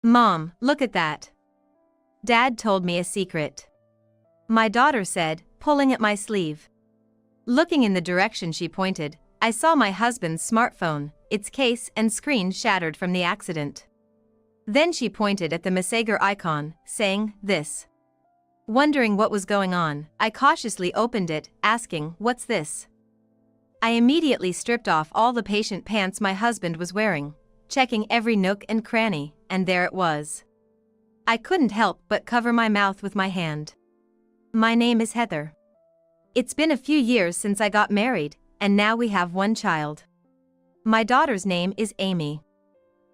Mom, look at that. Dad told me a secret. My daughter said, pulling at my sleeve. Looking in the direction she pointed, I saw my husband's smartphone, its case and screen shattered from the accident. Then she pointed at the messenger icon, saying, "This." Wondering what was going on, I cautiously opened it, asking, "What's this?" I immediately stripped off all the patient pants my husband was wearing, checking every nook and cranny, and there it was. I couldn't help but cover my mouth with my hand. My name is Heather. It's been a few years since I got married, and now we have one child. My daughter's name is Amy.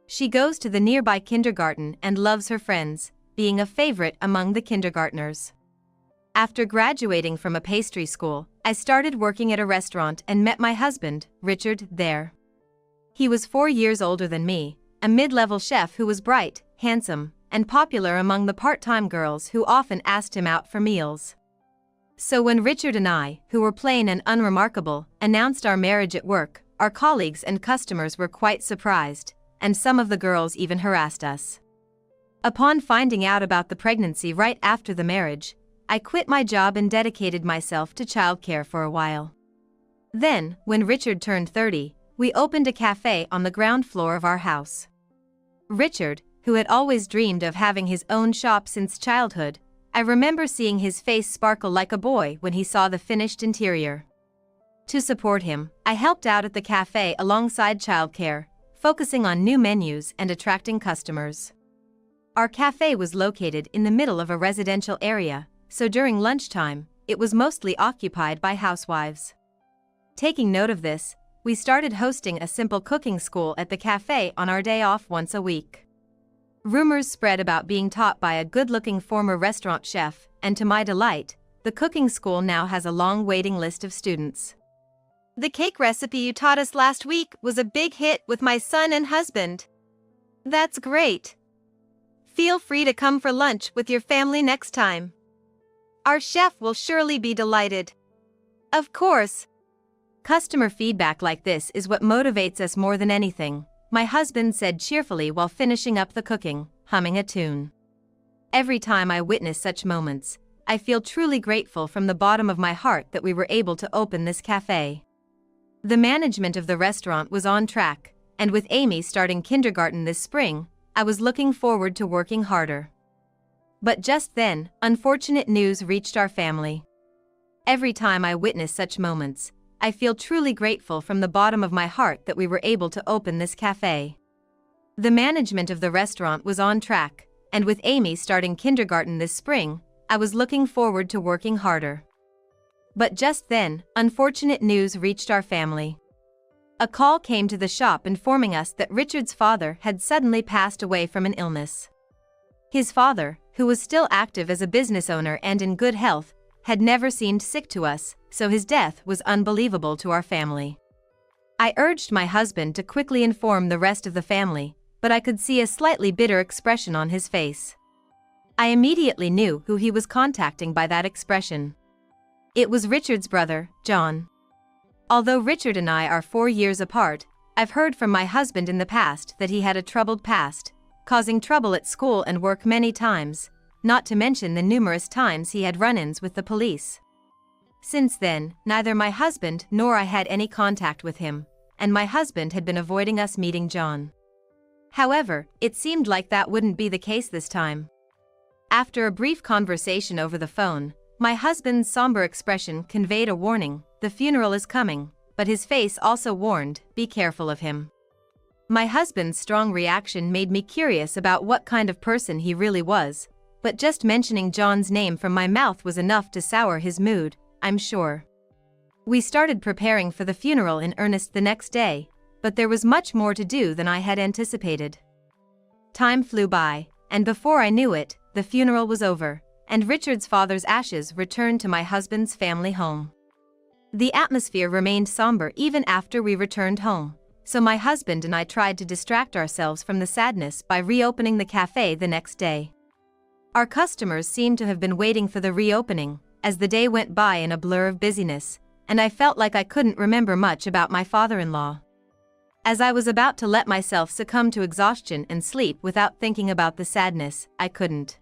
She goes to the nearby kindergarten and loves her friends, being a favorite among the kindergartners. After graduating from a pastry school, I started working at a restaurant and met my husband, Richard, there. He was 4 years older than me, a mid-level chef who was bright, handsome, and popular among the part-time girls who often asked him out for meals. So when Richard and I, who were plain and unremarkable, announced our marriage at work, our colleagues and customers were quite surprised, and some of the girls even harassed us. Upon finding out about the pregnancy right after the marriage, I quit my job and dedicated myself to childcare for a while. Then, when Richard turned 30, we opened a cafe on the ground floor of our house. Richard, who had always dreamed of having his own shop since childhood, I remember seeing his face sparkle like a boy when he saw the finished interior. To support him, I helped out at the cafe alongside childcare, focusing on new menus and attracting customers. Our cafe was located in the middle of a residential area, so during lunchtime, it was mostly occupied by housewives. Taking note of this, we started hosting a simple cooking school at the cafe on our day off once a week. Rumors spread about being taught by a good-looking former restaurant chef, and to my delight, the cooking school now has a long waiting list of students. The cake recipe you taught us last week was a big hit with my son and husband. That's great. Feel free to come for lunch with your family next time. Our chef will surely be delighted. Of course. Customer feedback like this is what motivates us more than anything, my husband said cheerfully while finishing up the cooking, humming a tune. Every time I witness such moments, I feel truly grateful from the bottom of my heart that we were able to open this cafe. The management of the restaurant was on track, and with Amy starting kindergarten this spring, I was looking forward to working harder. But just then, unfortunate news reached our family. Every time I witness such moments, I feel truly grateful from the bottom of my heart that we were able to open this cafe. The management of the restaurant was on track, and with Amy starting kindergarten this spring, I was looking forward to working harder. But just then, unfortunate news reached our family. A call came to the shop informing us that Richard's father had suddenly passed away from an illness. His father, who was still active as a business owner and in good health, had never seemed sick to us, so his death was unbelievable to our family. I urged my husband to quickly inform the rest of the family, but I could see a slightly bitter expression on his face. I immediately knew who he was contacting by that expression. It was Richard's brother, John. Although Richard and I are 4 years apart, I've heard from my husband in the past that he had a troubled past, causing trouble at school and work many times, not to mention the numerous times he had run-ins with the police. Since then, neither my husband nor I had any contact with him, and my husband had been avoiding us meeting John. However, it seemed like that wouldn't be the case this time. After a brief conversation over the phone, my husband's somber expression conveyed a warning: the funeral is coming, but his face also warned, be careful of him. My husband's strong reaction made me curious about what kind of person he really was, but just mentioning John's name from my mouth was enough to sour his mood, I'm sure. We started preparing for the funeral in earnest the next day, but there was much more to do than I had anticipated. Time flew by, and before I knew it, the funeral was over, and Richard's father's ashes returned to my husband's family home. The atmosphere remained somber even after we returned home, so my husband and I tried to distract ourselves from the sadness by reopening the cafe the next day. Our customers seemed to have been waiting for the reopening, as the day went by in a blur of busyness, and I felt like I couldn't remember much about my father-in-law. As I was about to let myself succumb to exhaustion and sleep without thinking about the sadness, I couldn't.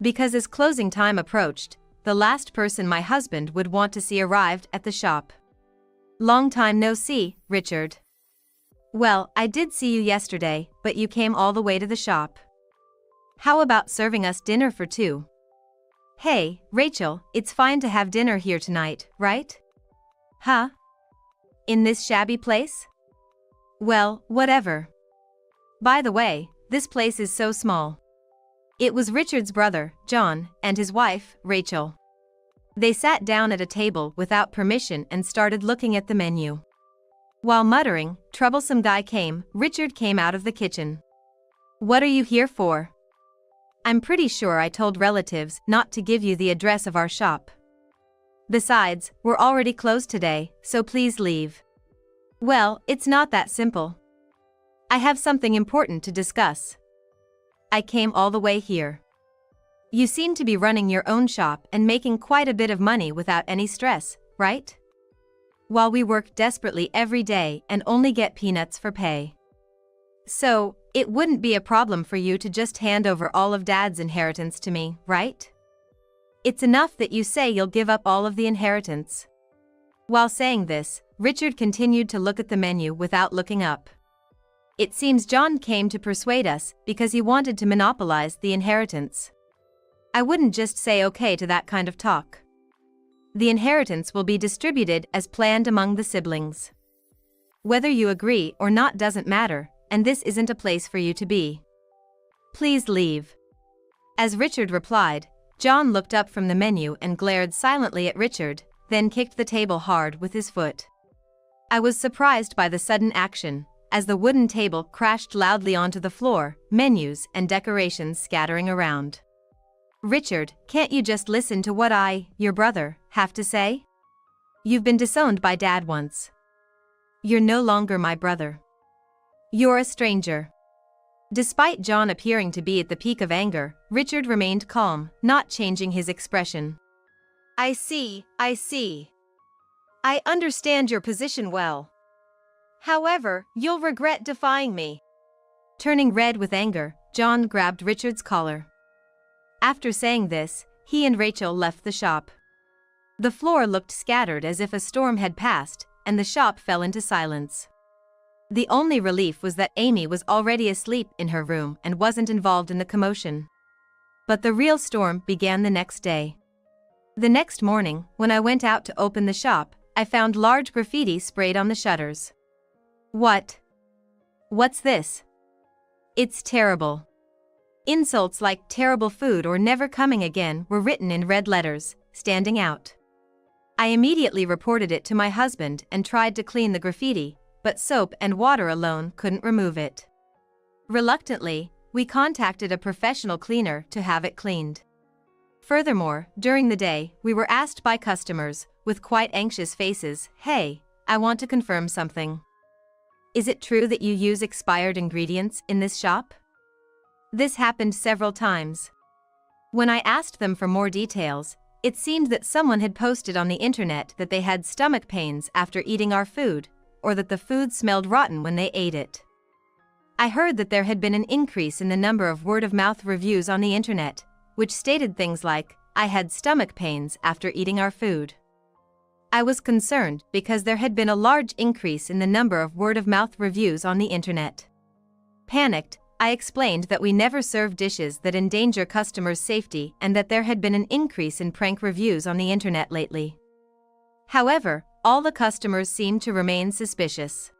Because as closing time approached, the last person my husband would want to see arrived at the shop. Long time no see, Richard. Well, I did see you yesterday, but you came all the way to the shop. How about serving us dinner for two? Hey, Rachel, it's fine to have dinner here tonight, right? Huh? In this shabby place? Well, whatever. By the way, this place is so small. It was Richard's brother, John, and his wife, Rachel. They sat down at a table without permission and started looking at the menu. While muttering, troublesome guy came, Richard came out of the kitchen. What are you here for? I'm pretty sure I told relatives not to give you the address of our shop. Besides, we're already closed today, so please leave. Well, it's not that simple. I have something important to discuss. I came all the way here. You seem to be running your own shop and making quite a bit of money without any stress, right? While we work desperately every day and only get peanuts for pay. So, it wouldn't be a problem for you to just hand over all of Dad's inheritance to me, right? It's enough that you say you'll give up all of the inheritance. While saying this, Richard continued to look at the menu without looking up. It seems John came to persuade us because he wanted to monopolize the inheritance. I wouldn't just say okay to that kind of talk. The inheritance will be distributed as planned among the siblings. Whether you agree or not doesn't matter, and this isn't a place for you to be. Please leave. As Richard replied, John looked up from the menu and glared silently at Richard, then kicked the table hard with his foot. I was surprised by the sudden action, as the wooden table crashed loudly onto the floor, menus and decorations scattering around. Richard, can't you just listen to what I, your brother, have to say? You've been disowned by Dad once. You're no longer my brother. You're a stranger. Despite John appearing to be at the peak of anger, Richard remained calm, not changing his expression. I see. I understand your position well. However, you'll regret defying me. Turning red with anger, John grabbed Richard's collar. After saying this, he and Rachel left the shop. The floor looked scattered as if a storm had passed, and the shop fell into silence. The only relief was that Amy was already asleep in her room and wasn't involved in the commotion. But the real storm began the next day. The next morning, when I went out to open the shop, I found large graffiti sprayed on the shutters. What's this? It's terrible. Insults like terrible food or never coming again were written in red letters, standing out. I immediately reported it to my husband and tried to clean the graffiti, but soap and water alone couldn't remove it. Reluctantly, we contacted a professional cleaner to have it cleaned. Furthermore, during the day, we were asked by customers, with quite anxious faces, "Hey, I want to confirm something. Is it true that you use expired ingredients in this shop?" This happened several times. When I asked them for more details, it seemed that someone had posted on the internet that they had stomach pains after eating our food, or that the food smelled rotten when they ate it. I heard that there had been an increase in the number of word-of-mouth reviews on the internet, which stated things like, "I had stomach pains after eating our food." I was concerned because there had been a large increase in the number of word-of-mouth reviews on the internet. Panicked, I explained that we never serve dishes that endanger customers' safety and that there had been an increase in prank reviews on the internet lately. However, all the customers seemed to remain suspicious.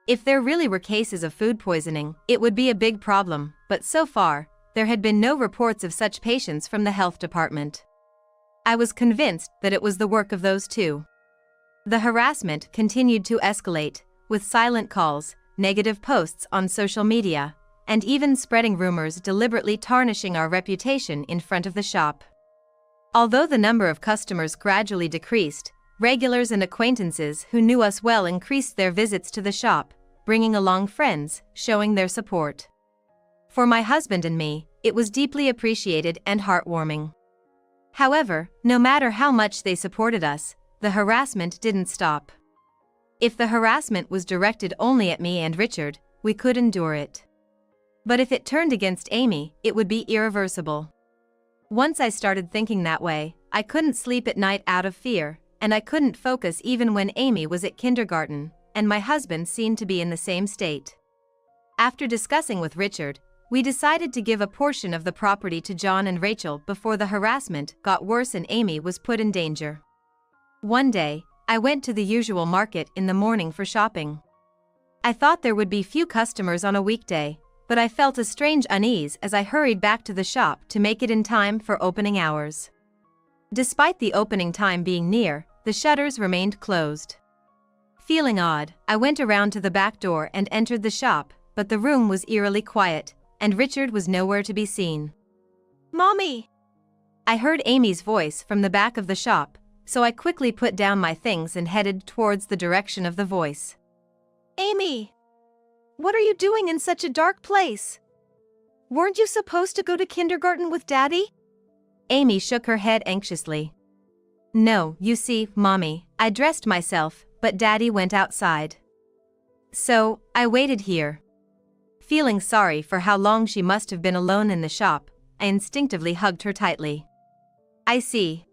If there really were cases of food poisoning, it would be a big problem, but so far, there had been no reports of such patients from the health department. I was convinced that it was the work of those two. The harassment continued to escalate, with silent calls, negative posts on social media, and even spreading rumors deliberately tarnishing our reputation in front of the shop. Although the number of customers gradually decreased, regulars and acquaintances who knew us well increased their visits to the shop, bringing along friends, showing their support. For my husband and me, it was deeply appreciated and heartwarming. However, no matter how much they supported us, the harassment didn't stop. If the harassment was directed only at me and Richard, we could endure it. But if it turned against Amy, it would be irreversible. Once I started thinking that way, I couldn't sleep at night out of fear, and I couldn't focus even when Amy was at kindergarten, and my husband seemed to be in the same state. After discussing with Richard, we decided to give a portion of the property to John and Rachel before the harassment got worse and Amy was put in danger. One day, I went to the usual market in the morning for shopping. I thought there would be few customers on a weekday, but I felt a strange unease as I hurried back to the shop to make it in time for opening hours. Despite the opening time being near, the shutters remained closed. Feeling odd, I went around to the back door and entered the shop, but the room was eerily quiet, and Richard was nowhere to be seen. "Mommy!" I heard Amy's voice from the back of the shop, so I quickly put down my things and headed towards the direction of the voice. "Amy! What are you doing in such a dark place? Weren't you supposed to go to kindergarten with Daddy?" Amy shook her head anxiously. "No, you see, Mommy, I dressed myself, but Daddy went outside. So, I waited here." Feeling sorry for how long she must have been alone in the shop, I instinctively hugged her tightly. "I see.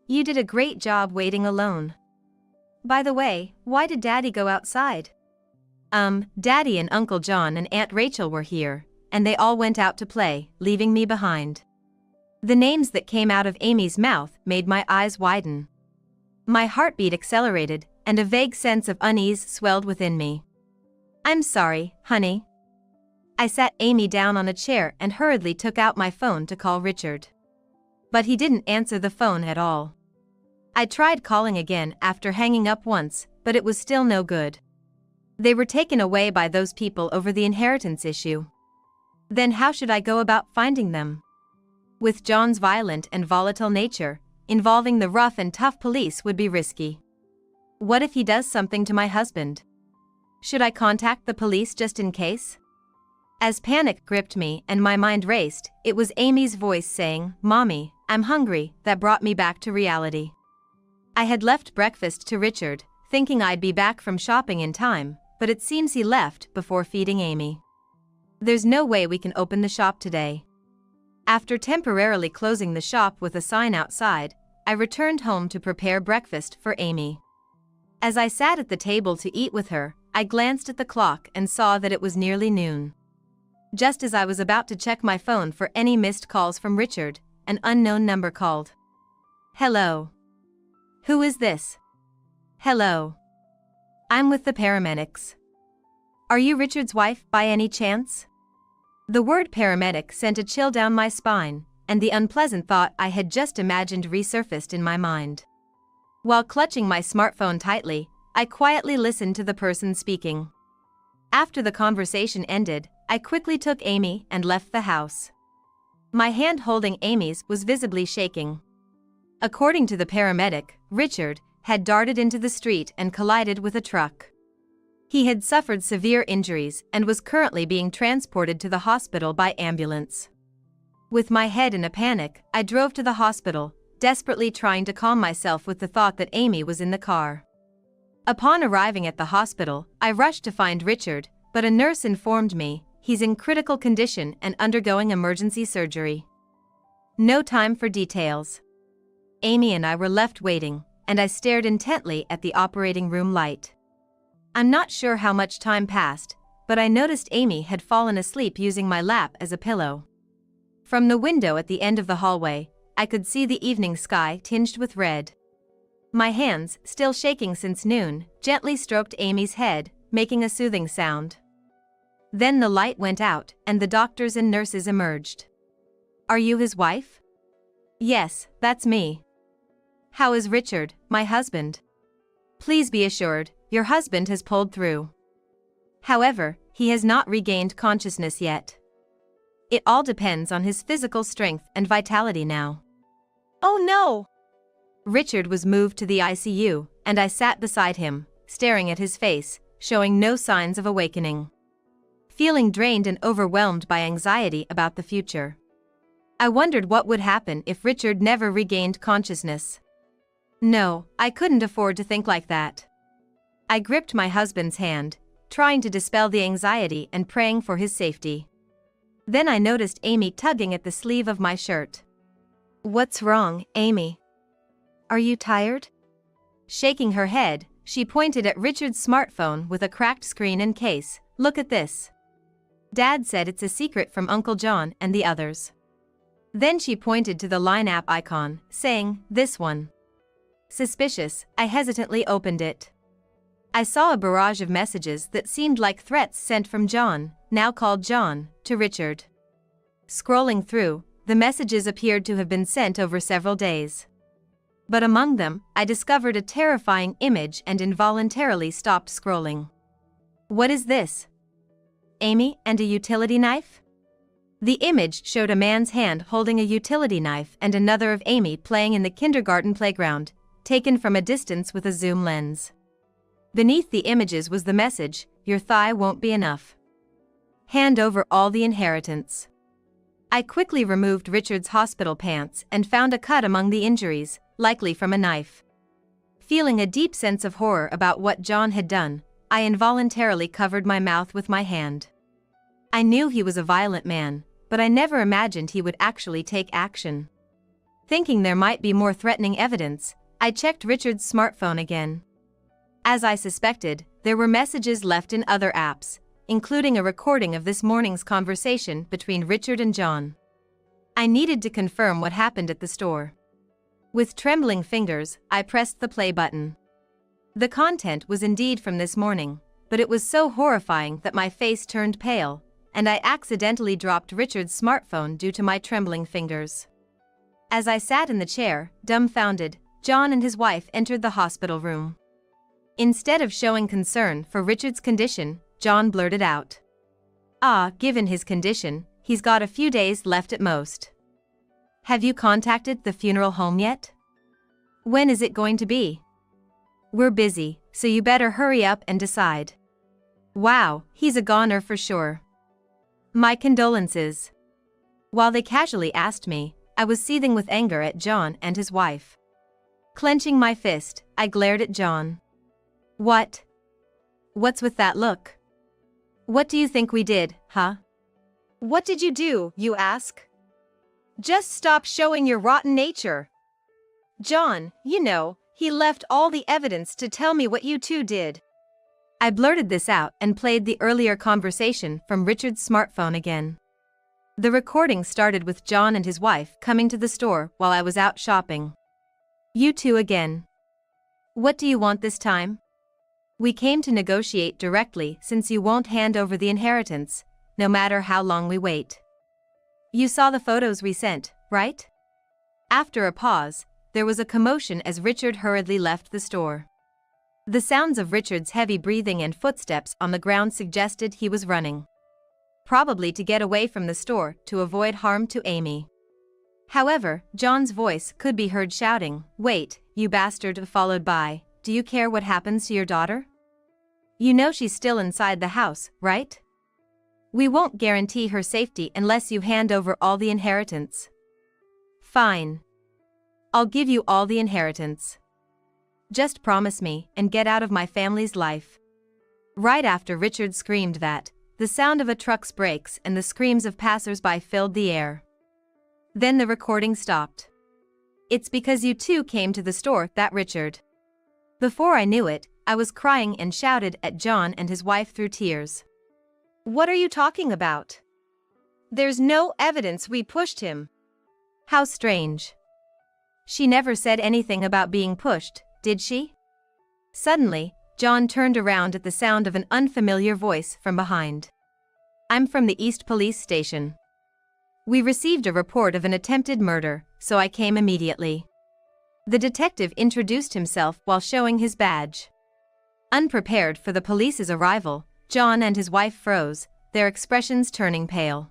You did a great job waiting alone. By the way, why did Daddy go outside?" Daddy and Uncle John and Aunt Rachel were here, and they all went out to play, leaving me behind." The names that came out of Amy's mouth made my eyes widen. My heartbeat accelerated, and a vague sense of unease swelled within me. "I'm sorry, honey." I sat Amy down on a chair and hurriedly took out my phone to call Richard. But he didn't answer the phone at all. I tried calling again after hanging up once, but it was still no good. They were taken away by those people over the inheritance issue. Then how should I go about finding them? With John's violent and volatile nature, involving the rough and tough police would be risky. What if he does something to my husband? Should I contact the police just in case? As panic gripped me and my mind raced, it was Amy's voice saying, "Mommy, I'm hungry," that brought me back to reality. I had left breakfast to Richard, thinking I'd be back from shopping in time, but it seems he left before feeding Amy. There's no way we can open the shop today. After temporarily closing the shop with a sign outside, I returned home to prepare breakfast for Amy. As I sat at the table to eat with her, I glanced at the clock and saw that it was nearly noon. Just as I was about to check my phone for any missed calls from Richard, an unknown number called. "Hello. Who is this?" "Hello. I'm with the paramedics. Are you Richard's wife by any chance?" The word paramedic sent a chill down my spine, and the unpleasant thought I had just imagined resurfaced in my mind. While clutching my smartphone tightly, I quietly listened to the person speaking. After the conversation ended, I quickly took Amy and left the house. My hand holding Amy's was visibly shaking. According to the paramedic, Richard had darted into the street and collided with a truck. He had suffered severe injuries and was currently being transported to the hospital by ambulance. With my head in a panic, I drove to the hospital, desperately trying to calm myself with the thought that Amy was in the car. Upon arriving at the hospital, I rushed to find Richard, but a nurse informed me he's in critical condition and undergoing emergency surgery. No time for details. Amy and I were left waiting, and I stared intently at the operating room light. I'm not sure how much time passed, but I noticed Amy had fallen asleep using my lap as a pillow. From the window at the end of the hallway, I could see the evening sky tinged with red. My hands, still shaking since noon, gently stroked Amy's head, making a soothing sound. Then the light went out, and the doctors and nurses emerged. "Are you his wife?" "Yes, that's me." "How is Richard, my husband?" "Please be assured, your husband has pulled through. However, he has not regained consciousness yet. It all depends on his physical strength and vitality now." "Oh no!" Richard was moved to the ICU, and I sat beside him, staring at his face, showing no signs of awakening. Feeling drained and overwhelmed by anxiety about the future. I wondered what would happen if Richard never regained consciousness. No, I couldn't afford to think like that. I gripped my husband's hand, trying to dispel the anxiety and praying for his safety. Then I noticed Amy tugging at the sleeve of my shirt. What's wrong, Amy? Are you tired? Shaking her head, she pointed at Richard's smartphone with a cracked screen and case. Look at this. Dad said it's a secret from Uncle John and the others. Then she pointed to the line app icon, saying, this one. Suspicious, I hesitantly opened it. I saw a barrage of messages that seemed like threats sent from John, now called John, to Richard. Scrolling through, the messages appeared to have been sent over several days. But among them, I discovered a terrifying image and involuntarily stopped scrolling. What is this? Amy and a utility knife? The image showed a man's hand holding a utility knife and another of Amy playing in the kindergarten playground, taken from a distance with a zoom lens. Beneath the images was the message, your thigh won't be enough. Hand over all the inheritance. I quickly removed Richard's hospital pants and found a cut among the injuries, likely from a knife. Feeling a deep sense of horror about what John had done, I involuntarily covered my mouth with my hand. I knew he was a violent man, but I never imagined he would actually take action. Thinking there might be more threatening evidence, I checked Richard's smartphone again. As I suspected, there were messages left in other apps, including a recording of this morning's conversation between Richard and John. I needed to confirm what happened at the store. With trembling fingers, I pressed the play button. The content was indeed from this morning, but it was so horrifying that my face turned pale, and I accidentally dropped Richard's smartphone due to my trembling fingers. As I sat in the chair, dumbfounded, John and his wife entered the hospital room. Instead of showing concern for Richard's condition, John blurted out, given his condition, he's got a few days left at most. Have you contacted the funeral home yet? When is it going to be? We're busy, so you better hurry up and decide. Wow, he's a goner for sure. My condolences. While they casually asked me, I was seething with anger at John and his wife. Clenching my fist, I glared at John. What? What's with that look? What do you think we did, huh? What did you do, you ask? Just stop showing your rotten nature. John, he left all the evidence to tell me what you two did. I blurted this out and played the earlier conversation from Richard's smartphone again. The recording started with John and his wife coming to the store while I was out shopping. You two again. What do you want this time? We came to negotiate directly since you won't hand over the inheritance, no matter how long we wait. You saw the photos we sent, right? After a pause, there was a commotion as Richard hurriedly left the store. The sounds of Richard's heavy breathing and footsteps on the ground suggested he was running. Probably to get away from the store to avoid harm to Amy. However, John's voice could be heard shouting, "Wait, you bastard," followed by, "Do you care what happens to your daughter? You know she's still inside the house, right? We won't guarantee her safety unless you hand over all the inheritance." Fine. I'll give you all the inheritance. Just promise me and get out of my family's life. Right after Richard screamed that, the sound of a truck's brakes and the screams of passers-by filled the air. Then the recording stopped. It's because you two came to the store that Richard. Before I knew it, I was crying and shouted at John and his wife through tears. What are you talking about? There's no evidence we pushed him. How strange. She never said anything about being pushed, did she? Suddenly, John turned around at the sound of an unfamiliar voice from behind. I'm from the East Police Station. We received a report of an attempted murder, so I came immediately. The detective introduced himself while showing his badge. Unprepared for the police's arrival, John and his wife froze, their expressions turning pale.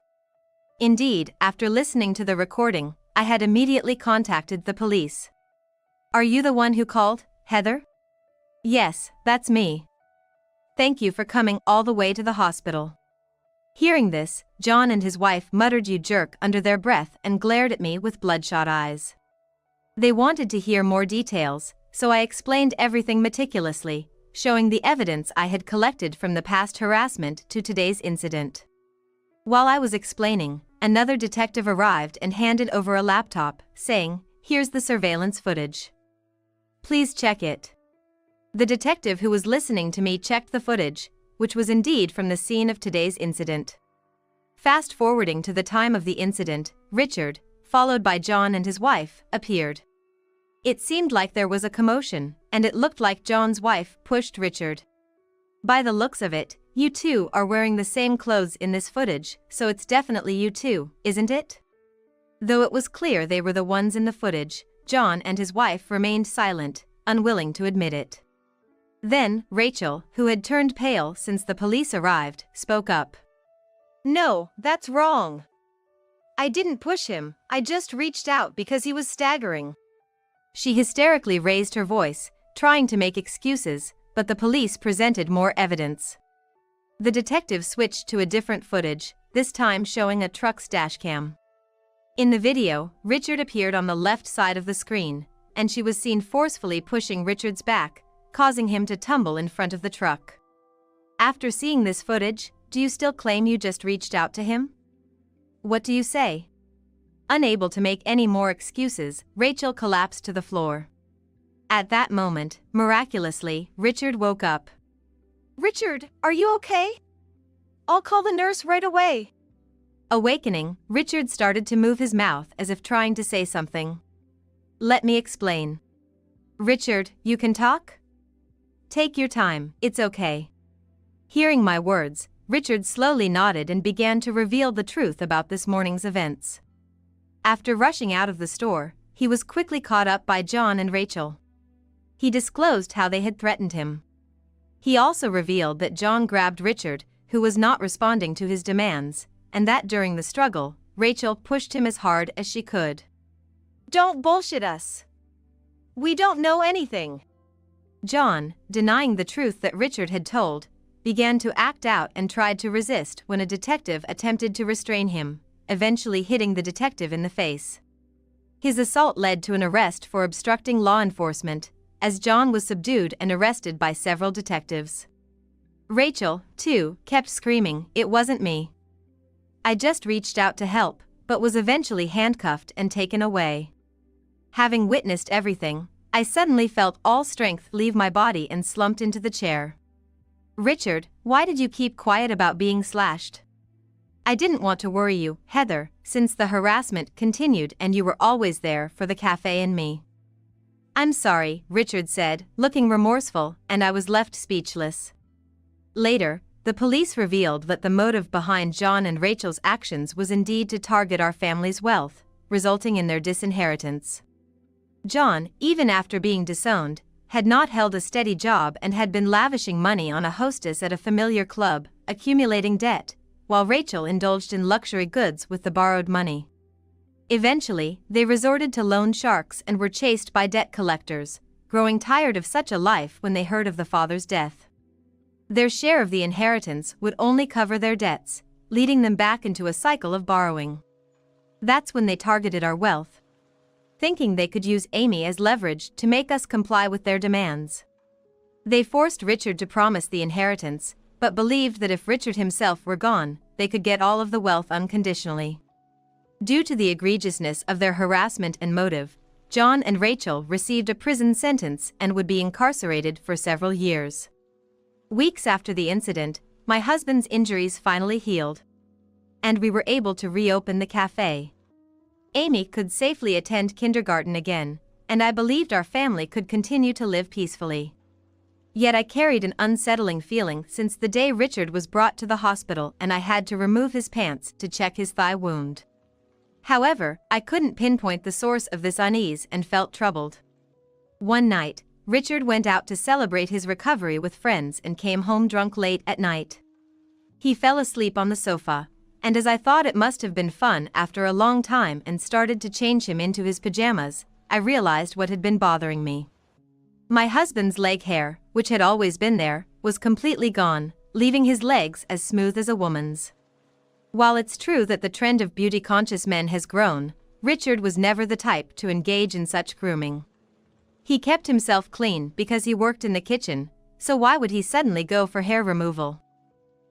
Indeed, after listening to the recording, I had immediately contacted the police. Are you the one who called, Heather? Yes, that's me. Thank you for coming all the way to the hospital. Hearing this, John and his wife muttered "you jerk" under their breath and glared at me with bloodshot eyes. They wanted to hear more details, so I explained everything meticulously, showing the evidence I had collected from the past harassment to today's incident. While I was explaining, another detective arrived and handed over a laptop, saying, "Here's the surveillance footage. Please check it." The detective who was listening to me checked the footage, which was indeed from the scene of today's incident. Fast forwarding to the time of the incident, Richard, followed by John and his wife, appeared. It seemed like there was a commotion, and it looked like John's wife pushed Richard. "By the looks of it, you two are wearing the same clothes in this footage, so it's definitely you two, isn't it?" Though it was clear they were the ones in the footage, John and his wife remained silent, unwilling to admit it. Then, Rachel, who had turned pale since the police arrived, spoke up. "No, that's wrong. I didn't push him, I just reached out because he was staggering." She hysterically raised her voice, trying to make excuses, but the police presented more evidence. The detective switched to a different footage, this time showing a truck's dashcam. In the video, Richard appeared on the left side of the screen, and she was seen forcefully pushing Richard's back, causing him to tumble in front of the truck. After seeing this footage, do you still claim you just reached out to him? What do you say? Unable to make any more excuses, Rachel collapsed to the floor. At that moment, miraculously, Richard woke up. "Richard, are you okay? I'll call the nurse right away." Awakening, Richard started to move his mouth as if trying to say something. "Let me explain." "Richard, you can talk? Take your time, it's okay." Hearing my words, Richard slowly nodded and began to reveal the truth about this morning's events. After rushing out of the store, he was quickly caught up by John and Rachel. He disclosed how they had threatened him. He also revealed that John grabbed Richard, who was not responding to his demands, and that during the struggle, Rachel pushed him as hard as she could. "Don't bullshit us. We don't know anything." John, denying the truth that Richard had told, began to act out and tried to resist when a detective attempted to restrain him, eventually hitting the detective in the face. His assault led to an arrest for obstructing law enforcement, as John was subdued and arrested by several detectives. Rachel, too, kept screaming, "It wasn't me. I just reached out to help," but was eventually handcuffed and taken away. Having witnessed everything, I suddenly felt all strength leave my body and slumped into the chair. "Richard, why did you keep quiet about being slashed?" "I didn't want to worry you, Heather, since the harassment continued and you were always there for the cafe and me." "I'm sorry," Richard said, looking remorseful, and I was left speechless. Later, the police revealed that the motive behind John and Rachel's actions was indeed to target our family's wealth, resulting in their disinheritance. John, even after being disowned, had not held a steady job and had been lavishing money on a hostess at a familiar club, accumulating debt, while Rachel indulged in luxury goods with the borrowed money. Eventually, they resorted to loan sharks and were chased by debt collectors, growing tired of such a life when they heard of the father's death. Their share of the inheritance would only cover their debts, leading them back into a cycle of borrowing. That's when they targeted our wealth, thinking they could use Amy as leverage to make us comply with their demands. They forced Richard to promise the inheritance, but believed that if Richard himself were gone, they could get all of the wealth unconditionally. Due to the egregiousness of their harassment and motive, John and Rachel received a prison sentence and would be incarcerated for several years. Weeks after the incident, my husband's injuries finally healed, and we were able to reopen the cafe. Amy could safely attend kindergarten again, and I believed our family could continue to live peacefully. Yet I carried an unsettling feeling since the day Richard was brought to the hospital and I had to remove his pants to check his thigh wound. However, I couldn't pinpoint the source of this unease and felt troubled. One night, Richard went out to celebrate his recovery with friends and came home drunk late at night. He fell asleep on the sofa, and as I thought it must have been fun after a long time and started to change him into his pajamas, I realized what had been bothering me. My husband's leg hair, which had always been there, was completely gone, leaving his legs as smooth as a woman's. While it's true that the trend of beauty-conscious men has grown, Richard was never the type to engage in such grooming. He kept himself clean because he worked in the kitchen, So why would he suddenly go for hair removal?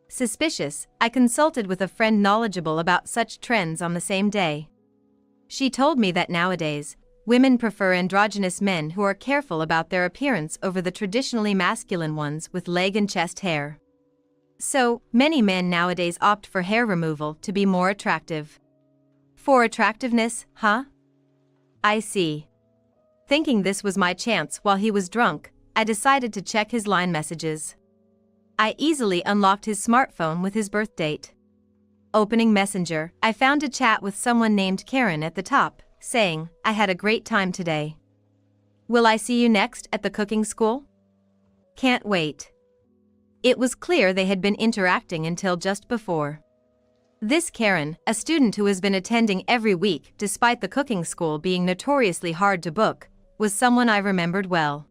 Suspicious, I consulted with a friend knowledgeable about such trends on the same day. She told me that nowadays, women prefer androgynous men who are careful about their appearance over the traditionally masculine ones with leg and chest hair. So, many men nowadays opt for hair removal to be more attractive. For attractiveness, huh? I see. Thinking this was my chance while he was drunk, I decided to check his line messages. I easily unlocked his smartphone with his birth date. Opening Messenger, I found a chat with someone named Karen at the top, saying, "I had a great time today. Will I see you next at the cooking school? Can't wait." It was clear they had been interacting until just before. This Karen, a student who has been attending every week despite the cooking school being notoriously hard to book, was someone I remembered well.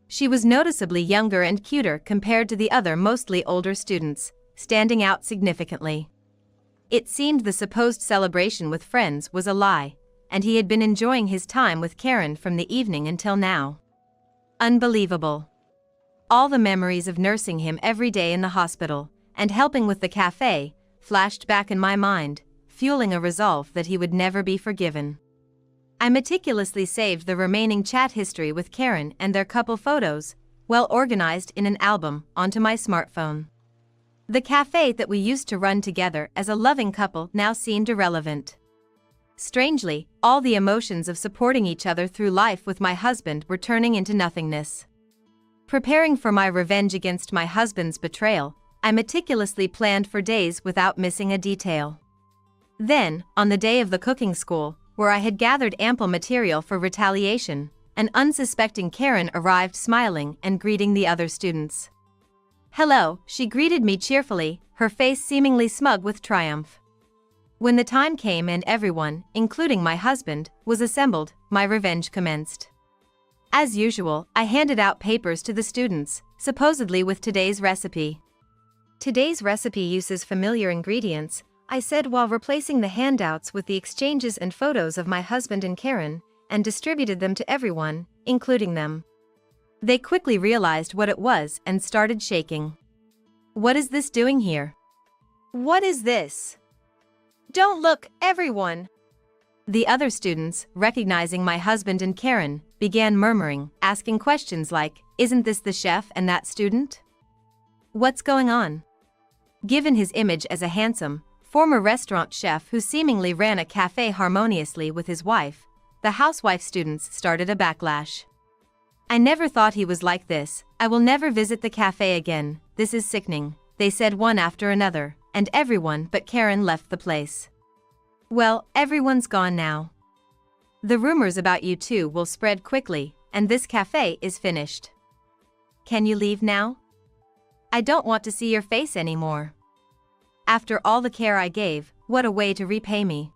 She was noticeably younger and cuter compared to the other mostly older students, standing out significantly. It seemed the supposed celebration with friends was a lie, and he had been enjoying his time with Karen from the evening until now. Unbelievable. All the memories of nursing him every day in the hospital, and helping with the cafe, flashed back in my mind, fueling a resolve that he would never be forgiven. I meticulously saved the remaining chat history with Karen and their couple photos, well organized in an album, onto my smartphone. The cafe that we used to run together as a loving couple now seemed irrelevant. Strangely, all the emotions of supporting each other through life with my husband were turning into nothingness. Preparing for my revenge against my husband's betrayal, I meticulously planned for days without missing a detail. Then, on the day of the cooking school, where I had gathered ample material for retaliation, an unsuspecting Karen arrived smiling and greeting the other students. "Hello," she greeted me cheerfully, her face seemingly smug with triumph. When the time came and everyone, including my husband, was assembled, my revenge commenced. As usual, I handed out papers to the students, supposedly with today's recipe. "Today's recipe uses familiar ingredients," I said while replacing the handouts with the exchanges and photos of my husband and Karen, and distributed them to everyone, including them. They quickly realized what it was and started shaking. "What is this doing here? What is this? Don't look, everyone!" The other students, recognizing my husband and Karen, began murmuring, asking questions like, "Isn't this the chef and that student? What's going on?" Given his image as a handsome, former restaurant chef who seemingly ran a cafe harmoniously with his wife, the housewife students started a backlash. "I never thought he was like this. I will never visit the cafe again. This is sickening," they said one after another, and everyone but Karen left the place. "Well, everyone's gone now. The rumors about you two will spread quickly, and this cafe is finished. Can you leave now? I don't want to see your face anymore. After all the care I gave, what a way to repay me,"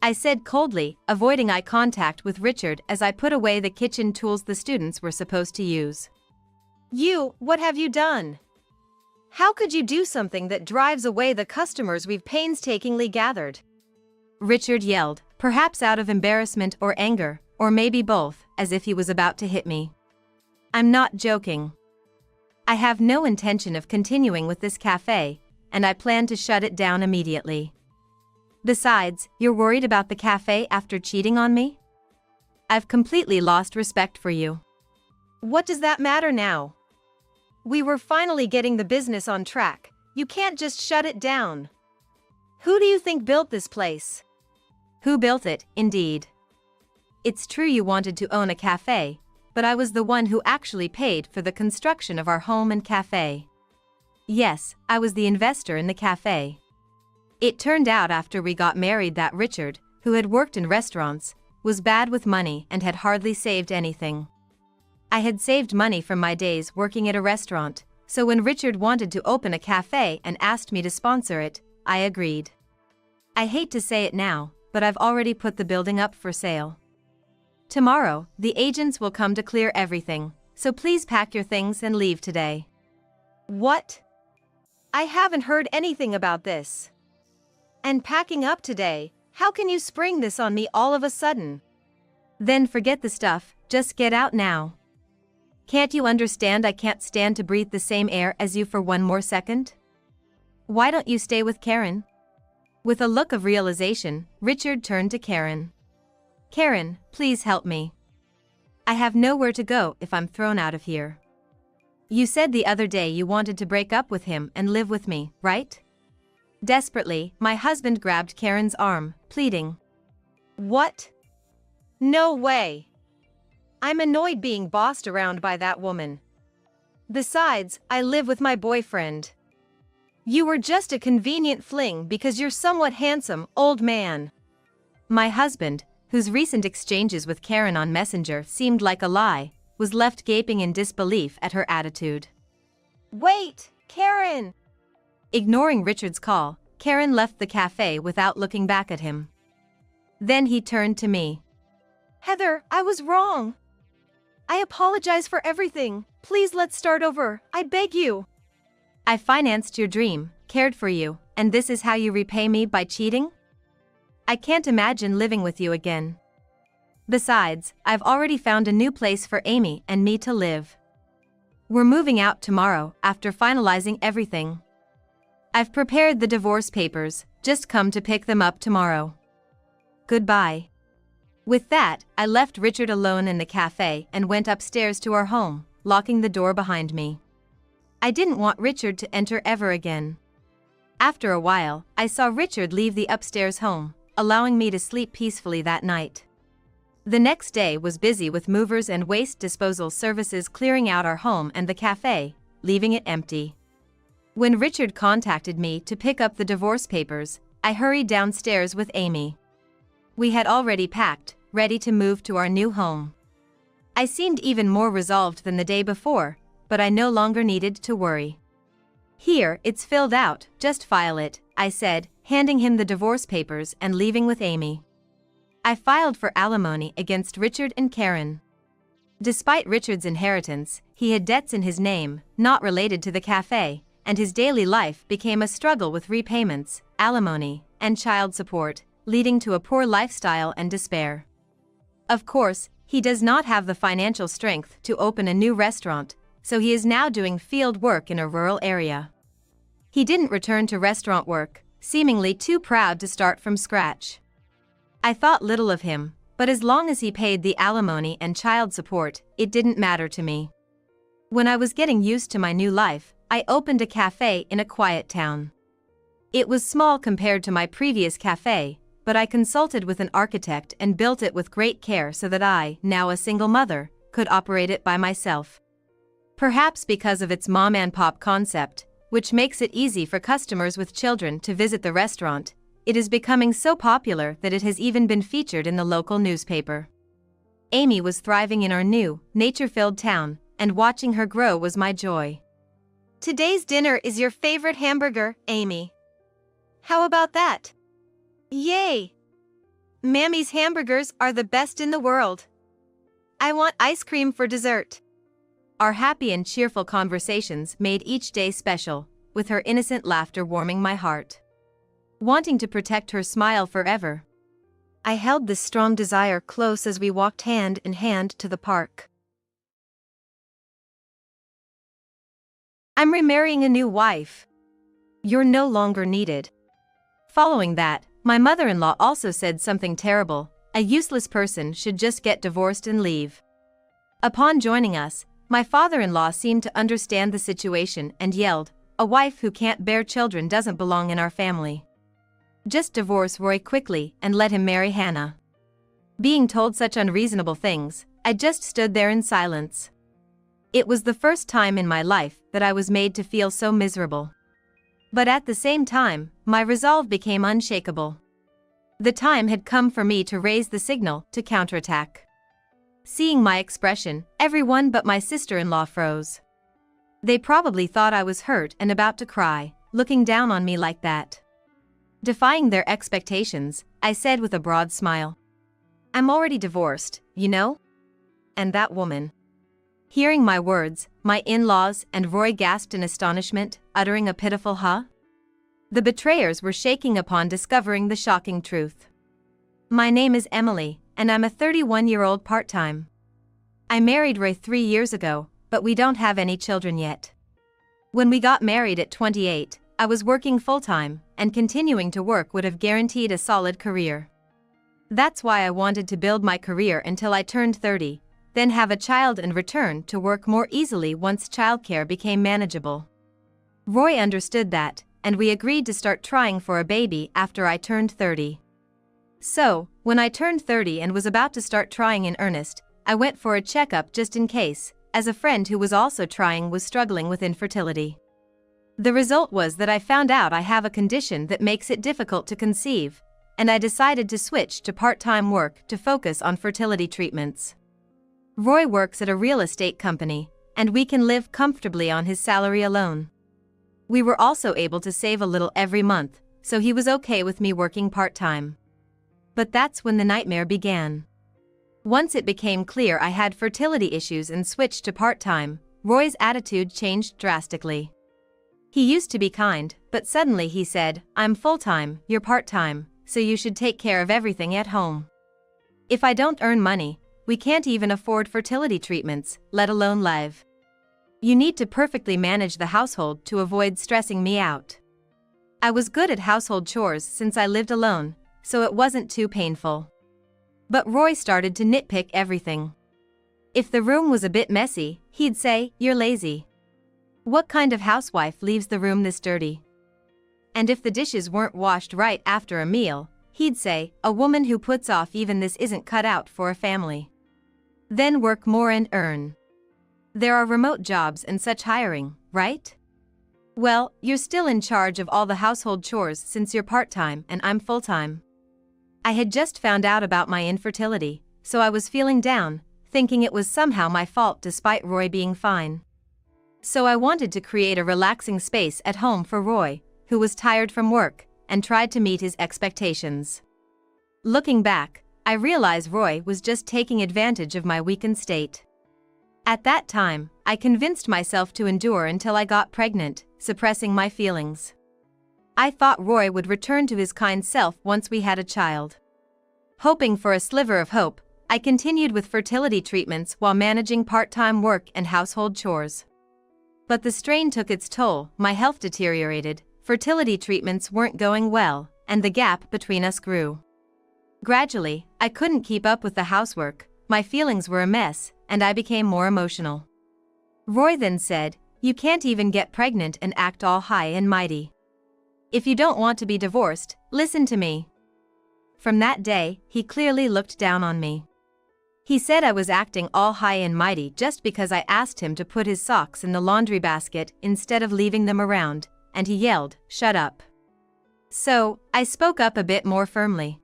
I said coldly, avoiding eye contact with Richard as I put away the kitchen tools the students were supposed to use. What have you done? How could you do something that drives away the customers we've painstakingly gathered?" Richard yelled, perhaps out of embarrassment or anger, or maybe both, as if he was about to hit me. "I'm not joking. I have no intention of continuing with this cafe, and I plan to shut it down immediately. Besides, you're worried about the cafe after cheating on me? I've completely lost respect for you." "What does that matter now? We were finally getting the business on track. You can't just shut it down. Who do you think built this place?" "Who built it, indeed. It's true you wanted to own a cafe, but I was the one who actually paid for the construction of our home and cafe. Yes, I was the investor in the cafe. It turned out after we got married that Richard, who had worked in restaurants, was bad with money and had hardly saved anything. I had saved money from my days working at a restaurant, so when Richard wanted to open a cafe and asked me to sponsor it, I agreed. I hate to say it now, but I've already put the building up for sale. Tomorrow, the agents will come to clear everything, so please pack your things and leave today." "What? I haven't heard anything about this. And packing up today, how can you spring this on me all of a sudden?" "Then forget the stuff, just get out now." Can't you understand I can't stand to breathe the same air as you for one more second? Why don't you stay with Karen? With a look of realization, Richard turned to Karen. Karen, please help me. I have nowhere to go if I'm thrown out of here. You said the other day you wanted to break up with him and live with me, right? Desperately, my husband grabbed Karen's arm, pleading. What? No way. I'm annoyed being bossed around by that woman. Besides, I live with my boyfriend. You were just a convenient fling because you're somewhat handsome, old man. My husband, whose recent exchanges with Karen on Messenger seemed like a lie, was left gaping in disbelief at her attitude. Wait, Karen! Ignoring Richard's call, Karen left the cafe without looking back at him. Then he turned to me. Heather, I was wrong. I apologize for everything. Please let's start over, I beg you. I financed your dream, cared for you, and this is how you repay me by cheating? I can't imagine living with you again. Besides, I've already found a new place for Amy and me to live. We're moving out tomorrow after finalizing everything. I've prepared the divorce papers, just come to pick them up tomorrow. Goodbye. With that, I left Richard alone in the cafe and went upstairs to our home, locking the door behind me. I didn't want Richard to enter ever again. After a while, I saw Richard leave the upstairs home, allowing me to sleep peacefully that night. The next day was busy with movers and waste disposal services clearing out our home and the cafe, leaving it empty. When Richard contacted me to pick up the divorce papers, I hurried downstairs with Amy. We had already packed, ready to move to our new home. I seemed even more resolved than the day before, but I no longer needed to worry. Here, it's filled out, just file it, I said, handing him the divorce papers and leaving with Amy. I filed for alimony against Richard and Karen. Despite Richard's inheritance, he had debts in his name, not related to the cafe, and his daily life became a struggle with repayments, alimony, and child support, leading to a poor lifestyle and despair. Of course, he does not have the financial strength to open a new restaurant, so he is now doing field work in a rural area. He didn't return to restaurant work, seemingly too proud to start from scratch. I thought little of him, but as long as he paid the alimony and child support, it didn't matter to me. When I was getting used to my new life, I opened a cafe in a quiet town. It was small compared to my previous cafe, but I consulted with an architect and built it with great care so that I, now a single mother, could operate it by myself. Perhaps because of its mom-and-pop concept, which makes it easy for customers with children to visit the restaurant, it is becoming so popular that it has even been featured in the local newspaper. Amy was thriving in our new, nature-filled town, and watching her grow was my joy. Today's dinner is your favorite hamburger, Amy. How about that? Yay! Mammy's hamburgers are the best in the world. I want ice cream for dessert. Our happy and cheerful conversations made each day special, with her innocent laughter warming my heart. Wanting to protect her smile forever, I held this strong desire close as we walked hand in hand to the park. I'm remarrying a new wife. You're no longer needed. Following that, my mother-in-law also said something terrible: a useless person should just get divorced and leave. Upon joining us, my father-in-law seemed to understand the situation and yelled, "A wife who can't bear children doesn't belong in our family. Just divorce Roy quickly and let him marry Hannah." Being told such unreasonable things, I just stood there in silence. It was the first time in my life that I was made to feel so miserable. But at the same time, my resolve became unshakable. The time had come for me to raise the signal to counterattack. Seeing my expression, everyone but my sister-in-law froze. They probably thought I was hurt and about to cry, looking down on me like that. Defying their expectations, I said with a broad smile, "I'm already divorced, you know? And that woman." Hearing my words, my in-laws and Roy gasped in astonishment, uttering a pitiful "huh?" The betrayers were shaking upon discovering the shocking truth. My name is Emily, and I'm a 31-year-old part-time. I married Roy 3 years ago, but we don't have any children yet. When we got married at 28, I was working full-time, and continuing to work would have guaranteed a solid career. That's why I wanted to build my career until I turned 30, then have a child and return to work more easily once childcare became manageable. Roy understood that, and we agreed to start trying for a baby after I turned 30. So, when I turned 30 and was about to start trying in earnest, I went for a checkup just in case, as a friend who was also trying was struggling with infertility. The result was that I found out I have a condition that makes it difficult to conceive, and I decided to switch to part-time work to focus on fertility treatments. Roy works at a real estate company, and we can live comfortably on his salary alone. We were also able to save a little every month, so he was okay with me working part-time. But that's when the nightmare began. Once it became clear I had fertility issues and switched to part-time, Roy's attitude changed drastically. He used to be kind, but suddenly he said, "I'm full-time, you're part-time, so you should take care of everything at home. If I don't earn money, we can't even afford fertility treatments, let alone live. You need to perfectly manage the household to avoid stressing me out." I was good at household chores since I lived alone, so it wasn't too painful. But Roy started to nitpick everything. If the room was a bit messy, he'd say, "You're lazy. What kind of housewife leaves the room this dirty?" And if the dishes weren't washed right after a meal, he'd say, "A woman who puts off even this isn't cut out for a family. Then work more and earn. There are remote jobs and such hiring, right? Well, you're still in charge of all the household chores since you're part-time and I'm full-time." I had just found out about my infertility, so I was feeling down, thinking it was somehow my fault despite Roy being fine. So I wanted to create a relaxing space at home for Roy, who was tired from work, and tried to meet his expectations. Looking back, I realize Roy was just taking advantage of my weakened state. At that time, I convinced myself to endure until I got pregnant, suppressing my feelings. I thought Roy would return to his kind self once we had a child. Hoping for a sliver of hope, I continued with fertility treatments while managing part-time work and household chores. But the strain took its toll, my health deteriorated, fertility treatments weren't going well, and the gap between us grew. Gradually, I couldn't keep up with the housework, my feelings were a mess, and I became more emotional. Roy then said, "You can't even get pregnant and act all high and mighty. If you don't want to be divorced, listen to me." From that day, he clearly looked down on me. He said I was acting all high and mighty just because I asked him to put his socks in the laundry basket instead of leaving them around, and he yelled, "Shut up." So, I spoke up a bit more firmly.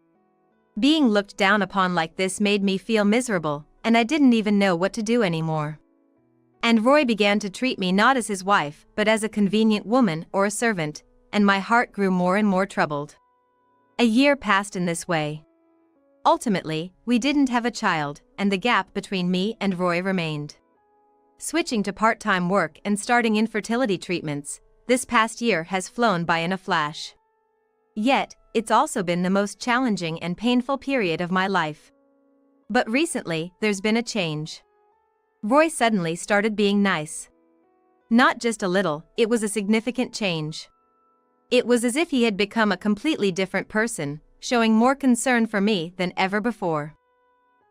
Being looked down upon like this made me feel miserable, and I didn't even know what to do anymore. And Roy began to treat me not as his wife but as a convenient woman or a servant, and my heart grew more and more troubled. A year passed in this way. Ultimately, we didn't have a child, and the gap between me and Roy remained. Switching to part-time work and starting infertility treatments, this past year has flown by in a flash. Yet, it's also been the most challenging and painful period of my life. But recently, there's been a change. Roy suddenly started being nice. Not just a little, it was a significant change. It was as if he had become a completely different person, showing more concern for me than ever before.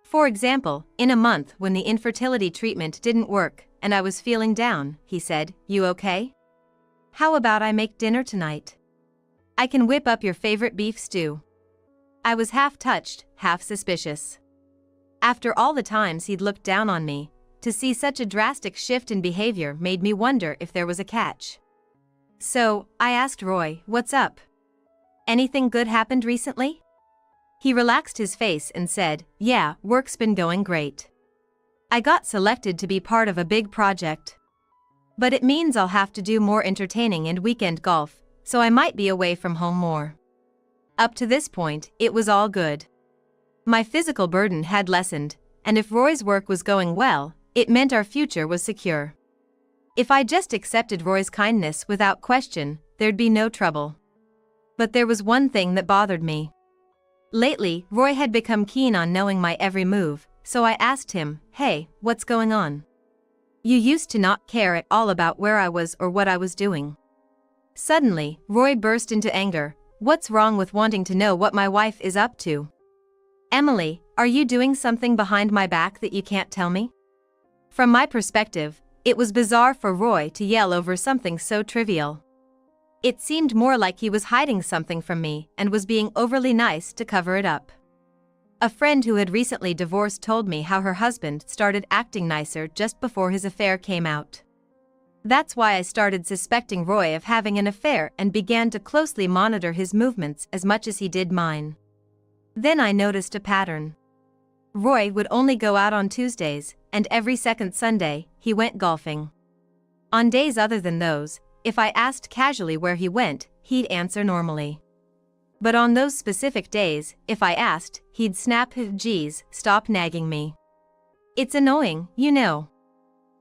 For example, in a month when the infertility treatment didn't work, and I was feeling down, he said, "You okay? How about I make dinner tonight? I can whip up your favorite beef stew." I was half touched, half suspicious. After all the times he'd looked down on me, to see such a drastic shift in behavior made me wonder if there was a catch. So, I asked Roy, "What's up? Anything good happened recently?" He relaxed his face and said, "Yeah, work's been going great. I got selected to be part of a big project. But it means I'll have to do more entertaining and weekend golf, so I might be away from home more." Up to this point, it was all good. My physical burden had lessened, and if Roy's work was going well, it meant our future was secure. If I just accepted Roy's kindness without question, there'd be no trouble. But there was one thing that bothered me. Lately, Roy had become keen on knowing my every move, so I asked him, "Hey, what's going on? You used to not care at all about where I was or what I was doing. Suddenly, Roy burst into anger. What's wrong with wanting to know what my wife is up to? Emily, are you doing something behind my back that you can't tell me? From my perspective, it was bizarre for Roy to yell over something so trivial. It seemed more like he was hiding something from me and was being overly nice to cover it up. A friend who had recently divorced told me how her husband started acting nicer just before his affair came out. That's why I started suspecting Roy of having an affair and began to closely monitor his movements as much as he did mine. Then I noticed a pattern. Roy would only go out on Tuesdays, and every second Sunday, he went golfing. On days other than those, if I asked casually where he went, he'd answer normally. But on those specific days, if I asked, he'd snap, "Geez, stop nagging me. It's annoying, you know."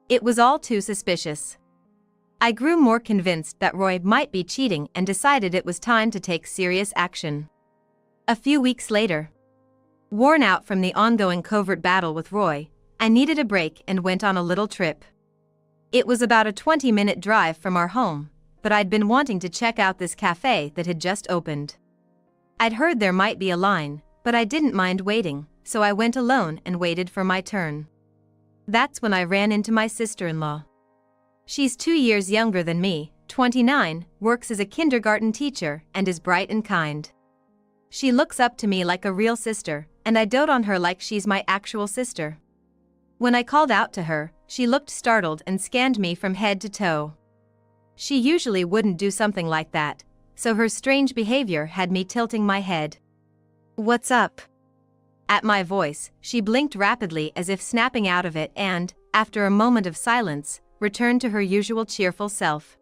It was all too suspicious. I grew more convinced that Roy might be cheating and decided it was time to take serious action. A few weeks later, worn out from the ongoing covert battle with Roy, I needed a break and went on a little trip. It was about a 20-minute drive from our home, but I'd been wanting to check out this cafe that had just opened. I'd heard there might be a line, but I didn't mind waiting, so I went alone and waited for my turn. That's when I ran into my sister-in-law. She's 2 years younger than me, 29, works as a kindergarten teacher, and is bright and kind. She looks up to me like a real sister, and I dote on her like she's my actual sister. When I called out to her, she looked startled and scanned me from head to toe. She usually wouldn't do something like that, so her strange behavior had me tilting my head. "What's up?" At my voice, she blinked rapidly as if snapping out of it and, after a moment of silence, returned to her usual cheerful self.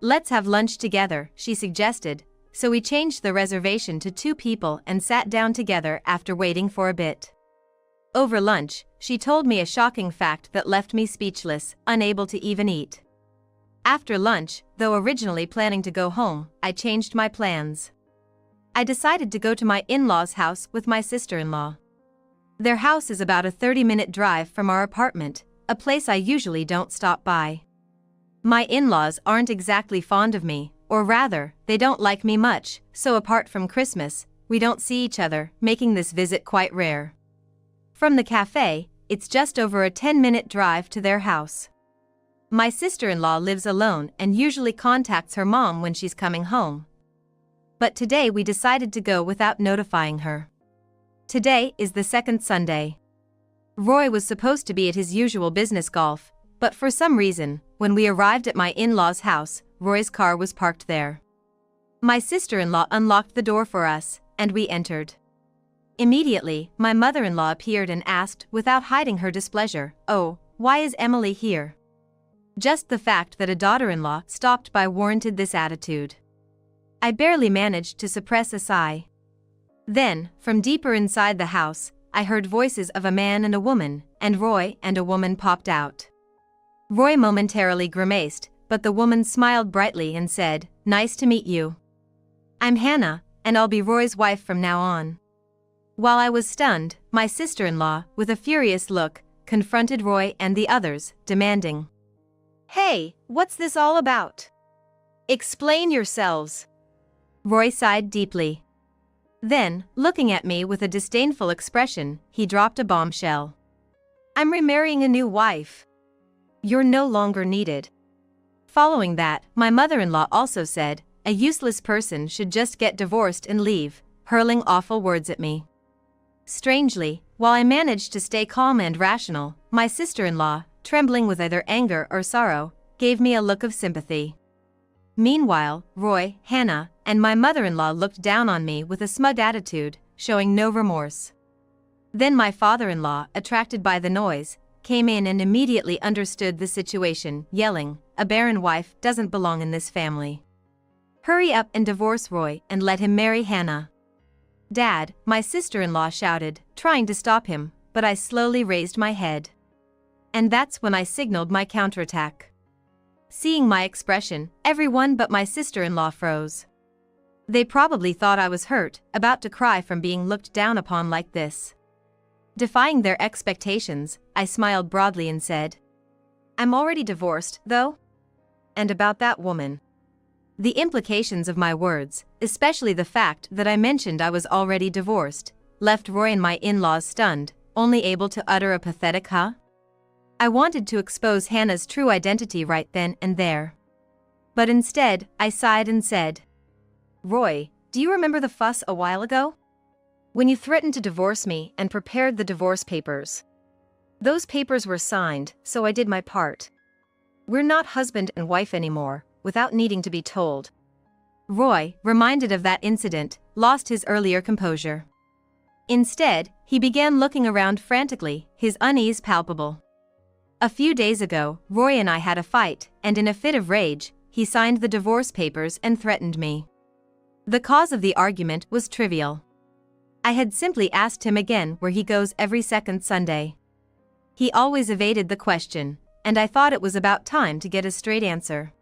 "Let's have lunch together," she suggested, so we changed the reservation to 2 people and sat down together after waiting for a bit. Over lunch, she told me a shocking fact that left me speechless, unable to even eat. After lunch, though originally planning to go home, I changed my plans. I decided to go to my in-laws' house with my sister-in-law. Their house is about a 30-minute drive from our apartment, a place I usually don't stop by. My in-laws aren't exactly fond of me, or rather, they don't like me much, so apart from Christmas, we don't see each other, making this visit quite rare. From the cafe, it's just over a 10-minute drive to their house. My sister-in-law lives alone and usually contacts her mom when she's coming home. But today we decided to go without notifying her. Today is the second Sunday. Roy was supposed to be at his usual business golf, but for some reason, when we arrived at my in-laws' house, Roy's car was parked there. My sister-in-law unlocked the door for us, and we entered. Immediately, my mother-in-law appeared and asked, without hiding her displeasure, "Oh, why is Emily here?" Just the fact that a daughter-in-law stopped by warranted this attitude. I barely managed to suppress a sigh. Then, from deeper inside the house, I heard voices of a man and a woman, and Roy and a woman popped out. Roy momentarily grimaced, but the woman smiled brightly and said, "Nice to meet you. I'm Hannah, and I'll be Roy's wife from now on." While I was stunned, my sister-in-law, with a furious look, confronted Roy and the others, demanding, "Hey, what's this all about? Explain yourselves." Roy sighed deeply. Then, looking at me with a disdainful expression, he dropped a bombshell. "I'm remarrying a new wife. You're no longer needed." Following that, my mother-in-law also said, "A useless person should just get divorced and leave," hurling awful words at me. Strangely, while I managed to stay calm and rational, my sister-in-law, trembling with either anger or sorrow, gave me a look of sympathy. Meanwhile, Roy, Hannah, and my mother-in-law looked down on me with a smug attitude, showing no remorse. Then my father-in-law, attracted by the noise, came in and immediately understood the situation, yelling, "A barren wife doesn't belong in this family. Hurry up and divorce Roy and let him marry Hannah." "Dad," my sister-in-law shouted, trying to stop him, but I slowly raised my head. And that's when I signaled my counterattack. Seeing my expression, everyone but my sister-in-law froze. They probably thought I was hurt, about to cry from being looked down upon like this. Defying their expectations, I smiled broadly and said, I'm already divorced, though. And about that woman. The implications of my words, especially the fact that I mentioned I was already divorced, left Roy and my in-laws stunned, only able to utter a pathetic huh? I wanted to expose Hannah's true identity right then and there. But instead, I sighed and said, Roy, do you remember the fuss a while ago? When you threatened to divorce me and prepared the divorce papers. Those papers were signed, so I did my part. We're not husband and wife anymore, without needing to be told. Roy, reminded of that incident, lost his earlier composure. Instead, he began looking around frantically, his unease palpable. A few days ago, Roy and I had a fight, and in a fit of rage, he signed the divorce papers and threatened me. The cause of the argument was trivial. I had simply asked him again where he goes every second Sunday. He always evaded the question, and I thought it was about time to get a straight answer.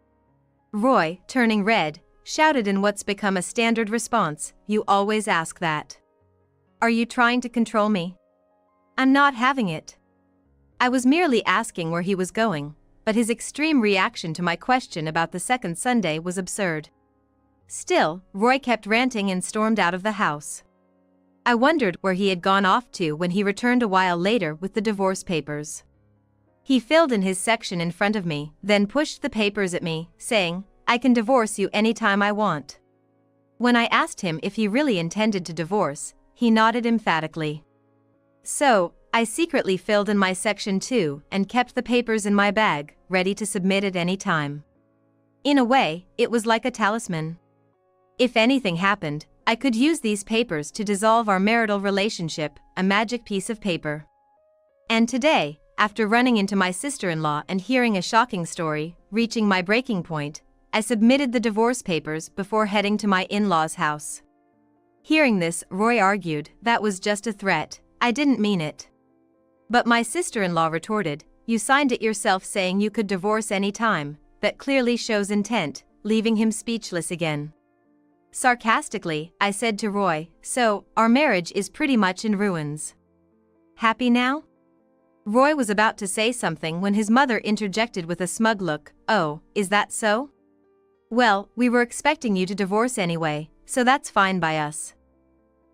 Roy, turning red, shouted in what's become a standard response, "You always ask that. Are you trying to control me? I'm not having it." I was merely asking where he was going, but his extreme reaction to my question about the second Sunday was absurd. Still, Roy kept ranting and stormed out of the house. I wondered where he had gone off to when he returned a while later with the divorce papers. He filled in his section in front of me, then pushed the papers at me, saying, "I can divorce you anytime I want." When I asked him if he really intended to divorce, he nodded emphatically. So, I secretly filled in my section too and kept the papers in my bag, ready to submit at any time. In a way, it was like a talisman. If anything happened, I could use these papers to dissolve our marital relationship, a magic piece of paper. And today, after running into my sister-in-law and hearing a shocking story, reaching my breaking point, I submitted the divorce papers before heading to my in-laws' house. Hearing this, Roy argued, "That was just a threat, I didn't mean it." But my sister-in-law retorted, "You signed it yourself saying you could divorce any time, that clearly shows intent," leaving him speechless again. Sarcastically, I said to Roy, "So, our marriage is pretty much in ruins. Happy now?" Roy was about to say something when his mother interjected with a smug look, "Oh, is that so? Well, we were expecting you to divorce anyway, so that's fine by us."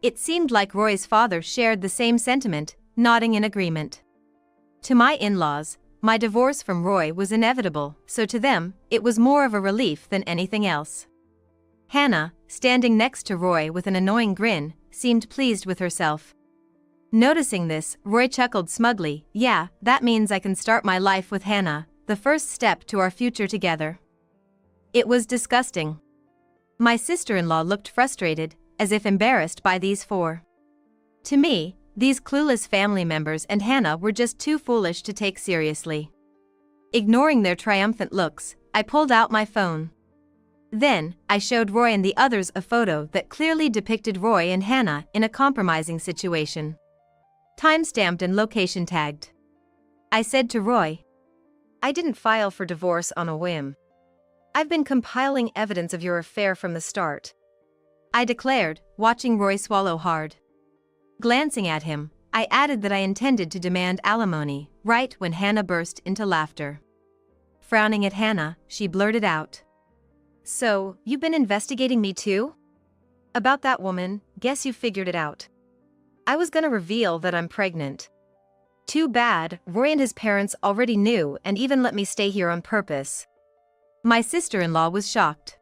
It seemed like Roy's father shared the same sentiment, nodding in agreement. To my in-laws, my divorce from Roy was inevitable, so to them, it was more of a relief than anything else. Hannah, standing next to Roy with an annoying grin, seemed pleased with herself. Noticing this, Roy chuckled smugly, "Yeah, that means I can start my life with Hannah, the first step to our future together." It was disgusting. My sister-in-law looked frustrated, as if embarrassed by these four. To me, these clueless family members and Hannah were just too foolish to take seriously. Ignoring their triumphant looks, I pulled out my phone. Then, I showed Roy and the others a photo that clearly depicted Roy and Hannah in a compromising situation. Timestamped and location tagged. I said to Roy, "I didn't file for divorce on a whim. I've been compiling evidence of your affair from the start," I declared, watching Roy swallow hard. Glancing at him, I added that I intended to demand alimony, right when Hannah burst into laughter. Frowning at Hannah, she blurted out, "So, you've been investigating me too? About that woman, guess you figured it out. I was gonna reveal that I'm pregnant. Too bad, Roy and his parents already knew and even let me stay here on purpose." My sister-in-law was shocked.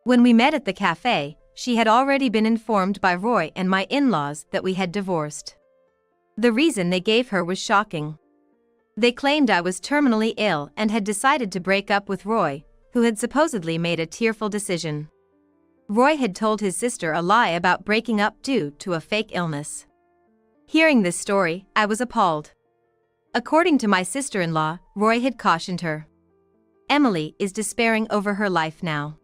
When we met at the cafe, she had already been informed by Roy and my in-laws that we had divorced. The reason they gave her was shocking. They claimed I was terminally ill and had decided to break up with Roy, who had supposedly made a tearful decision. Roy had told his sister a lie about breaking up due to a fake illness. Hearing this story, I was appalled. According to my sister-in-law, Roy had cautioned her. "Emily is despairing over her life now.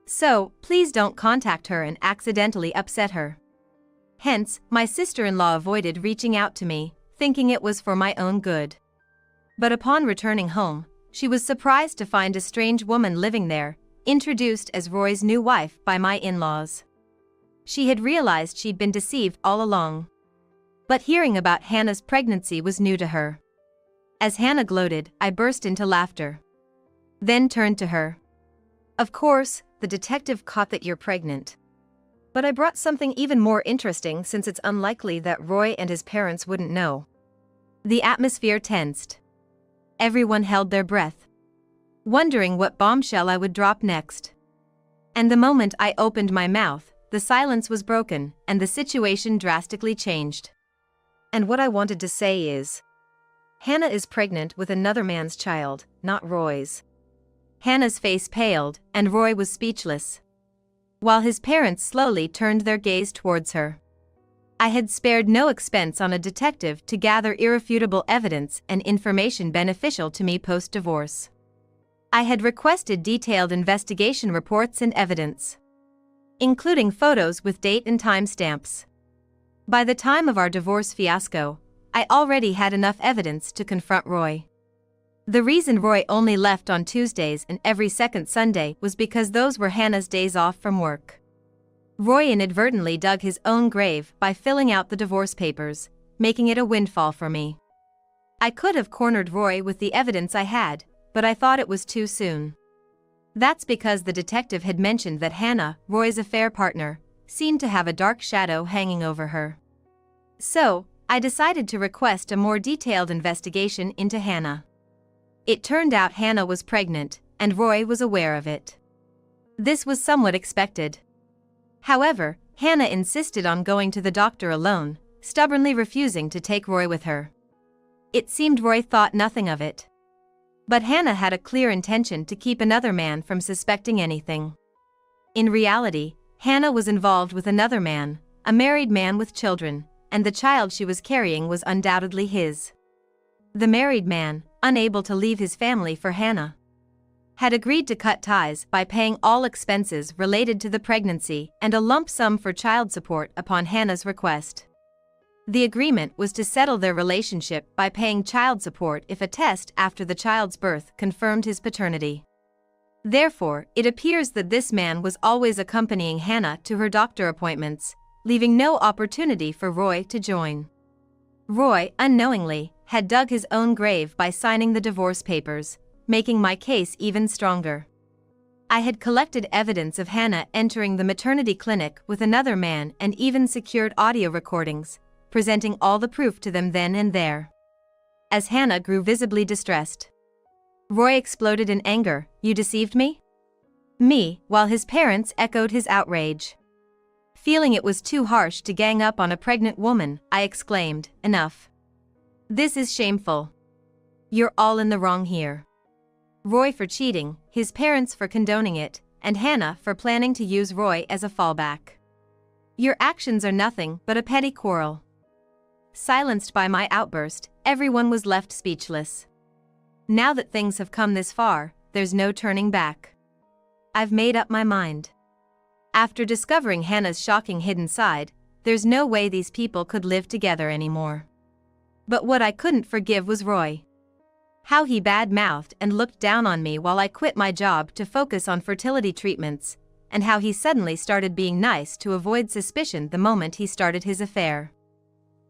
So, please don't contact her and accidentally upset her." Hence, my sister-in-law avoided reaching out to me, thinking it was for my own good. But upon returning home, she was surprised to find a strange woman living there, introduced as Roy's new wife by my in-laws. She had realized she'd been deceived all along. But hearing about Hannah's pregnancy was new to her. As Hannah gloated, I burst into laughter. Then turned to her. Of course, the detective caught that you're pregnant. But I brought something even more interesting since it's unlikely that Roy and his parents wouldn't know. The atmosphere tensed. Everyone held their breath, wondering what bombshell I would drop next. And the moment I opened my mouth, the silence was broken, and the situation drastically changed. And what I wanted to say is, Hannah is pregnant with another man's child, not Roy's. Hannah's face paled, and Roy was speechless, while his parents slowly turned their gaze towards her. I had spared no expense on a detective to gather irrefutable evidence and information beneficial to me post-divorce. I had requested detailed investigation reports and evidence, including photos with date and time stamps. By the time of our divorce fiasco, I already had enough evidence to confront Roy. The reason Roy only left on Tuesdays and every second Sunday was because those were Hannah's days off from work. Roy inadvertently dug his own grave by filling out the divorce papers, making it a windfall for me. I could have cornered Roy with the evidence I had, but I thought it was too soon. That's because the detective had mentioned that Hannah, Roy's affair partner, seemed to have a dark shadow hanging over her. So, I decided to request a more detailed investigation into Hannah. It turned out Hannah was pregnant, and Roy was aware of it. This was somewhat expected. However, Hannah insisted on going to the doctor alone, stubbornly refusing to take Roy with her. It seemed Roy thought nothing of it. But Hannah had a clear intention to keep another man from suspecting anything. In reality, Hannah was involved with another man, a married man with children, and the child she was carrying was undoubtedly his. The married man, unable to leave his family for Hannah, had agreed to cut ties by paying all expenses related to the pregnancy and a lump sum for child support upon Hannah's request. The agreement was to settle their relationship by paying child support if a test after the child's birth confirmed his paternity. Therefore, it appears that this man was always accompanying Hannah to her doctor appointments, leaving no opportunity for Roy to join. Roy, unknowingly, had dug his own grave by signing the divorce papers, making my case even stronger. I had collected evidence of Hannah entering the maternity clinic with another man and even secured audio recordings, presenting all the proof to them then and there. As Hannah grew visibly distressed, Roy exploded in anger. "You deceived me?" Me, while his parents echoed his outrage. Feeling it was too harsh to gang up on a pregnant woman, I exclaimed, "Enough. This is shameful. You're all in the wrong here. Roy for cheating, his parents for condoning it, and Hannah for planning to use Roy as a fallback. Your actions are nothing but a petty quarrel." Silenced by my outburst, everyone was left speechless. Now that things have come this far, there's no turning back. I've made up my mind. After discovering Hannah's shocking hidden side, there's no way these people could live together anymore. But what I couldn't forgive was Roy. How he bad-mouthed and looked down on me while I quit my job to focus on fertility treatments, and how he suddenly started being nice to avoid suspicion the moment he started his affair.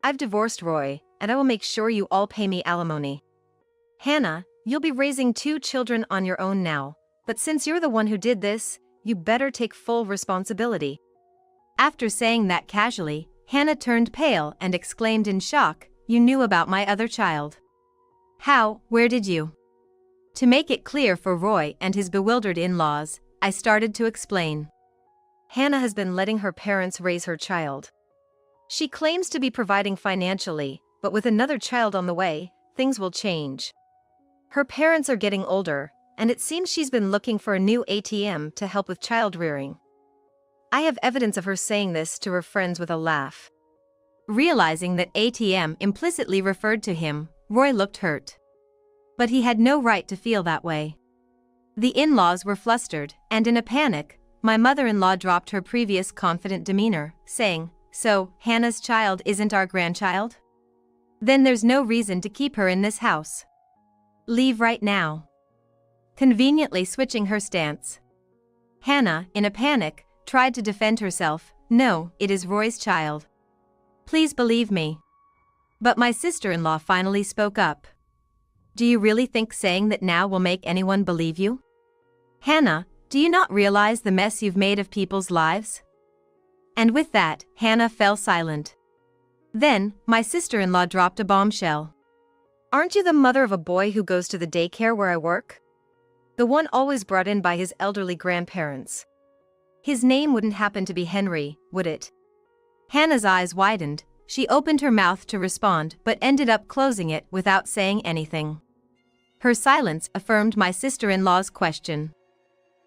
I've divorced Roy, and I will make sure you all pay me alimony. Hannah, you'll be raising 2 children on your own now, but since you're the one who did this, you better take full responsibility. After saying that casually, Hannah turned pale and exclaimed in shock, "You knew about my other child? How? Where did you?" To make it clear for Roy and his bewildered in-laws, I started to explain. Hannah has been letting her parents raise her child. She claims to be providing financially, but with another child on the way, things will change. Her parents are getting older, and it seems she's been looking for a new ATM to help with child rearing. I have evidence of her saying this to her friends with a laugh. Realizing that ATM implicitly referred to him, Roy looked hurt. But he had no right to feel that way. The in-laws were flustered, and in a panic, my mother-in-law dropped her previous confident demeanor, saying, "So, Hannah's child isn't our grandchild? Then there's no reason to keep her in this house. Leave right now." Conveniently switching her stance, Hannah, in a panic, tried to defend herself. "No, it is Roy's child. Please believe me." But my sister-in-law finally spoke up. Do you really think saying that now will make anyone believe you? Hannah, do you not realize the mess you've made of people's lives? And with that, Hannah fell silent. Then, my sister-in-law dropped a bombshell. Aren't you the mother of a boy who goes to the daycare where I work? The one always brought in by his elderly grandparents. His name wouldn't happen to be Henry, would it? Hannah's eyes widened. She opened her mouth to respond but ended up closing it without saying anything. Her silence affirmed my sister-in-law's question.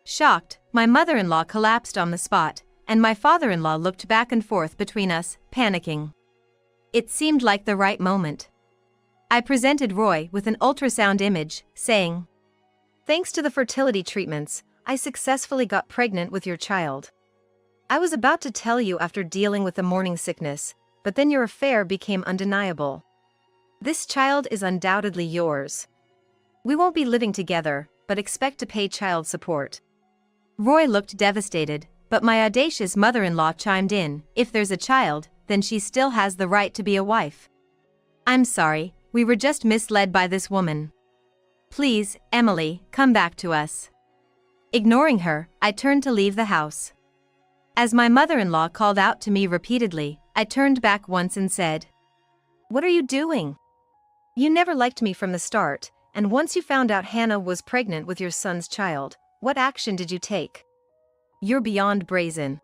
Shocked, my mother-in-law collapsed on the spot, and my father-in-law looked back and forth between us, panicking. It seemed like the right moment. I presented Roy with an ultrasound image, saying, "Thanks to the fertility treatments, I successfully got pregnant with your child. I was about to tell you after dealing with the morning sickness, but then your affair became undeniable. This child is undoubtedly yours. We won't be living together, but expect to pay child support." Roy looked devastated, but my audacious mother-in-law chimed in, "If there's a child, then she still has the right to be a wife. I'm sorry, we were just misled by this woman. Please, Emily, come back to us." Ignoring her, I turned to leave the house. As my mother-in-law called out to me repeatedly, I turned back once and said, "What are you doing? You never liked me from the start, and once you found out Hannah was pregnant with your son's child, what action did you take? You're beyond brazen."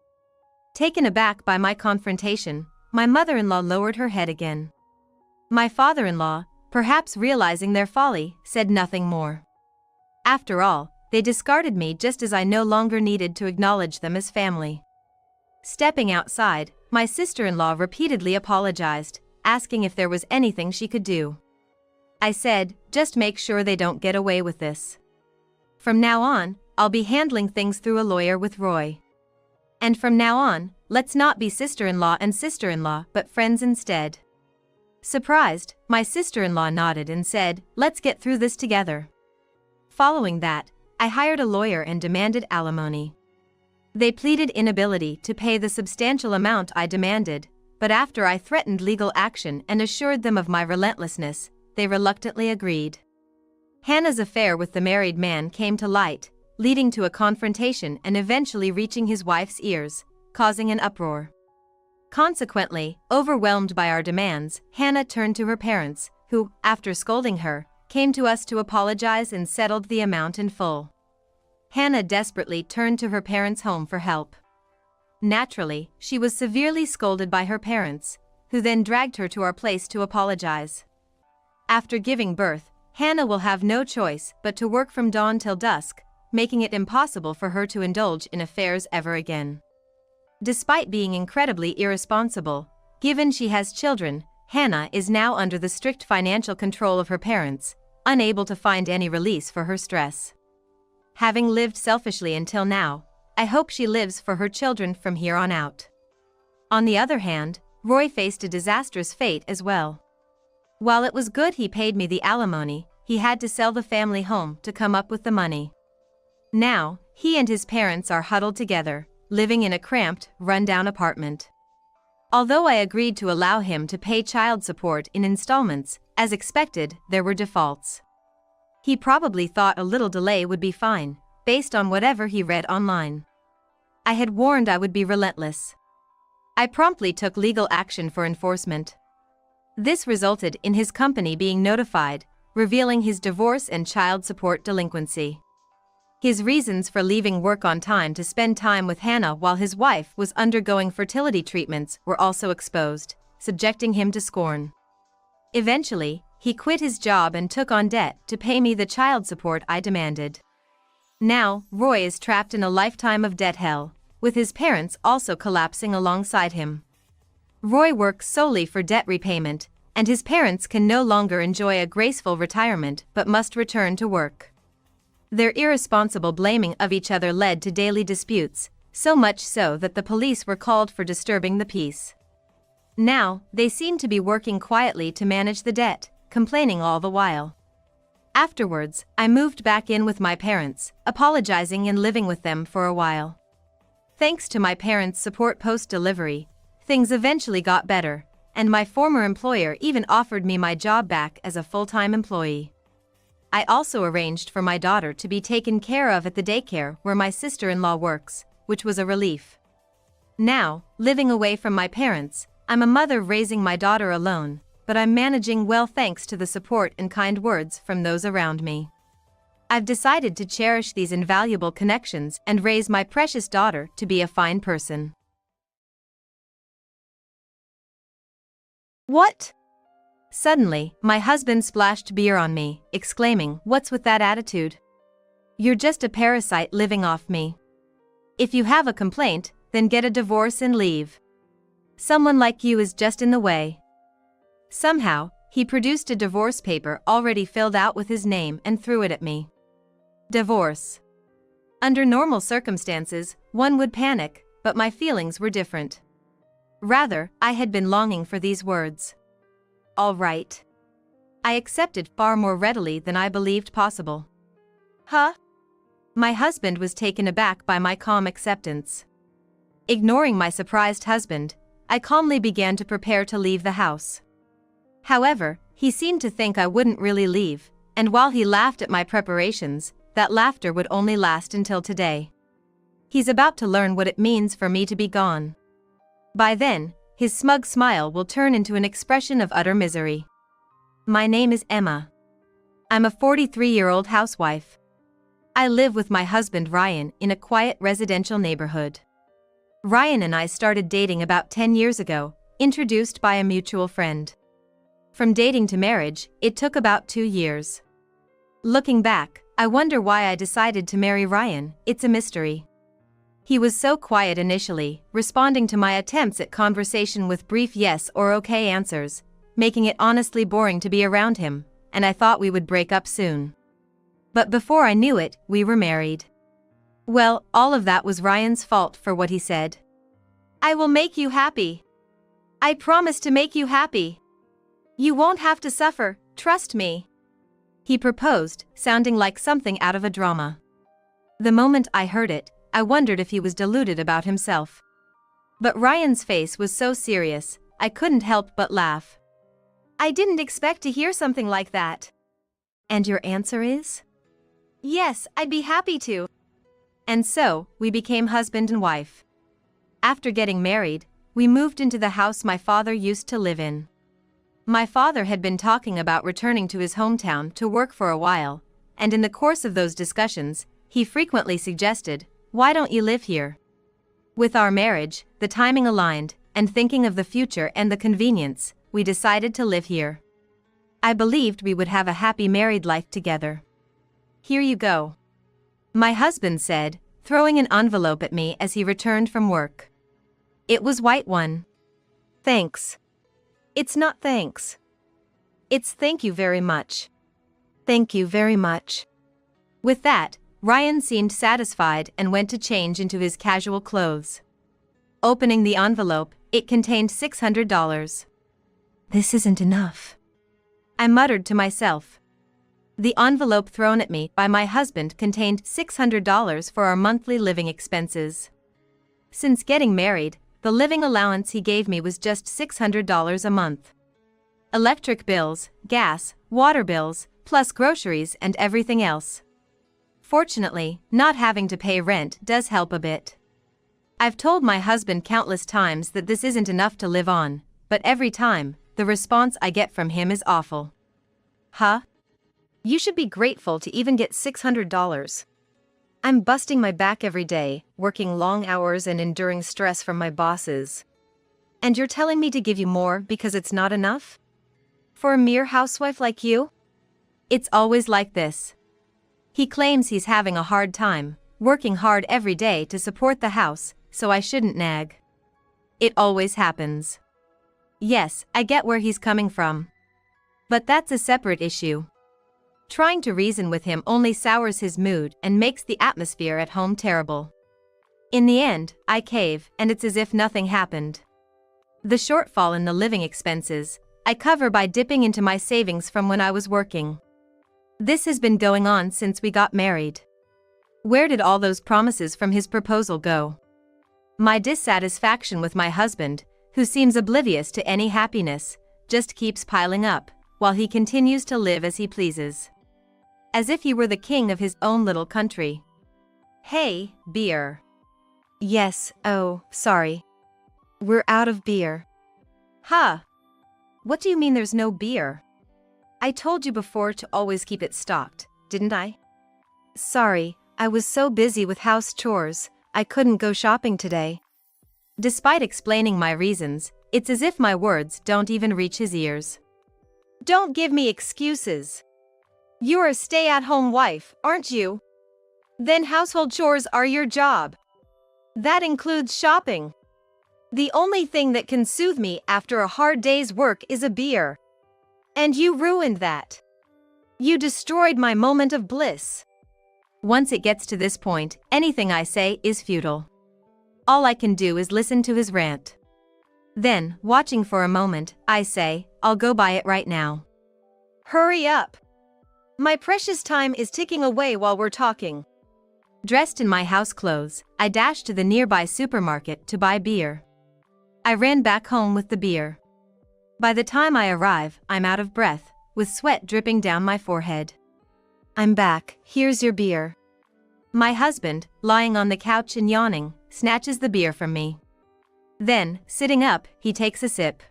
Taken aback by my confrontation, my mother-in-law lowered her head again. My father-in-law, perhaps realizing their folly, said nothing more. After all, they discarded me just as I no longer needed to acknowledge them as family. Stepping outside, my sister-in-law repeatedly apologized, asking if there was anything she could do. I said, "Just make sure they don't get away with this. From now on, I'll be handling things through a lawyer with Roy. And from now on, let's not be sister-in-law and sister-in-law but friends instead." Surprised, my sister-in-law nodded and said, "Let's get through this together." Following that, I hired a lawyer and demanded alimony. They pleaded inability to pay the substantial amount I demanded, but after I threatened legal action and assured them of my relentlessness, they reluctantly agreed. Hannah's affair with the married man came to light, leading to a confrontation and eventually reaching his wife's ears, causing an uproar. Consequently, overwhelmed by our demands, Hannah turned to her parents, who, after scolding her, came to us to apologize and settled the amount in full. Hannah desperately turned to her parents' home for help. Naturally, she was severely scolded by her parents, who then dragged her to our place to apologize. After giving birth, Hannah will have no choice but to work from dawn till dusk, making it impossible for her to indulge in affairs ever again. Despite being incredibly irresponsible, given she has children, Hannah is now under the strict financial control of her parents, unable to find any release for her stress. Having lived selfishly until now, I hope she lives for her children from here on out. On the other hand, Roy faced a disastrous fate as well. While it was good he paid me the alimony, he had to sell the family home to come up with the money. Now, he and his parents are huddled together, living in a cramped, run-down apartment. Although I agreed to allow him to pay child support in installments, as expected, there were defaults. He probably thought a little delay would be fine, based on whatever he read online. I had warned I would be relentless. I promptly took legal action for enforcement. This resulted in his company being notified, revealing his divorce and child support delinquency. His reasons for leaving work on time to spend time with Hannah while his wife was undergoing fertility treatments were also exposed, subjecting him to scorn. Eventually, he quit his job and took on debt to pay me the child support I demanded. Now, Roy is trapped in a lifetime of debt hell, with his parents also collapsing alongside him. Roy works solely for debt repayment, and his parents can no longer enjoy a graceful retirement but must return to work. Their irresponsible blaming of each other led to daily disputes, so much so that the police were called for disturbing the peace. Now, they seem to be working quietly to manage the debt, complaining all the while. Afterwards, I moved back in with my parents, apologizing and living with them for a while. Thanks to my parents' support post-delivery, things eventually got better, and my former employer even offered me my job back as a full-time employee. I also arranged for my daughter to be taken care of at the daycare where my sister-in-law works, which was a relief. Now, living away from my parents, I'm a mother raising my daughter alone, but I'm managing well thanks to the support and kind words from those around me. I've decided to cherish these invaluable connections and raise my precious daughter to be a fine person. What? Suddenly, my husband splashed beer on me, exclaiming, "What's with that attitude? You're just a parasite living off me. If you have a complaint, then get a divorce and leave. Someone like you is just in the way." Somehow, he produced a divorce paper already filled out with his name and threw it at me. Divorce. Under normal circumstances, one would panic, but my feelings were different. Rather, I had been longing for these words. All right. I accepted far more readily than I believed possible. Huh? My husband was taken aback by my calm acceptance. Ignoring my surprised husband, I calmly began to prepare to leave the house. However, he seemed to think I wouldn't really leave, and while he laughed at my preparations, that laughter would only last until today. He's about to learn what it means for me to be gone. By then, his smug smile will turn into an expression of utter misery. My name is Emma. I'm a 43-year-old housewife. I live with my husband Ryan in a quiet residential neighborhood. Ryan and I started dating about 10 years ago, introduced by a mutual friend. From dating to marriage, it took about 2 years. Looking back, I wonder why I decided to marry Ryan. It's a mystery. He was so quiet initially, responding to my attempts at conversation with brief yes or okay answers, making it honestly boring to be around him, and I thought we would break up soon. But before I knew it, we were married. Well, all of that was Ryan's fault for what he said. I will make you happy. I promise to make you happy. You won't have to suffer, trust me. He proposed, sounding like something out of a drama. The moment I heard it, I wondered if he was deluded about himself. But Ryan's face was so serious, I couldn't help but laugh. I didn't expect to hear something like that. And your answer is? Yes, I'd be happy to. And so, we became husband and wife. After getting married, we moved into the house my father used to live in. My father had been talking about returning to his hometown to work for a while, and in the course of those discussions, he frequently suggested, "Why don't you live here?" With our marriage, the timing aligned, and thinking of the future and the convenience, we decided to live here. I believed we would have a happy married life together. "Here you go," my husband said, throwing an envelope at me as he returned from work. It was white one. Thanks. It's not thanks. It's thank you very much. Thank you very much. With that, Ryan seemed satisfied and went to change into his casual clothes. Opening the envelope, it contained $600. This isn't enough, I muttered to myself. The envelope thrown at me by my husband contained $600 for our monthly living expenses. Since getting married, the living allowance he gave me was just $600 a month. Electric bills, gas, water bills, plus groceries and everything else. Fortunately, not having to pay rent does help a bit. I've told my husband countless times that this isn't enough to live on, but every time, the response I get from him is awful. Huh? You should be grateful to even get $600. I'm busting my back every day, working long hours and enduring stress from my bosses. And you're telling me to give you more because it's not enough? For a mere housewife like you? It's always like this. He claims he's having a hard time, working hard every day to support the house, so I shouldn't nag. It always happens. Yes, I get where he's coming from. But that's a separate issue. Trying to reason with him only sours his mood and makes the atmosphere at home terrible. In the end, I cave, and it's as if nothing happened. The shortfall in the living expenses, I cover by dipping into my savings from when I was working. This has been going on since we got married. Where did all those promises from his proposal go? My dissatisfaction with my husband, who seems oblivious to any happiness, just keeps piling up, while he continues to live as he pleases. as if he were the king of his own little country. Hey, beer. Yes, oh, sorry. We're out of beer. Huh? What do you mean there's no beer? I told you before to always keep it stocked, didn't I? Sorry, I was so busy with house chores, I couldn't go shopping today. Despite explaining my reasons, it's as if my words don't even reach his ears. Don't give me excuses. You're a stay-at-home wife, aren't you? Then household chores are your job. That includes shopping. The only thing that can soothe me after a hard day's work is a beer. And you ruined that. You destroyed my moment of bliss. Once it gets to this point, anything I say is futile. All I can do is listen to his rant. Then, watching for a moment, I say, I'll go buy it right now. Hurry up. My precious time is ticking away while we're talking. Dressed in my house clothes, I dashed to the nearby supermarket to buy beer. I ran back home with the beer. By the time I arrive, I'm out of breath, with sweat dripping down my forehead. I'm back, here's your beer. My husband, lying on the couch and yawning, snatches the beer from me. Then, sitting up, he takes a sip.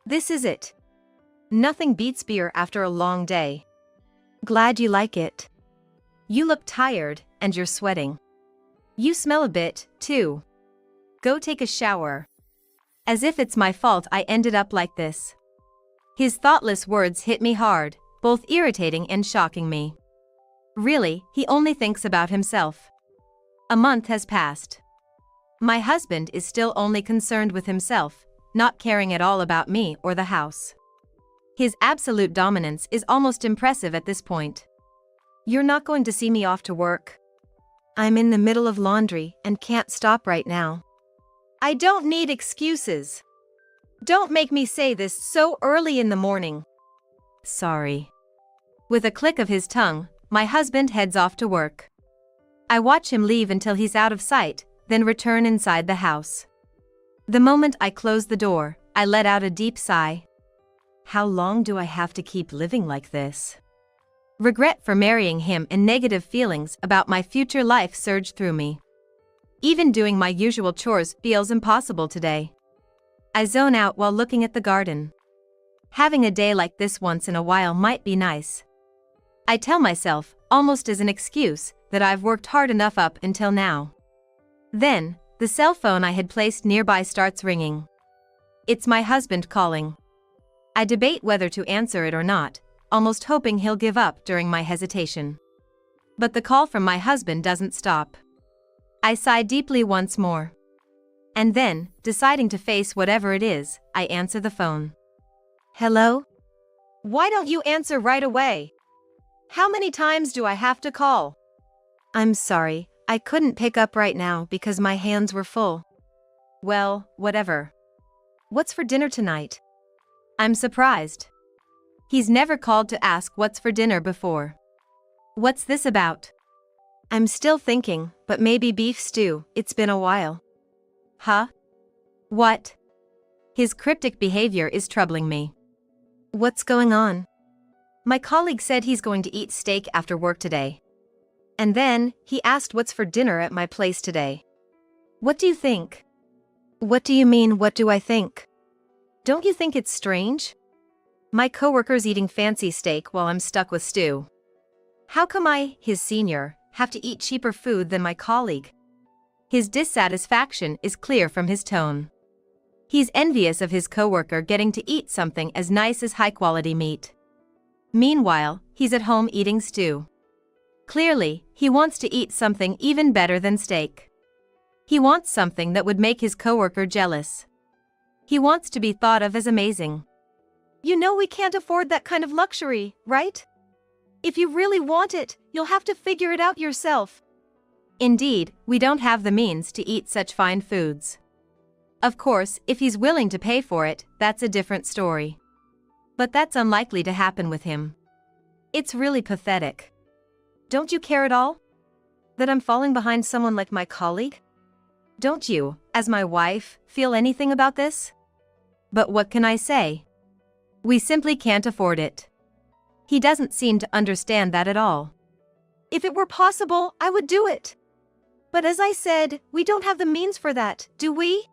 This is it. Nothing beats beer after a long day. Glad you like it. You look tired, and you're sweating. You smell a bit, too. Go take a shower. As if it's my fault I ended up like this. His thoughtless words hit me hard, both irritating and shocking me. Really, he only thinks about himself. A month has passed. My husband is still only concerned with himself, not caring at all about me or the house. His absolute dominance is almost impressive at this point. You're not going to see me off to work. I'm in the middle of laundry and can't stop right now. I don't need excuses. Don't make me say this so early in the morning. Sorry. With a click of his tongue, my husband heads off to work. I watch him leave until he's out of sight, then return inside the house. The moment I close the door, I let out a deep sigh. How long do I have to keep living like this? Regret for marrying him and negative feelings about my future life surged through me. Even doing my usual chores feels impossible today. I zone out while looking at the garden. Having a day like this once in a while might be nice. I tell myself, almost as an excuse, that I've worked hard enough up until now. Then, the cell phone I had placed nearby starts ringing. It's my husband calling. I debate whether to answer it or not, almost hoping he'll give up during my hesitation. But the call from my husband doesn't stop. I sigh deeply once more. And then, deciding to face whatever it is, I answer the phone. Hello? Why don't you answer right away? How many times do I have to call? I'm sorry, I couldn't pick up right now because my hands were full. Well, whatever. What's for dinner tonight? I'm surprised. He's never called to ask what's for dinner before. What's this about? I'm still thinking, but maybe beef stew, it's been a while. Huh? What? His cryptic behavior is troubling me. What's going on? My colleague said he's going to eat steak after work today. And then, he asked what's for dinner at my place today. What do you think? What do you mean, what do I think? Don't you think it's strange? My coworker's eating fancy steak while I'm stuck with stew. How come I, his senior, have to eat cheaper food than my colleague? His dissatisfaction is clear from his tone. He's envious of his coworker getting to eat something as nice as high-quality meat. Meanwhile, he's at home eating stew. Clearly, he wants to eat something even better than steak. He wants something that would make his coworker jealous. He wants to be thought of as amazing. You know we can't afford that kind of luxury, right? If you really want it, you'll have to figure it out yourself. Indeed, we don't have the means to eat such fine foods. Of course, if he's willing to pay for it, that's a different story. But that's unlikely to happen with him. It's really pathetic. Don't you care at all? That I'm falling behind someone like my colleague? Don't you, as my wife, feel anything about this? But what can I say? We simply can't afford it. He doesn't seem to understand that at all. If it were possible, I would do it. But as I said, we don't have the means for that, do we?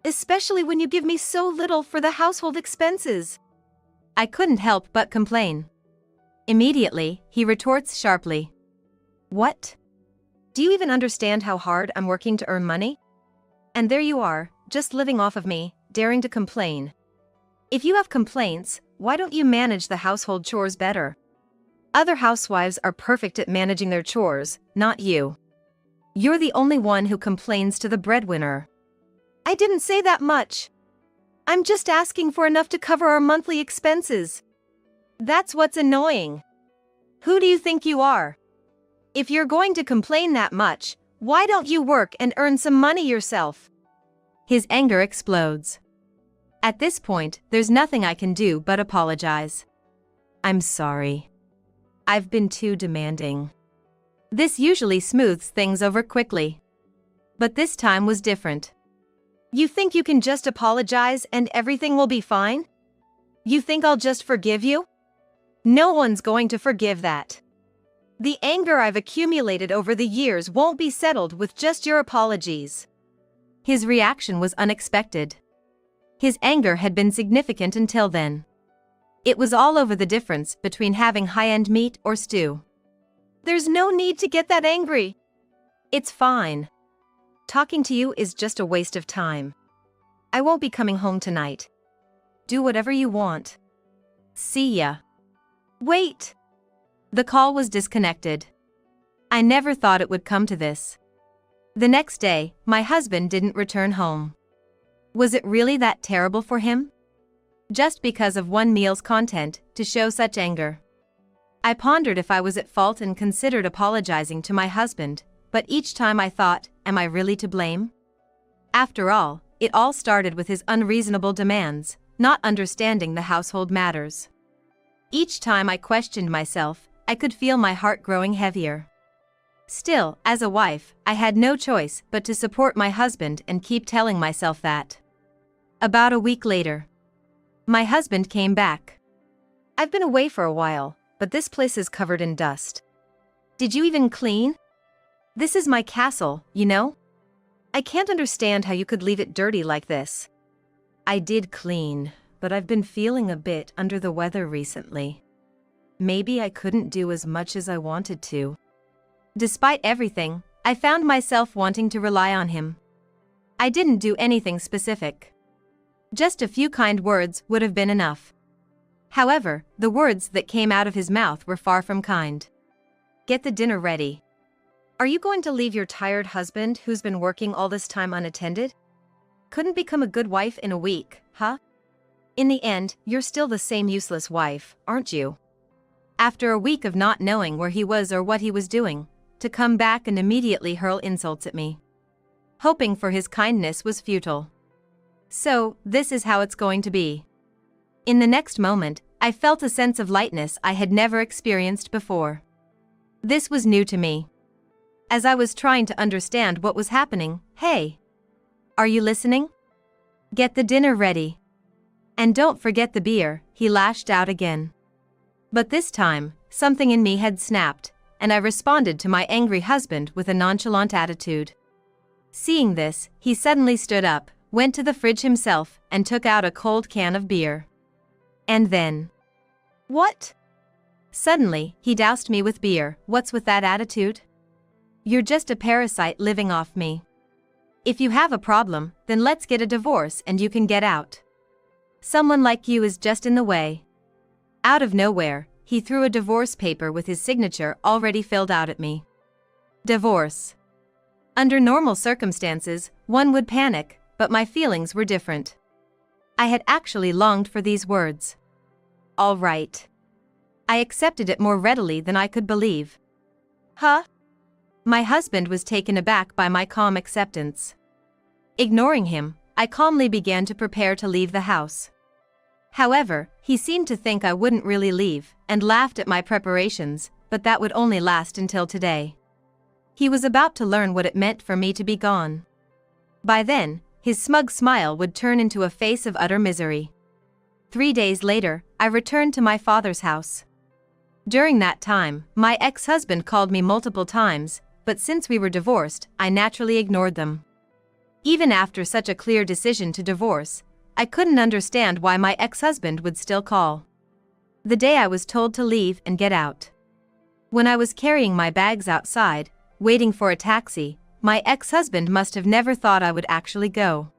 Especially when you give me so little for the household expenses. I couldn't help but complain. Immediately, he retorts sharply. What? Do you even understand how hard I'm working to earn money? And there you are, just living off of me, daring to complain. If you have complaints, why don't you manage the household chores better? Other housewives are perfect at managing their chores, not you. You're the only one who complains to the breadwinner. I didn't say that much. I'm just asking for enough to cover our monthly expenses. That's what's annoying. Who do you think you are? If you're going to complain that much, why don't you work and earn some money yourself? His anger explodes. At this point, there's nothing I can do but apologize. I'm sorry. I've been too demanding. This usually smooths things over quickly. But this time was different. You think you can just apologize and everything will be fine? You think I'll just forgive you? No one's going to forgive that. The anger I've accumulated over the years won't be settled with just your apologies. His reaction was unexpected. His anger had been significant until then. It was all over the difference between having high-end meat or stew. There's no need to get that angry. It's fine. Talking to you is just a waste of time. I won't be coming home tonight. Do whatever you want. See ya. Wait. The call was disconnected. I never thought it would come to this. The next day, my husband didn't return home. Was it really that terrible for him? Just because of one meal's content, to show such anger? I pondered if I was at fault and considered apologizing to my husband, but each time I thought, am I really to blame? After all, it all started with his unreasonable demands, not understanding the household matters. Each time I questioned myself, I could feel my heart growing heavier. Still, as a wife, I had no choice but to support my husband and keep telling myself that. About a week later, my husband came back. I've been away for a while, but this place is covered in dust. Did you even clean? This is my castle, you know? I can't understand how you could leave it dirty like this. I did clean, but I've been feeling a bit under the weather recently. Maybe I couldn't do as much as I wanted to. Despite everything, I found myself wanting to rely on him. I didn't do anything specific. Just a few kind words would have been enough. However, the words that came out of his mouth were far from kind. Get the dinner ready. Are you going to leave your tired husband who's been working all this time unattended? Couldn't become a good wife in a week, huh? In the end, you're still the same useless wife, aren't you? After a week of not knowing where he was or what he was doing, to come back and immediately hurl insults at me. Hoping for his kindness was futile. So, this is how it's going to be. In the next moment, I felt a sense of lightness I had never experienced before. This was new to me. As I was trying to understand what was happening, hey! Are you listening? Get the dinner ready. And don't forget the beer, he lashed out again. But this time, something in me had snapped, and I responded to my angry husband with a nonchalant attitude. Seeing this, he suddenly stood up, went to the fridge himself, and took out a cold can of beer. And then... What? Suddenly, he doused me with beer. What's with that attitude? You're just a parasite living off me. If you have a problem, then let's get a divorce and you can get out. Someone like you is just in the way. Out of nowhere, he threw a divorce paper with his signature already filled out at me. Divorce. Under normal circumstances, one would panic, but my feelings were different. I had actually longed for these words. All right. I accepted it more readily than I could believe. Huh? My husband was taken aback by my calm acceptance. Ignoring him, I calmly began to prepare to leave the house. However, he seemed to think I wouldn't really leave, and laughed at my preparations, but that would only last until today. He was about to learn what it meant for me to be gone. By then, his smug smile would turn into a face of utter misery. 3 days later, I returned to my father's house. During that time, my ex-husband called me multiple times, but since we were divorced, I naturally ignored them. Even after such a clear decision to divorce, I couldn't understand why my ex-husband would still call. The day I was told to leave and get out. When I was carrying my bags outside, waiting for a taxi, my ex-husband must have never thought I would actually go.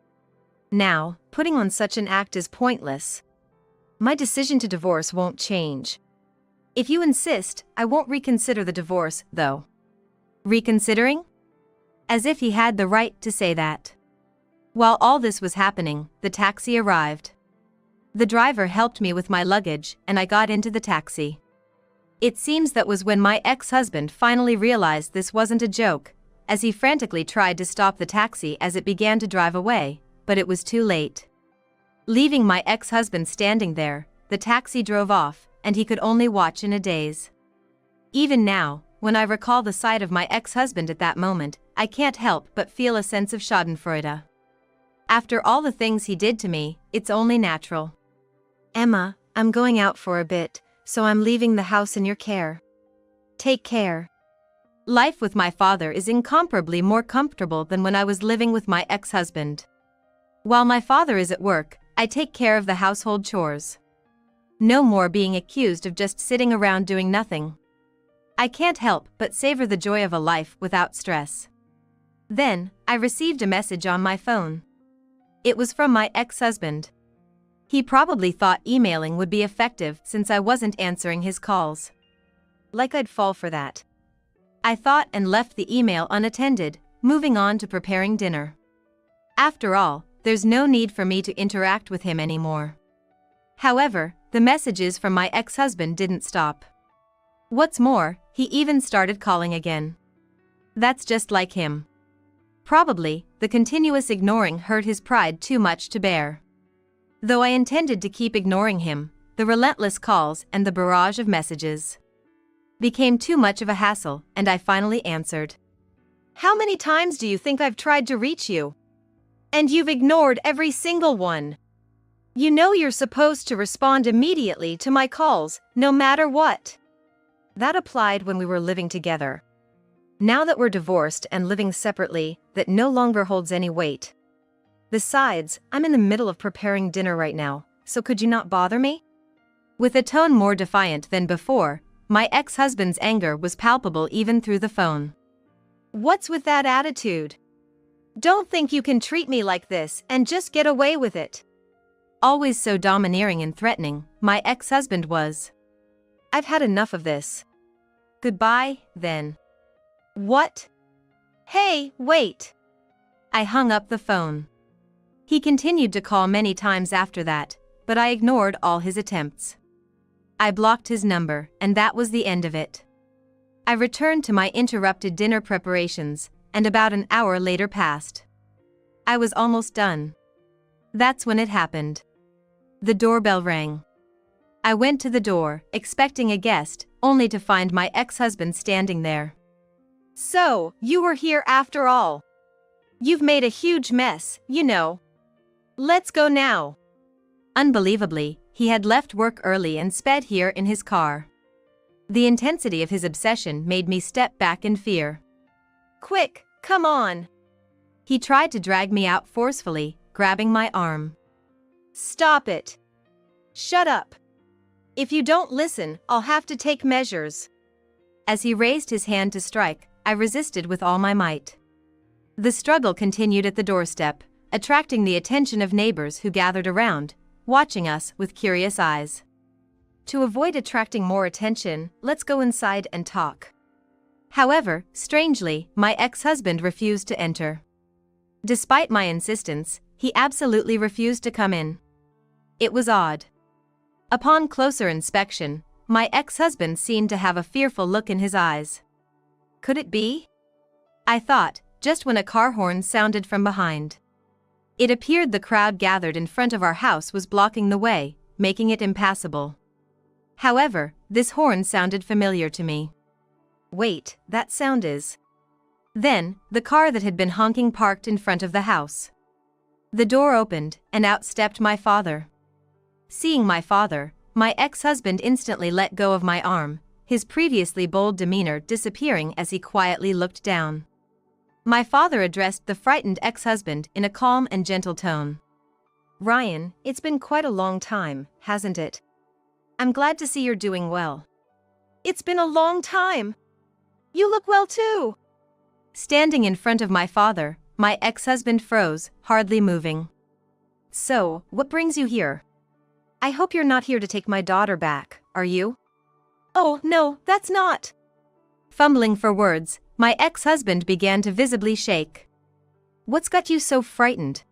Now, putting on such an act is pointless. My decision to divorce won't change. If you insist, I won't reconsider the divorce, though. Reconsidering? As if he had the right to say that. While all this was happening, the taxi arrived. The driver helped me with my luggage, and I got into the taxi. It seems that was when my ex-husband finally realized this wasn't a joke, as he frantically tried to stop the taxi as it began to drive away, but it was too late. Leaving my ex-husband standing there, the taxi drove off, and he could only watch in a daze. Even now, when I recall the sight of my ex-husband at that moment, I can't help but feel a sense of schadenfreude. After all the things he did to me, it's only natural. Emma, I'm going out for a bit, so I'm leaving the house in your care. Take care. Life with my father is incomparably more comfortable than when I was living with my ex-husband. While my father is at work, I take care of the household chores. No more being accused of just sitting around doing nothing. I can't help but savor the joy of a life without stress. Then, I received a message on my phone. It was from my ex-husband. He probably thought emailing would be effective since I wasn't answering his calls. Like I'd fall for that. I thought and left the email unattended, moving on to preparing dinner. After all, there's no need for me to interact with him anymore. However, the messages from my ex-husband didn't stop. What's more, he even started calling again. That's just like him. Probably, the continuous ignoring hurt his pride too much to bear. Though I intended to keep ignoring him, the relentless calls and the barrage of messages became too much of a hassle, and I finally answered. How many times do you think I've tried to reach you? And you've ignored every single one. You know you're supposed to respond immediately to my calls, no matter what. That applied when we were living together. Now that we're divorced and living separately, that no longer holds any weight. Besides, I'm in the middle of preparing dinner right now, so could you not bother me? With a tone more defiant than before, my ex-husband's anger was palpable even through the phone. What's with that attitude? Don't think you can treat me like this and just get away with it. Always so domineering and threatening, my ex-husband was. I've had enough of this. Goodbye, then. What? Hey, wait. I hung up the phone. He continued to call many times after that, but I ignored all his attempts. I blocked his number, and that was the end of it. I returned to my interrupted dinner preparations, and about an hour later passed. I was almost done. That's when it happened. The doorbell rang. I went to the door, expecting a guest, only to find my ex-husband standing there. So, you were here after all. You've made a huge mess, you know. Let's go now. Unbelievably, he had left work early and sped here in his car. The intensity of his obsession made me step back in fear. Quick, come on. He tried to drag me out forcefully, grabbing my arm. Stop it. Shut up. If you don't listen, I'll have to take measures. As he raised his hand to strike, I resisted with all my might. The struggle continued at the doorstep, attracting the attention of neighbors who gathered around, watching us with curious eyes. To avoid attracting more attention, let's go inside and talk. However, strangely, my ex-husband refused to enter. Despite my insistence, he absolutely refused to come in. It was odd. Upon closer inspection, my ex-husband seemed to have a fearful look in his eyes. Could it be? I thought, just when a car horn sounded from behind. It appeared the crowd gathered in front of our house was blocking the way, making it impassable. However, this horn sounded familiar to me. Wait, that sound is... Then, the car that had been honking parked in front of the house. The door opened, and out stepped my father. Seeing my father, my ex-husband instantly let go of my arm, his previously bold demeanor disappearing as he quietly looked down. My father addressed the frightened ex-husband in a calm and gentle tone. Ryan, it's been quite a long time, hasn't it? I'm glad to see you're doing well. It's been a long time. You look well too. Standing in front of my father, my ex-husband froze, hardly moving. So, what brings you here? I hope you're not here to take my daughter back, are you? Oh, no, that's not. Fumbling for words, my ex-husband began to visibly shake. What's got you so frightened?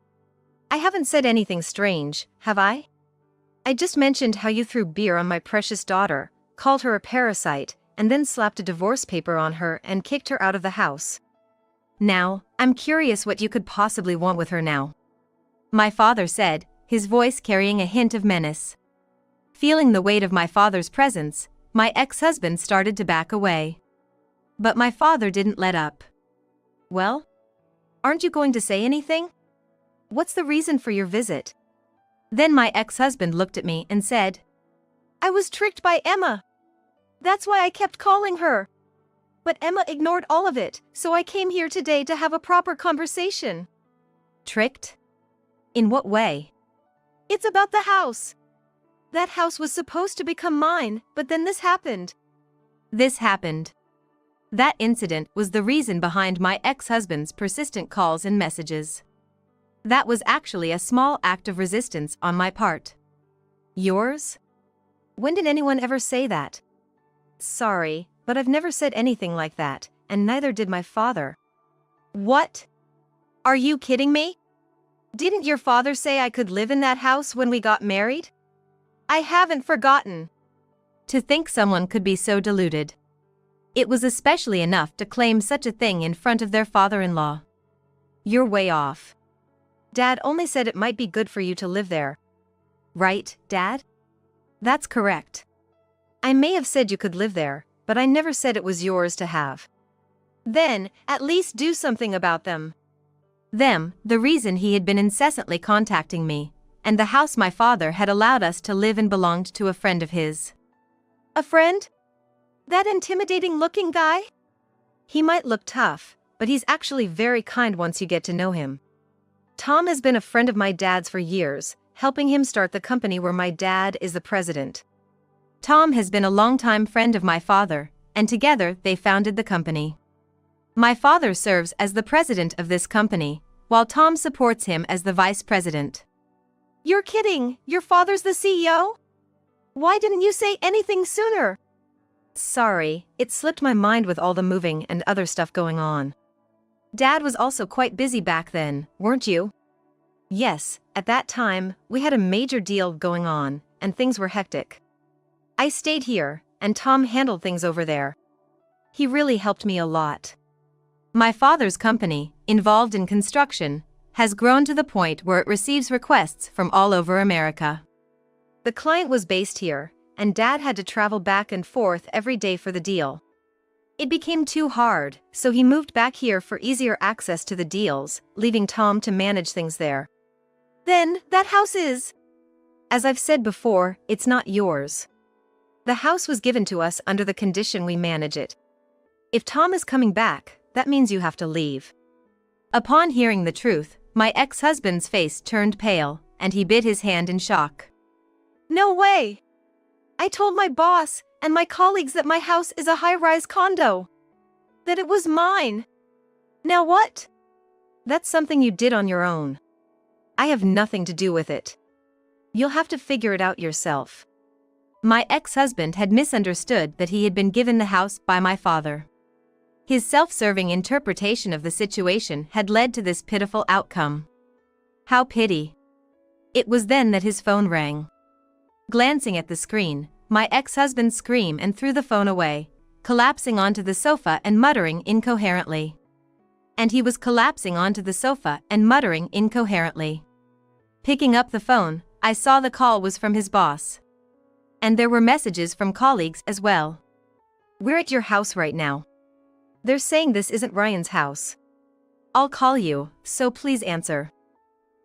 I haven't said anything strange, have I? I just mentioned how you threw beer on my precious daughter, called her a parasite, and then slapped a divorce paper on her and kicked her out of the house. Now, I'm curious what you could possibly want with her now. My father said, his voice carrying a hint of menace. Feeling the weight of my father's presence, my ex-husband started to back away. But my father didn't let up. Well? Aren't you going to say anything? What's the reason for your visit? Then my ex-husband looked at me and said, I was tricked by Emma. That's why I kept calling her. But Emma ignored all of it, so I came here today to have a proper conversation. Tricked? In what way? It's about the house. That house was supposed to become mine, but then this happened. This happened. That incident was the reason behind my ex-husband's persistent calls and messages. That was actually a small act of resistance on my part. Yours? When did anyone ever say that? Sorry, but I've never said anything like that, and neither did my father. What? Are you kidding me? Didn't your father say I could live in that house when we got married? I haven't forgotten. To think someone could be so deluded. It was especially enough to claim such a thing in front of their father-in-law. You're way off. Dad only said it might be good for you to live there. Right, Dad? That's correct. I may have said you could live there, but I never said it was yours to have. Then, at least do something about them. Them, the reason he had been incessantly contacting me, and the house my father had allowed us to live in belonged to a friend of his. A friend? That intimidating-looking guy? He might look tough, but he's actually very kind once you get to know him. Tom has been a friend of my dad's for years, helping him start the company where my dad is the president. Tom has been a longtime friend of my father, and together they founded the company. My father serves as the president of this company, while Tom supports him as the vice president. You're kidding, your father's the CEO? Why didn't you say anything sooner? Sorry, it slipped my mind with all the moving and other stuff going on. Dad was also quite busy back then, weren't you? Yes, at that time, we had a major deal going on, and things were hectic. I stayed here, and Tom handled things over there. He really helped me a lot. My father's company, involved in construction, has grown to the point where it receives requests from all over America. The client was based here, and Dad had to travel back and forth every day for the deal. It became too hard, so he moved back here for easier access to the deals, leaving Tom to manage things there. Then, that house is... As I've said before, it's not yours. The house was given to us under the condition we manage it. If Tom is coming back, that means you have to leave. Upon hearing the truth, my ex-husband's face turned pale, and he bit his hand in shock. No way! I told my boss and my colleagues that my house is a high-rise condo. That it was mine. Now what? That's something you did on your own. I have nothing to do with it. You'll have to figure it out yourself. My ex-husband had misunderstood that he had been given the house by my father. His self-serving interpretation of the situation had led to this pitiful outcome. How pity. It was then that his phone rang. Glancing at the screen, my ex-husband screamed and threw the phone away, collapsing onto the sofa and muttering incoherently. And he was collapsing onto the sofa and muttering incoherently. Picking up the phone, I saw the call was from his boss. And there were messages from colleagues as well. We're at your house right now. They're saying this isn't Ryan's house. I'll call you, so please answer.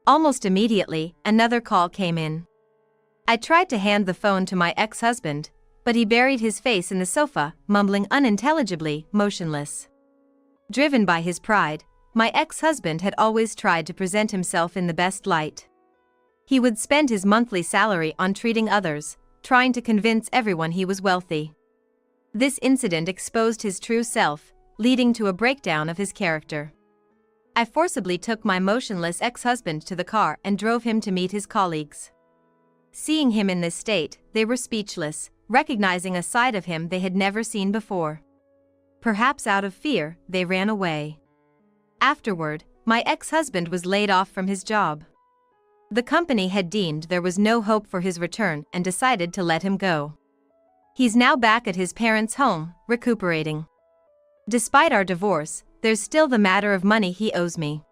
Almost immediately, another call came in. I tried to hand the phone to my ex-husband, But he buried his face in the sofa, mumbling unintelligibly, motionless. Driven by his pride, my ex-husband had always tried to present himself in the best light. He would spend his monthly salary on treating others, trying to convince everyone he was wealthy. This incident exposed his true self, leading to a breakdown of his character. I forcibly took my motionless ex-husband to the car and drove him to meet his colleagues. Seeing him in this state, they were speechless, recognizing a side of him they had never seen before. Perhaps out of fear, they ran away. Afterward, my ex-husband was laid off from his job. The company had deemed there was no hope for his return and decided to let him go. He's now back at his parents' home, recuperating. Despite our divorce, there's still the matter of money he owes me.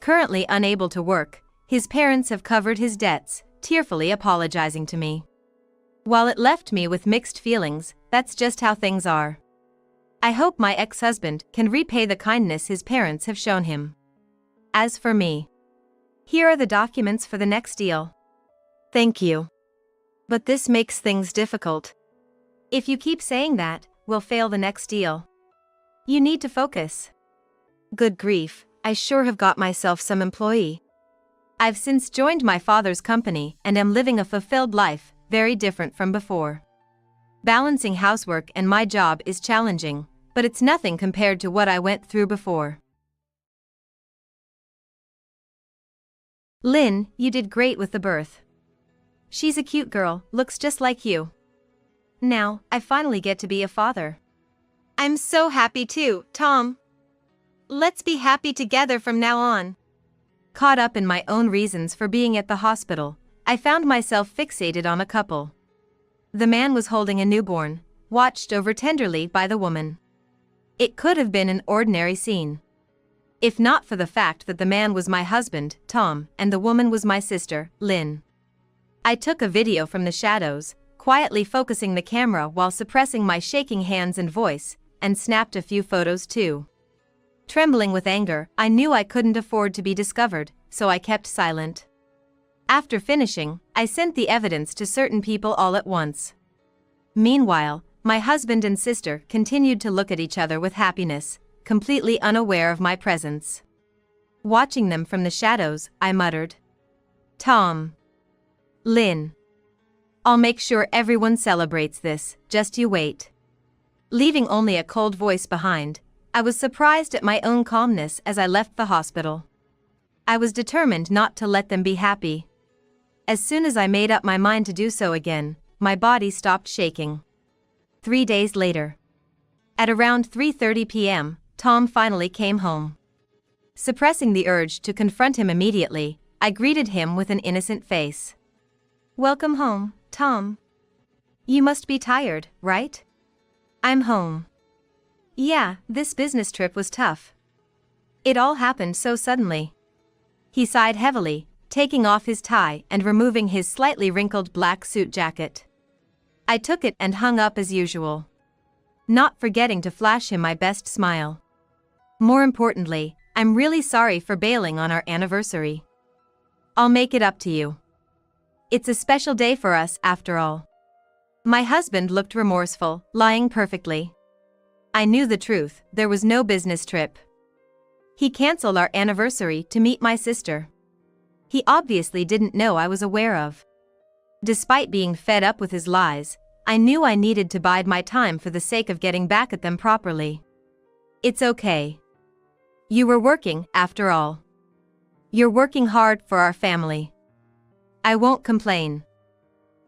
Currently unable to work, his parents have covered his debts, tearfully apologizing to me. While it left me with mixed feelings, that's just how things are. I hope my ex-husband can repay the kindness his parents have shown him. As for me, here are the documents for the next deal. Thank you. But this makes things difficult. If you keep saying that, we'll fail the next deal. You need to focus. Good grief, I sure have got myself some employee. I've since joined my father's company and am living a fulfilled life, very different from before. Balancing housework and my job is challenging, but it's nothing compared to what I went through before. Lynn, you did great with the birth. She's a cute girl, looks just like you. Now, I finally get to be a father. I'm so happy too, Tom. Let's be happy together from now on. Caught up in my own reasons for being at the hospital, I found myself fixated on a couple. The man was holding a newborn, watched over tenderly by the woman. It could have been an ordinary scene. If not for the fact that the man was my husband, Tom, and the woman was my sister, Lynn. I took a video from the shadows, quietly focusing the camera while suppressing my shaking hands and voice, and snapped a few photos too. Trembling with anger, I knew I couldn't afford to be discovered, so I kept silent. After finishing, I sent the evidence to certain people all at once. Meanwhile, my husband and sister continued to look at each other with happiness, completely unaware of my presence. Watching them from the shadows, I muttered, "Tom. Lynn. I'll make sure everyone celebrates this, just you wait." Leaving only a cold voice behind, I was surprised at my own calmness as I left the hospital. I was determined not to let them be happy. As soon as I made up my mind to do so again, my body stopped shaking. 3 days later. At around 3:30 p.m., Tom finally came home. Suppressing the urge to confront him immediately, I greeted him with an innocent face. "Welcome home, Tom. You must be tired, right?" "I'm home." "Yeah, this business trip was tough. It all happened so suddenly." He sighed heavily, taking off his tie and removing his slightly wrinkled black suit jacket. I took it and hung up as usual, not forgetting to flash him my best smile. "More importantly, I'm really sorry for bailing on our anniversary. I'll make it up to you. It's a special day for us, after all." My husband looked remorseful, lying perfectly. I knew the truth, there was no business trip. He canceled our anniversary to meet my sister. He obviously didn't know I was aware of. Despite being fed up with his lies, I knew I needed to bide my time for the sake of getting back at them properly. "It's okay. You were working, after all. You're working hard for our family. I won't complain.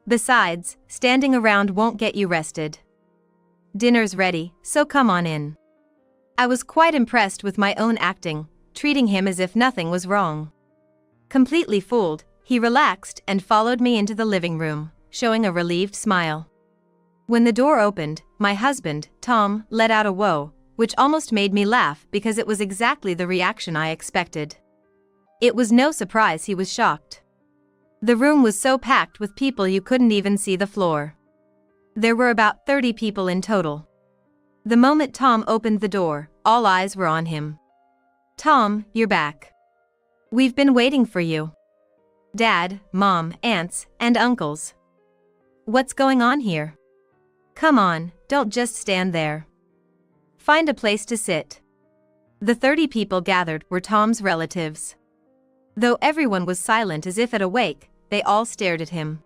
Besides, standing around won't get you rested. Dinner's ready, so come on in." I was quite impressed with my own acting, treating him as if nothing was wrong. Completely fooled, he relaxed and followed me into the living room, showing a relieved smile. When the door opened, my husband, Tom, let out a whoa, which almost made me laugh because it was exactly the reaction I expected. It was no surprise he was shocked. The room was so packed with people you couldn't even see the floor. There were about 30 people in total. The moment Tom opened the door, all eyes were on him. "Tom, you're back. We've been waiting for you. Dad, Mom, aunts, and uncles. What's going on here?" Come on, don't just stand there. Find a place to sit. The 30 people gathered were Tom's relatives. Though everyone was silent as if at a wake, they all stared at him.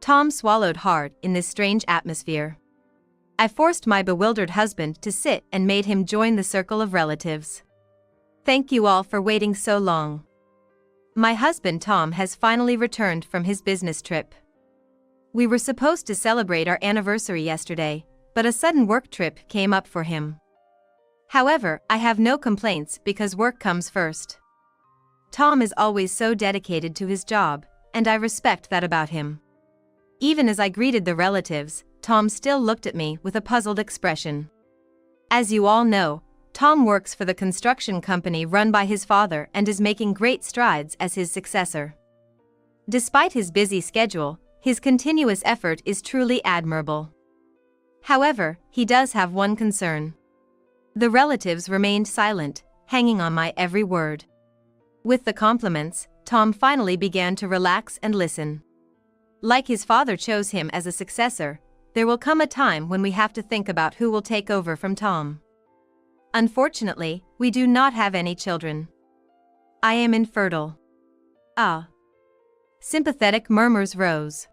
Tom swallowed hard in this strange atmosphere. I forced my bewildered husband to sit and made him join the circle of relatives. Thank you all for waiting so long. My husband Tom has finally returned from his business trip. We were supposed to celebrate our anniversary yesterday, but a sudden work trip came up for him. However, I have no complaints because work comes first. Tom is always so dedicated to his job, and I respect that about him. Even as I greeted the relatives, Tom still looked at me with a puzzled expression. As you all know, Tom works for the construction company run by his father and is making great strides as his successor. Despite his busy schedule, his continuous effort is truly admirable. However, he does have one concern. The relatives remained silent, hanging on my every word. With the compliments, Tom finally began to relax and listen. Like his father chose him as a successor, there will come a time when we have to think about who will take over from Tom. Unfortunately, we do not have any children. I am infertile. Ah. Sympathetic murmurs rose.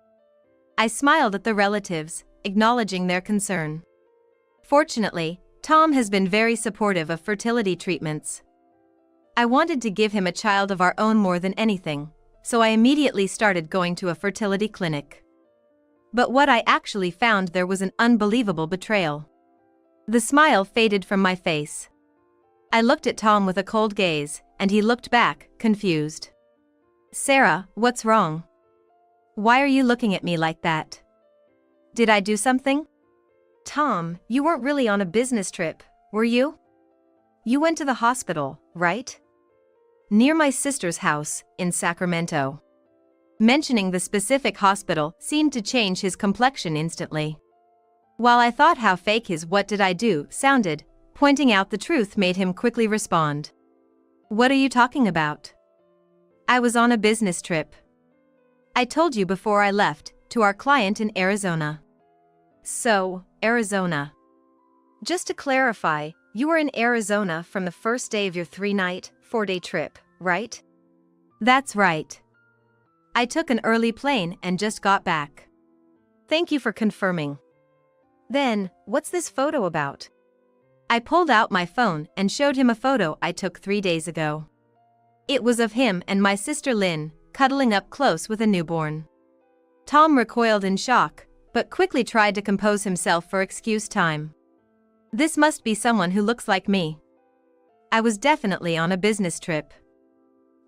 I smiled at the relatives, acknowledging their concern. Fortunately, Tom has been very supportive of fertility treatments. I wanted to give him a child of our own more than anything, so I immediately started going to a fertility clinic. But what I actually found there was an unbelievable betrayal. The smile faded from my face. I looked at Tom with a cold gaze, and he looked back, confused. Sarah, what's wrong? Why are you looking at me like that? Did I do something? Tom, you weren't really on a business trip, were you? You went to the hospital, right? Near my sister's house, in Sacramento. Mentioning the specific hospital seemed to change his complexion instantly. While I thought how fake his "what did I do" sounded, pointing out the truth made him quickly respond. What are you talking about? I was on a business trip. I told you before I left, to our client in Arizona. So, Arizona. Just to clarify, you were in Arizona from the first day of your 3-night, 4-day trip, right? That's right. I took an early plane and just got back. Thank you for confirming. Then, what's this photo about? I pulled out my phone and showed him a photo I took 3 days ago. It was of him and my sister Lynn, cuddling up close with a newborn. Tom recoiled in shock, but quickly tried to compose himself for excuse time. This must be someone who looks like me. I was definitely on a business trip.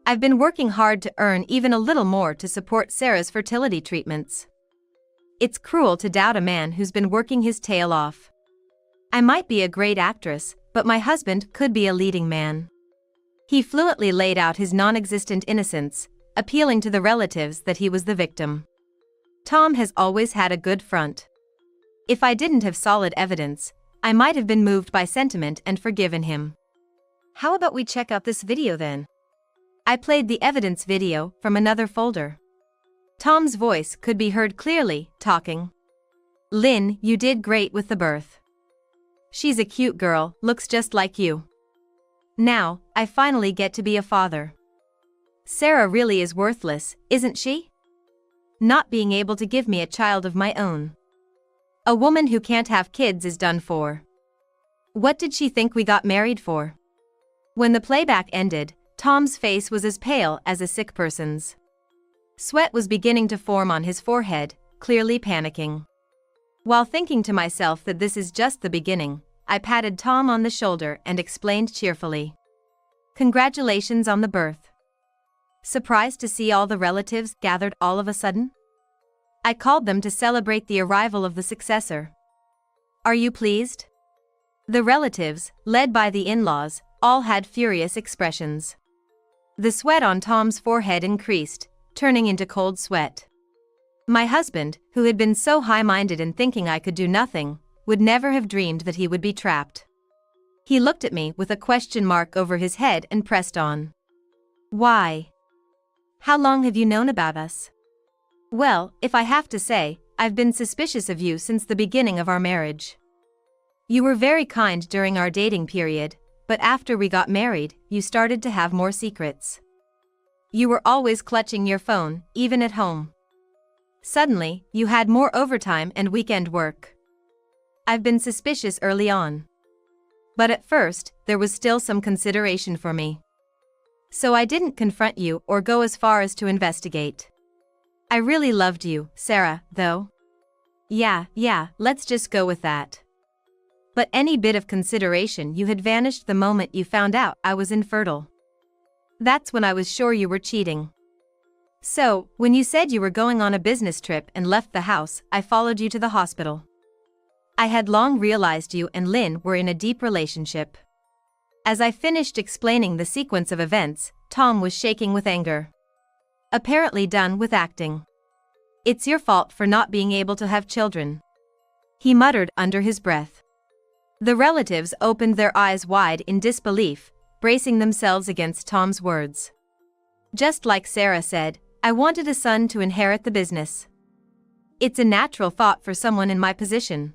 I've been working hard to earn even a little more to support Sarah's fertility treatments. It's cruel to doubt a man who's been working his tail off. I might be a great actress, but my husband could be a leading man. He fluently laid out his non-existent innocence, appealing to the relatives that he was the victim. Tom has always had a good front. If I didn't have solid evidence, I might have been moved by sentiment and forgiven him. How about we check out this video then? I played the evidence video from another folder. Tom's voice could be heard clearly, talking. Lynn, you did great with the birth. She's a cute girl, looks just like you. Now, I finally get to be a father. Sarah really is worthless, isn't she? Not being able to give me a child of my own. A woman who can't have kids is done for. What did she think we got married for? When the playback ended, Tom's face was as pale as a sick person's. Sweat was beginning to form on his forehead, clearly panicking. While thinking to myself that this is just the beginning, I patted Tom on the shoulder and explained cheerfully. Congratulations on the birth. Surprised to see all the relatives gathered all of a sudden? I called them to celebrate the arrival of the successor. Are you pleased? The relatives, led by the in-laws, all had furious expressions. The sweat on Tom's forehead increased, turning into cold sweat. My husband, who had been so high-minded in thinking I could do nothing, would never have dreamed that he would be trapped. He looked at me with a question mark over his head and pressed on. Why? How long have you known about us? Well, if I have to say, I've been suspicious of you since the beginning of our marriage. You were very kind during our dating period, but after we got married, you started to have more secrets. You were always clutching your phone, even at home. Suddenly, you had more overtime and weekend work. I've been suspicious early on. But at first, there was still some consideration for me. So I didn't confront you or go as far as to investigate. I really loved you, Sarah, though. Yeah, let's just go with that. But any bit of consideration you had vanished the moment you found out I was infertile. That's when I was sure you were cheating. So, when you said you were going on a business trip and left the house, I followed you to the hospital. I had long realized you and Lynn were in a deep relationship. As I finished explaining the sequence of events, Tom was shaking with anger. Apparently done with acting. It's your fault for not being able to have children. He muttered under his breath. The relatives opened their eyes wide in disbelief, bracing themselves against Tom's words. Just like Sarah said, I wanted a son to inherit the business. It's a natural thought for someone in my position.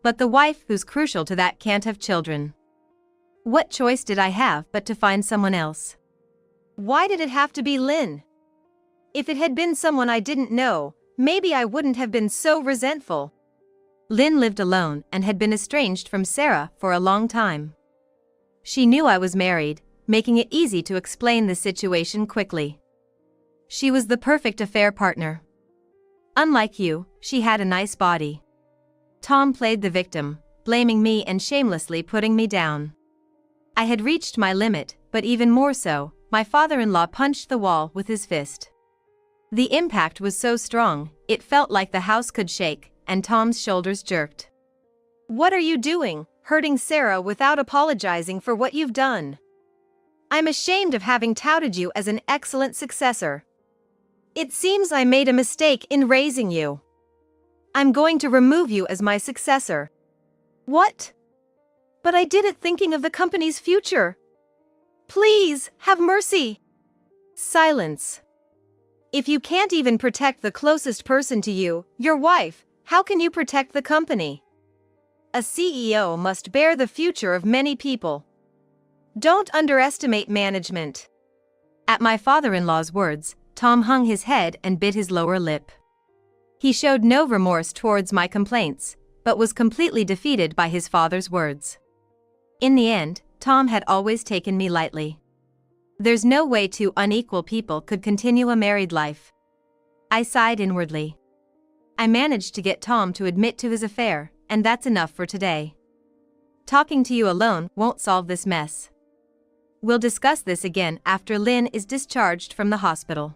But the wife who's crucial to that can't have children. What choice did I have but to find someone else? Why did it have to be Lynn? If it had been someone I didn't know, maybe I wouldn't have been so resentful. Lynn lived alone and had been estranged from Sarah for a long time. She knew I was married, making it easy to explain the situation quickly. She was the perfect affair partner. Unlike you, she had a nice body. Tom played the victim, blaming me and shamelessly putting me down. I had reached my limit, but even more so, my father-in-law punched the wall with his fist. The impact was so strong, it felt like the house could shake, and Tom's shoulders jerked. What are you doing, hurting Sarah without apologizing for what you've done? I'm ashamed of having touted you as an excellent successor. It seems I made a mistake in raising you. I'm going to remove you as my successor. What? But I did it thinking of the company's future. Please, have mercy. Silence. If you can't even protect the closest person to you, your wife, how can you protect the company? A CEO must bear the future of many people. Don't underestimate management. At my father-in-law's words, Tom hung his head and bit his lower lip. He showed no remorse towards my complaints, but was completely defeated by his father's words. In the end, Tom had always taken me lightly. There's no way two unequal people could continue a married life. I sighed inwardly. I managed to get Tom to admit to his affair, and that's enough for today. Talking to you alone won't solve this mess. We'll discuss this again after Lynn is discharged from the hospital.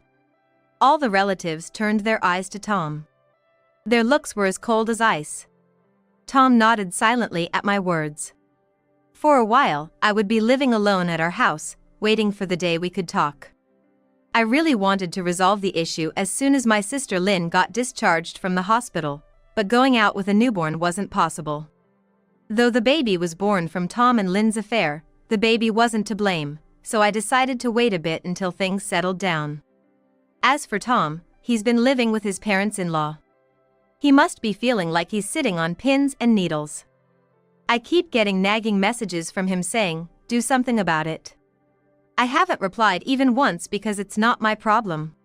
All the relatives turned their eyes to Tom. Their looks were as cold as ice. Tom nodded silently at my words. For a while, I would be living alone at our house, waiting for the day we could talk. I really wanted to resolve the issue as soon as my sister Lynn got discharged from the hospital, but going out with a newborn wasn't possible. Though the baby was born from Tom and Lynn's affair, the baby wasn't to blame, so I decided to wait a bit until things settled down. As for Tom, he's been living with his parents-in-law. He must be feeling like he's sitting on pins and needles. I keep getting nagging messages from him saying, "Do something about it." I haven't replied even once because it's not my problem.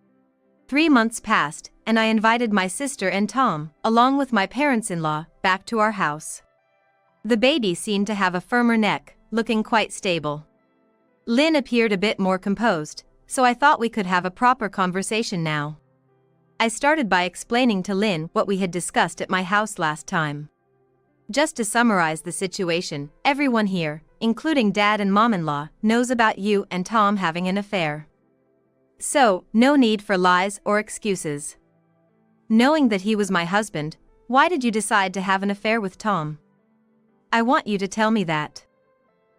3 months passed, and I invited my sister and Tom, along with my parents-in-law, back to our house. The baby seemed to have a firmer neck, looking quite stable. Lynn appeared a bit more composed, so I thought we could have a proper conversation now. I started by explaining to Lynn what we had discussed at my house last time. Just to summarize the situation, everyone here, including Dad and Mom-in-law, knows about you and Tom having an affair. So, no need for lies or excuses. Knowing that he was my husband, why did you decide to have an affair with Tom? I want you to tell me that.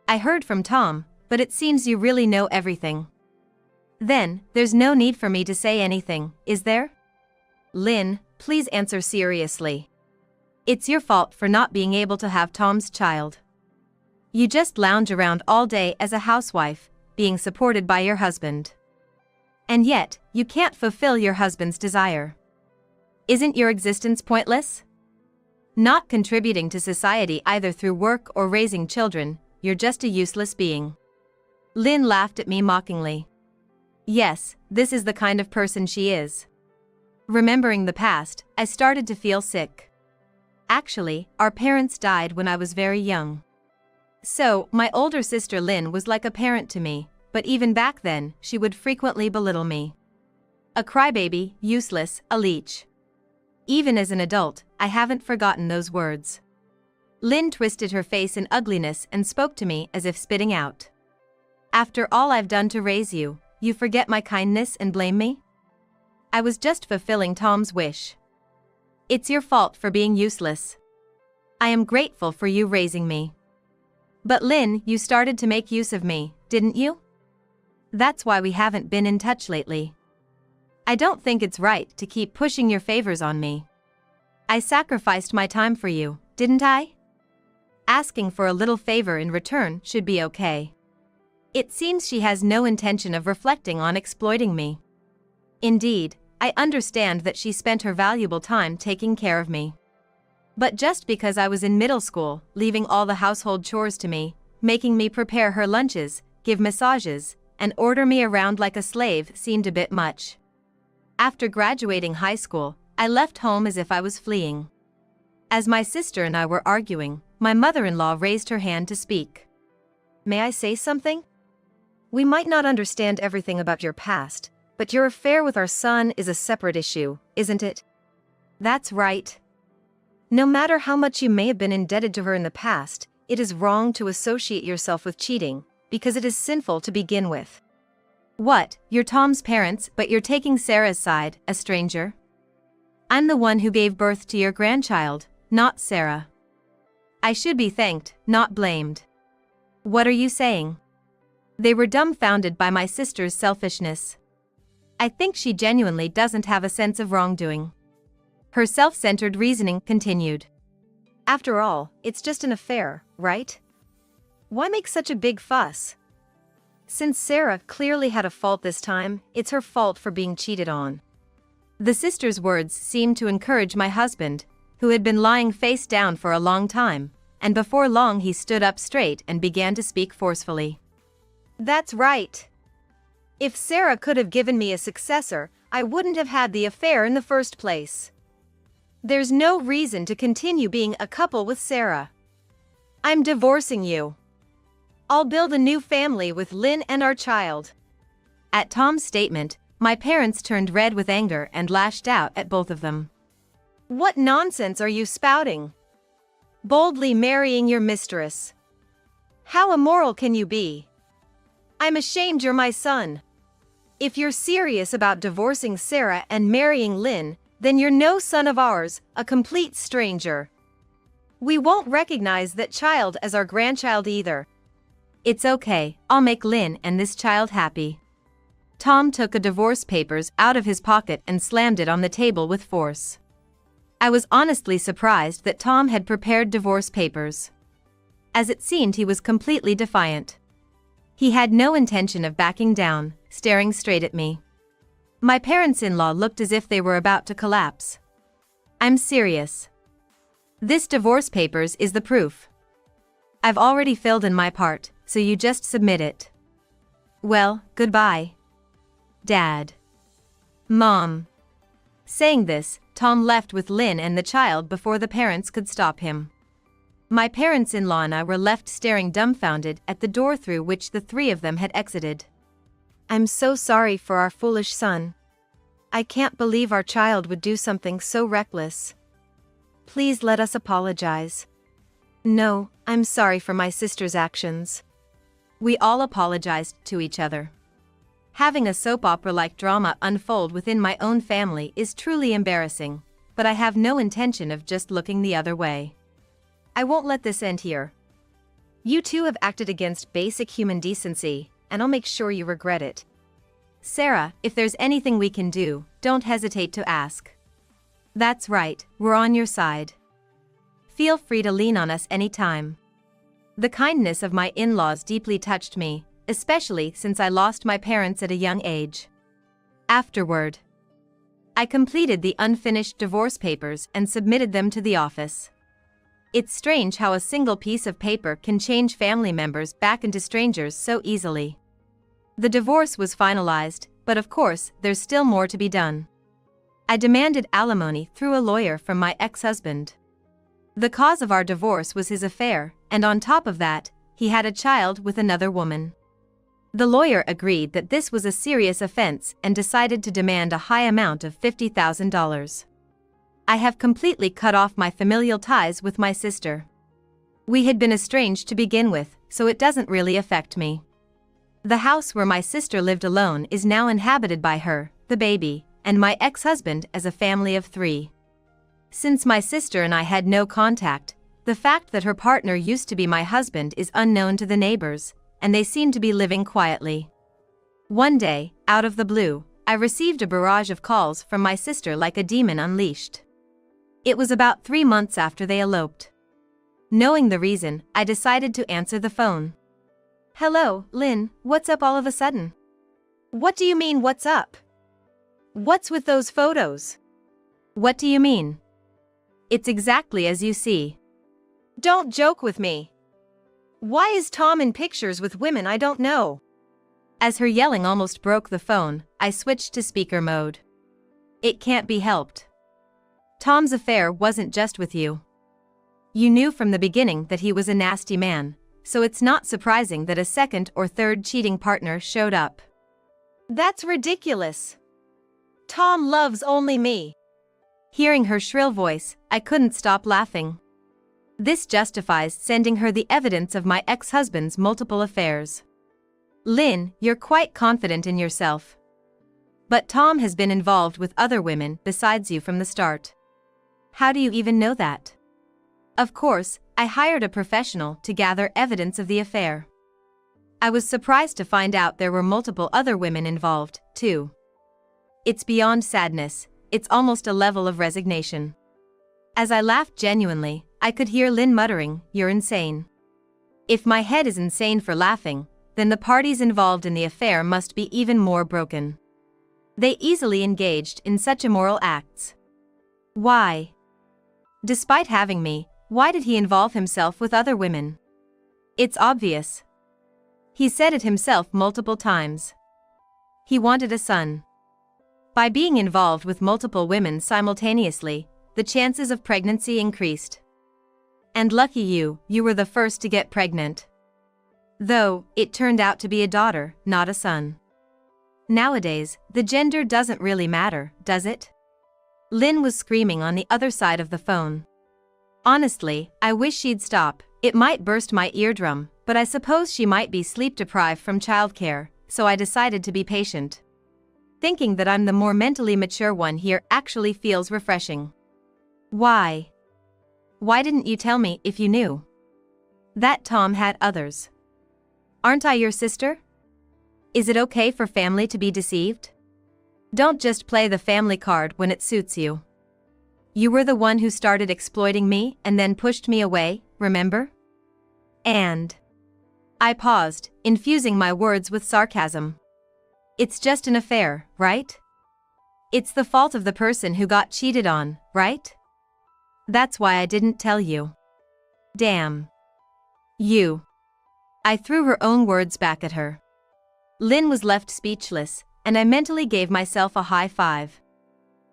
I heard from Tom, but it seems you really know everything. Then, there's no need for me to say anything, is there? Lynn, please answer seriously. It's your fault for not being able to have Tom's child. You just lounge around all day as a housewife, being supported by your husband. And yet, you can't fulfill your husband's desire. Isn't your existence pointless? Not contributing to society either through work or raising children, you're just a useless being. Lynn laughed at me mockingly. Yes, this is the kind of person she is. Remembering the past, I started to feel sick. Actually, our parents died when I was very young. So, my older sister Lynn was like a parent to me, but even back then, she would frequently belittle me. A crybaby, useless, a leech. Even as an adult, I haven't forgotten those words. Lynn twisted her face in ugliness and spoke to me as if spitting out. After all I've done to raise you, you forget my kindness and blame me? I was just fulfilling Tom's wish. It's your fault for being useless. I am grateful for you raising me. But Lynn, you started to make use of me, didn't you? That's why we haven't been in touch lately. I don't think it's right to keep pushing your favors on me. I sacrificed my time for you, didn't I? Asking for a little favor in return should be okay. It seems she has no intention of reflecting on exploiting me. Indeed, I understand that she spent her valuable time taking care of me. But just because I was in middle school, leaving all the household chores to me, making me prepare her lunches, give massages, and order me around like a slave seemed a bit much. After graduating high school, I left home as if I was fleeing. As my sister and I were arguing, my mother-in-law raised her hand to speak. May I say something? We might not understand everything about your past, but your affair with our son is a separate issue, isn't it? That's right. No matter how much you may have been indebted to her in the past, it is wrong to associate yourself with cheating, because it is sinful to begin with. What, you're Tom's parents, but you're taking Sarah's side, a stranger? I'm the one who gave birth to your grandchild, not Sarah. I should be thanked, not blamed. What are you saying? They were dumbfounded by my sister's selfishness. I think she genuinely doesn't have a sense of wrongdoing. Her self-centered reasoning continued. After all, it's just an affair, right? Why make such a big fuss? Since Sarah clearly had a fault this time, it's her fault for being cheated on. The sister's words seemed to encourage my husband, who had been lying face down for a long time, and before long he stood up straight and began to speak forcefully. That's right. If Sarah could have given me a successor, I wouldn't have had the affair in the first place. There's no reason to continue being a couple with Sarah. I'm divorcing you. I'll build a new family with Lynn and our child. At Tom's statement, my parents turned red with anger and lashed out at both of them. What nonsense are you spouting? Boldly marrying your mistress. How immoral can you be? I'm ashamed you're my son. If you're serious about divorcing Sarah and marrying Lynn, then you're no son of ours, a complete stranger. We won't recognize that child as our grandchild either. It's okay, I'll make Lynn and this child happy. Tom took a divorce papers out of his pocket and slammed it on the table with force. I was honestly surprised that Tom had prepared divorce papers. As it seemed, he was completely defiant. He had no intention of backing down, staring straight at me. My parents-in-law looked as if they were about to collapse. I'm serious. This divorce papers is the proof. I've already filled in my part, so you just submit it. Well, goodbye. Dad. Mom. Saying this, Tom left with Lynn and the child before the parents could stop him. My parents-in-law and I were left staring dumbfounded at the door through which the three of them had exited. I'm so sorry for our foolish son. I can't believe our child would do something so reckless. Please let us apologize. No, I'm sorry for my sister's actions. We all apologized to each other. Having a soap opera-like drama unfold within my own family is truly embarrassing, but I have no intention of just looking the other way. I won't let this end here. You two have acted against basic human decency, and I'll make sure you regret it. Sarah, if there's anything we can do, don't hesitate to ask. That's right, we're on your side. Feel free to lean on us anytime. The kindness of my in-laws deeply touched me, especially since I lost my parents at a young age. Afterward, I completed the unfinished divorce papers and submitted them to the office. It's strange how a single piece of paper can change family members back into strangers so easily. The divorce was finalized, but of course, there's still more to be done. I demanded alimony through a lawyer from my ex-husband. The cause of our divorce was his affair, and on top of that, he had a child with another woman. The lawyer agreed that this was a serious offense and decided to demand a high amount of $50,000. I have completely cut off my familial ties with my sister. We had been estranged to begin with, so it doesn't really affect me. The house where my sister lived alone is now inhabited by her, the baby, and my ex-husband as a family of 3. Since my sister and I had no contact, the fact that her partner used to be my husband is unknown to the neighbors, and they seem to be living quietly. One day, out of the blue, I received a barrage of calls from my sister like a demon unleashed. It was about 3 months after they eloped. Knowing the reason, I decided to answer the phone. Hello, Lynn, what's up all of a sudden? What do you mean what's up? What's with those photos? What do you mean? It's exactly as you see. Don't joke with me. Why is Tom in pictures with women I don't know? As her yelling almost broke the phone, I switched to speaker mode. It can't be helped. Tom's affair wasn't just with you. You knew from the beginning that he was a nasty man, so it's not surprising that a second or third cheating partner showed up. That's ridiculous. Tom loves only me. Hearing her shrill voice, I couldn't stop laughing. This justifies sending her the evidence of my ex-husband's multiple affairs. Lynn, you're quite confident in yourself. But Tom has been involved with other women besides you from the start. How do you even know that? Of course, I hired a professional to gather evidence of the affair. I was surprised to find out there were multiple other women involved, too. It's beyond sadness, it's almost a level of resignation. As I laughed genuinely, I could hear Lynn muttering, "You're insane." If my head is insane for laughing, then the parties involved in the affair must be even more broken. They easily engaged in such immoral acts. Why? Despite having me, why did he involve himself with other women? It's obvious. He said it himself multiple times. He wanted a son. By being involved with multiple women simultaneously, the chances of pregnancy increased. And lucky you, you were the first to get pregnant. Though, it turned out to be a daughter, not a son. Nowadays, the gender doesn't really matter, does it? Lynn was screaming on the other side of the phone. Honestly, I wish she'd stop. It might burst my eardrum, but I suppose she might be sleep-deprived from childcare, so I decided to be patient. Thinking that I'm the more mentally mature one here actually feels refreshing. Why? Why didn't you tell me if you knew that Tom had others? Aren't I your sister? Is it okay for family to be deceived? Don't just play the family card when it suits you. You were the one who started exploiting me and then pushed me away, remember? And I paused, infusing my words with sarcasm. It's just an affair, right? It's the fault of the person who got cheated on, right? That's why I didn't tell you. Damn. You. I threw her own words back at her. Lynn was left speechless, and I mentally gave myself a high five.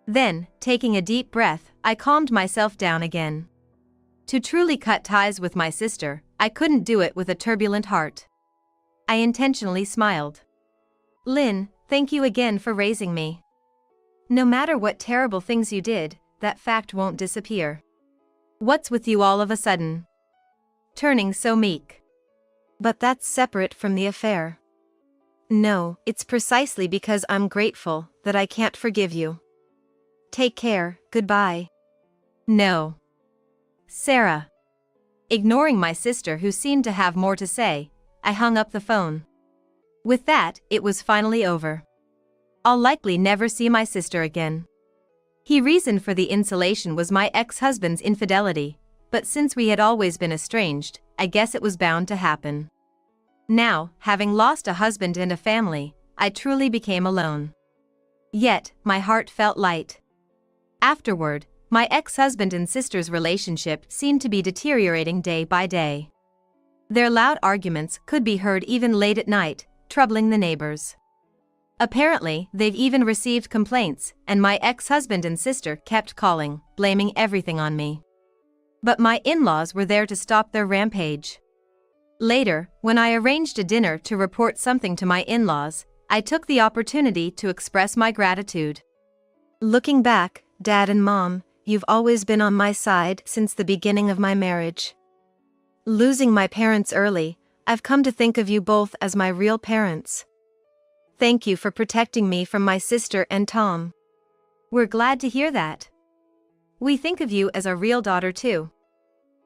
Then, taking a deep breath, I calmed myself down again. To truly cut ties with my sister, I couldn't do it with a turbulent heart. I intentionally smiled. Lynn, thank you again for raising me. No matter what terrible things you did, that fact won't disappear. What's with you all of a sudden? Turning so meek. But that's separate from the affair. No, it's precisely because I'm grateful that I can't forgive you. Take care, goodbye. No. Sarah. Ignoring my sister who seemed to have more to say, I hung up the phone. With that, it was finally over. I'll likely never see my sister again. The reason for the insulation was my ex-husband's infidelity, but since we had always been estranged, I guess it was bound to happen. Now, having lost a husband and a family, I truly became alone. Yet, my heart felt light. Afterward, my ex-husband and sister's relationship seemed to be deteriorating day by day. Their loud arguments could be heard even late at night, troubling the neighbors. Apparently, they've even received complaints, and my ex-husband and sister kept calling, blaming everything on me. But my in-laws were there to stop their rampage. Later, when I arranged a dinner to report something to my in-laws, I took the opportunity to express my gratitude. Looking back, Dad and Mom, you've always been on my side since the beginning of my marriage. Losing my parents early, I've come to think of you both as my real parents. Thank you for protecting me from my sister and Tom. We're glad to hear that. We think of you as our real daughter too.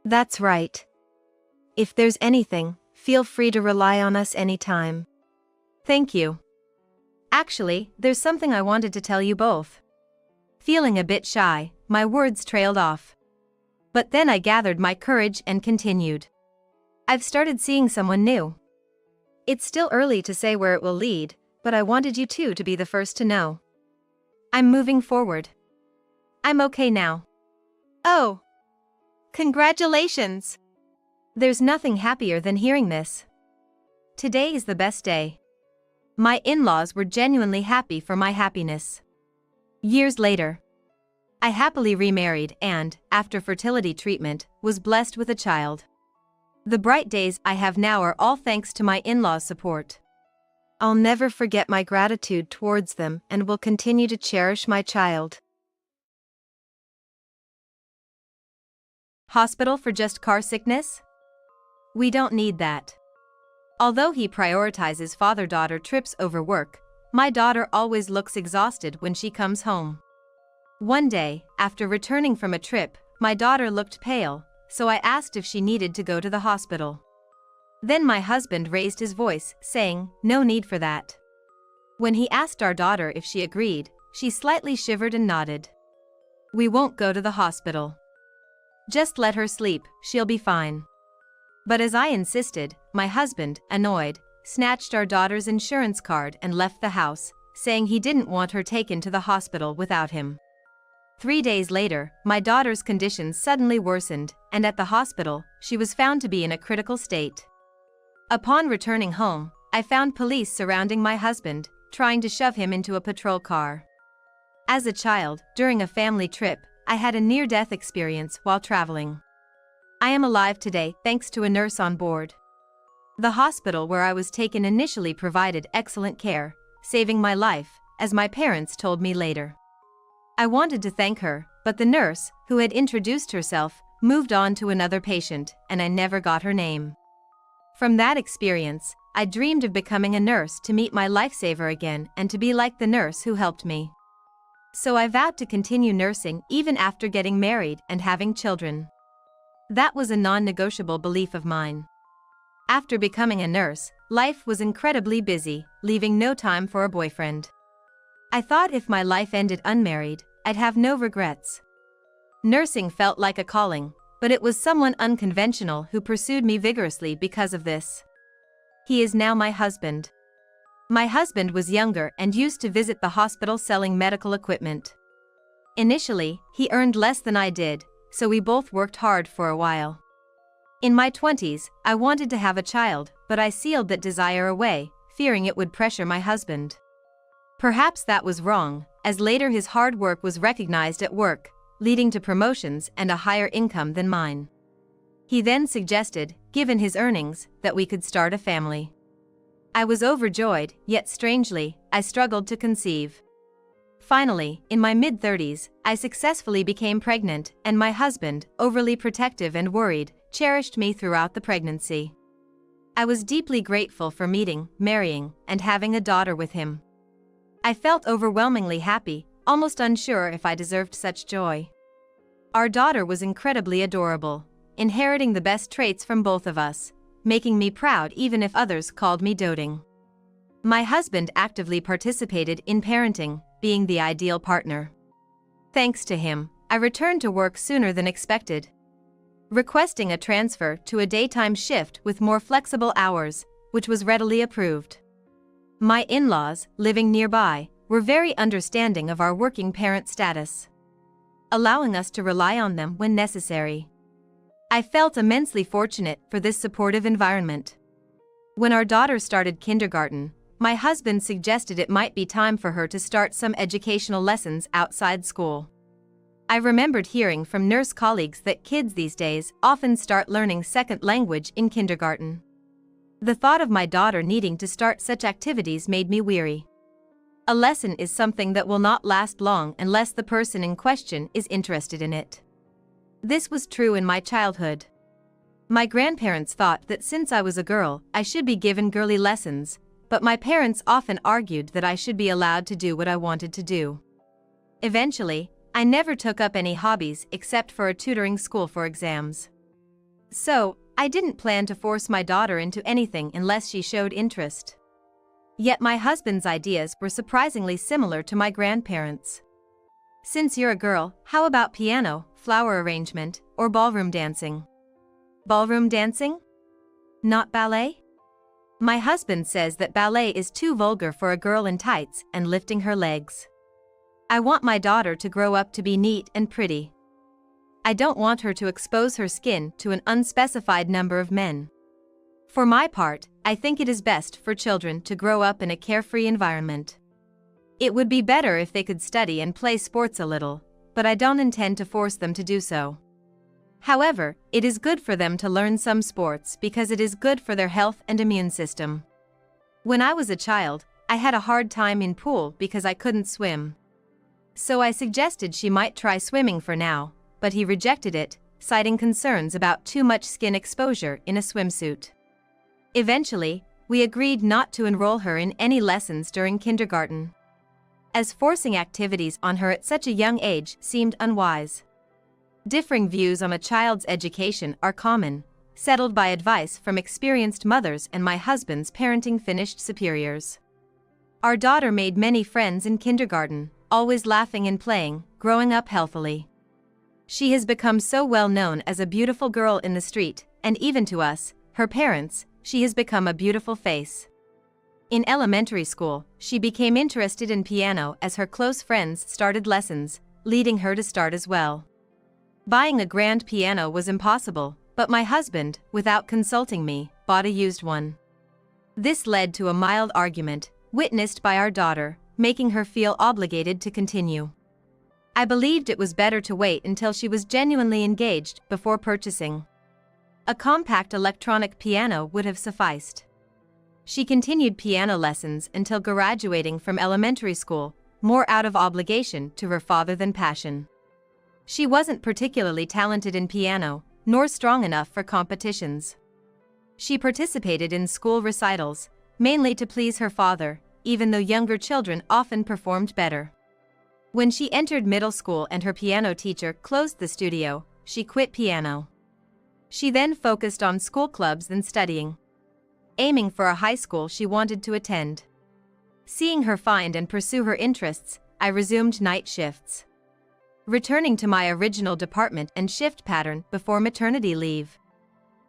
That's right. If there's anything, feel free to rely on us anytime. Thank you. Actually, there's something I wanted to tell you both. Feeling a bit shy, my words trailed off. But then I gathered my courage and continued. I've started seeing someone new. It's still early to say where it will lead, but I wanted you two to be the first to know. I'm moving forward. I'm okay now. Oh! Congratulations! There's nothing happier than hearing this. Today is the best day. My in-laws were genuinely happy for my happiness. Years later, I happily remarried and, after fertility treatment, was blessed with a child. The bright days I have now are all thanks to my in-laws' support. I'll never forget my gratitude towards them and will continue to cherish my child. Hospital for just car sickness? We don't need that. Although he prioritizes father-daughter trips over work, my daughter always looks exhausted when she comes home. One day, after returning from a trip, my daughter looked pale, so I asked if she needed to go to the hospital. Then my husband raised his voice, saying, "No need for that." When he asked our daughter if she agreed, she slightly shivered and nodded. "We won't go to the hospital. Just let her sleep, she'll be fine." But as I insisted, my husband, annoyed, snatched our daughter's insurance card and left the house, saying he didn't want her taken to the hospital without him. 3 days later, my daughter's condition suddenly worsened, and at the hospital, she was found to be in a critical state. Upon returning home, I found police surrounding my husband, trying to shove him into a patrol car. As a child, during a family trip, I had a near-death experience while traveling. I am alive today thanks to a nurse on board. The hospital where I was taken initially provided excellent care, saving my life, as my parents told me later. I wanted to thank her, but the nurse, who had introduced herself, moved on to another patient, and I never got her name. From that experience, I dreamed of becoming a nurse to meet my lifesaver again and to be like the nurse who helped me. So I vowed to continue nursing even after getting married and having children. That was a non-negotiable belief of mine. After becoming a nurse, life was incredibly busy, leaving no time for a boyfriend. I thought if my life ended unmarried, I'd have no regrets. Nursing felt like a calling, but it was someone unconventional who pursued me vigorously because of this. He is now my husband. My husband was younger and used to visit the hospital selling medical equipment. Initially, he earned less than I did, so we both worked hard for a while. In my 20s, I wanted to have a child, but I sealed that desire away, fearing it would pressure my husband. Perhaps that was wrong, as later his hard work was recognized at work, leading to promotions and a higher income than mine. He then suggested, given his earnings, that we could start a family. I was overjoyed, yet strangely, I struggled to conceive. Finally, in my mid-30s, I successfully became pregnant, and my husband, overly protective and worried, cherished me throughout the pregnancy. I was deeply grateful for meeting, marrying, and having a daughter with him. I felt overwhelmingly happy, almost unsure if I deserved such joy. Our daughter was incredibly adorable, inheriting the best traits from both of us, making me proud even if others called me doting. My husband actively participated in parenting, being the ideal partner. Thanks to him, I returned to work sooner than expected, requesting a transfer to a daytime shift with more flexible hours, which was readily approved. My in-laws, living nearby, were very understanding of our working parent status, allowing us to rely on them when necessary. I felt immensely fortunate for this supportive environment. When our daughter started kindergarten, my husband suggested it might be time for her to start some educational lessons outside school. I remembered hearing from nurse colleagues that kids these days often start learning second language in kindergarten. The thought of my daughter needing to start such activities made me weary. A lesson is something that will not last long unless the person in question is interested in it. This was true in my childhood. My grandparents thought that since I was a girl, I should be given girly lessons, but my parents often argued that I should be allowed to do what I wanted to do. Eventually, I never took up any hobbies except for a tutoring school for exams. So, I didn't plan to force my daughter into anything unless she showed interest. Yet my husband's ideas were surprisingly similar to my grandparents. Since you're a girl, how about piano, flower arrangement, or ballroom dancing? Ballroom dancing? Not ballet? My husband says that ballet is too vulgar for a girl in tights and lifting her legs. I want my daughter to grow up to be neat and pretty. I don't want her to expose her skin to an unspecified number of men. For my part, I think it is best for children to grow up in a carefree environment. It would be better if they could study and play sports a little, but I don't intend to force them to do so. However, it is good for them to learn some sports because it is good for their health and immune system. When I was a child, I had a hard time in pool because I couldn't swim. So I suggested she might try swimming for now, but he rejected it, citing concerns about too much skin exposure in a swimsuit. Eventually, we agreed not to enroll her in any lessons during kindergarten, as forcing activities on her at such a young age seemed unwise. Differing views on a child's education are common, settled by advice from experienced mothers and my husband's parenting finished superiors. Our daughter made many friends in kindergarten, always laughing and playing, growing up healthily. She has become so well known as a beautiful girl in the street, and even to us, her parents, she has become a beautiful face. In elementary school, she became interested in piano as her close friends started lessons, leading her to start as well. Buying a grand piano was impossible, but my husband, without consulting me, bought a used one. This led to a mild argument, witnessed by our daughter, making her feel obligated to continue. I believed it was better to wait until she was genuinely engaged before purchasing. A compact electronic piano would have sufficed. She continued piano lessons until graduating from elementary school, more out of obligation to her father than passion. She wasn't particularly talented in piano, nor strong enough for competitions. She participated in school recitals, mainly to please her father, even though younger children often performed better. When she entered middle school and her piano teacher closed the studio, she quit piano. She then focused on school clubs and studying, aiming for a high school she wanted to attend. Seeing her find and pursue her interests, I resumed night shifts, returning to my original department and shift pattern before maternity leave.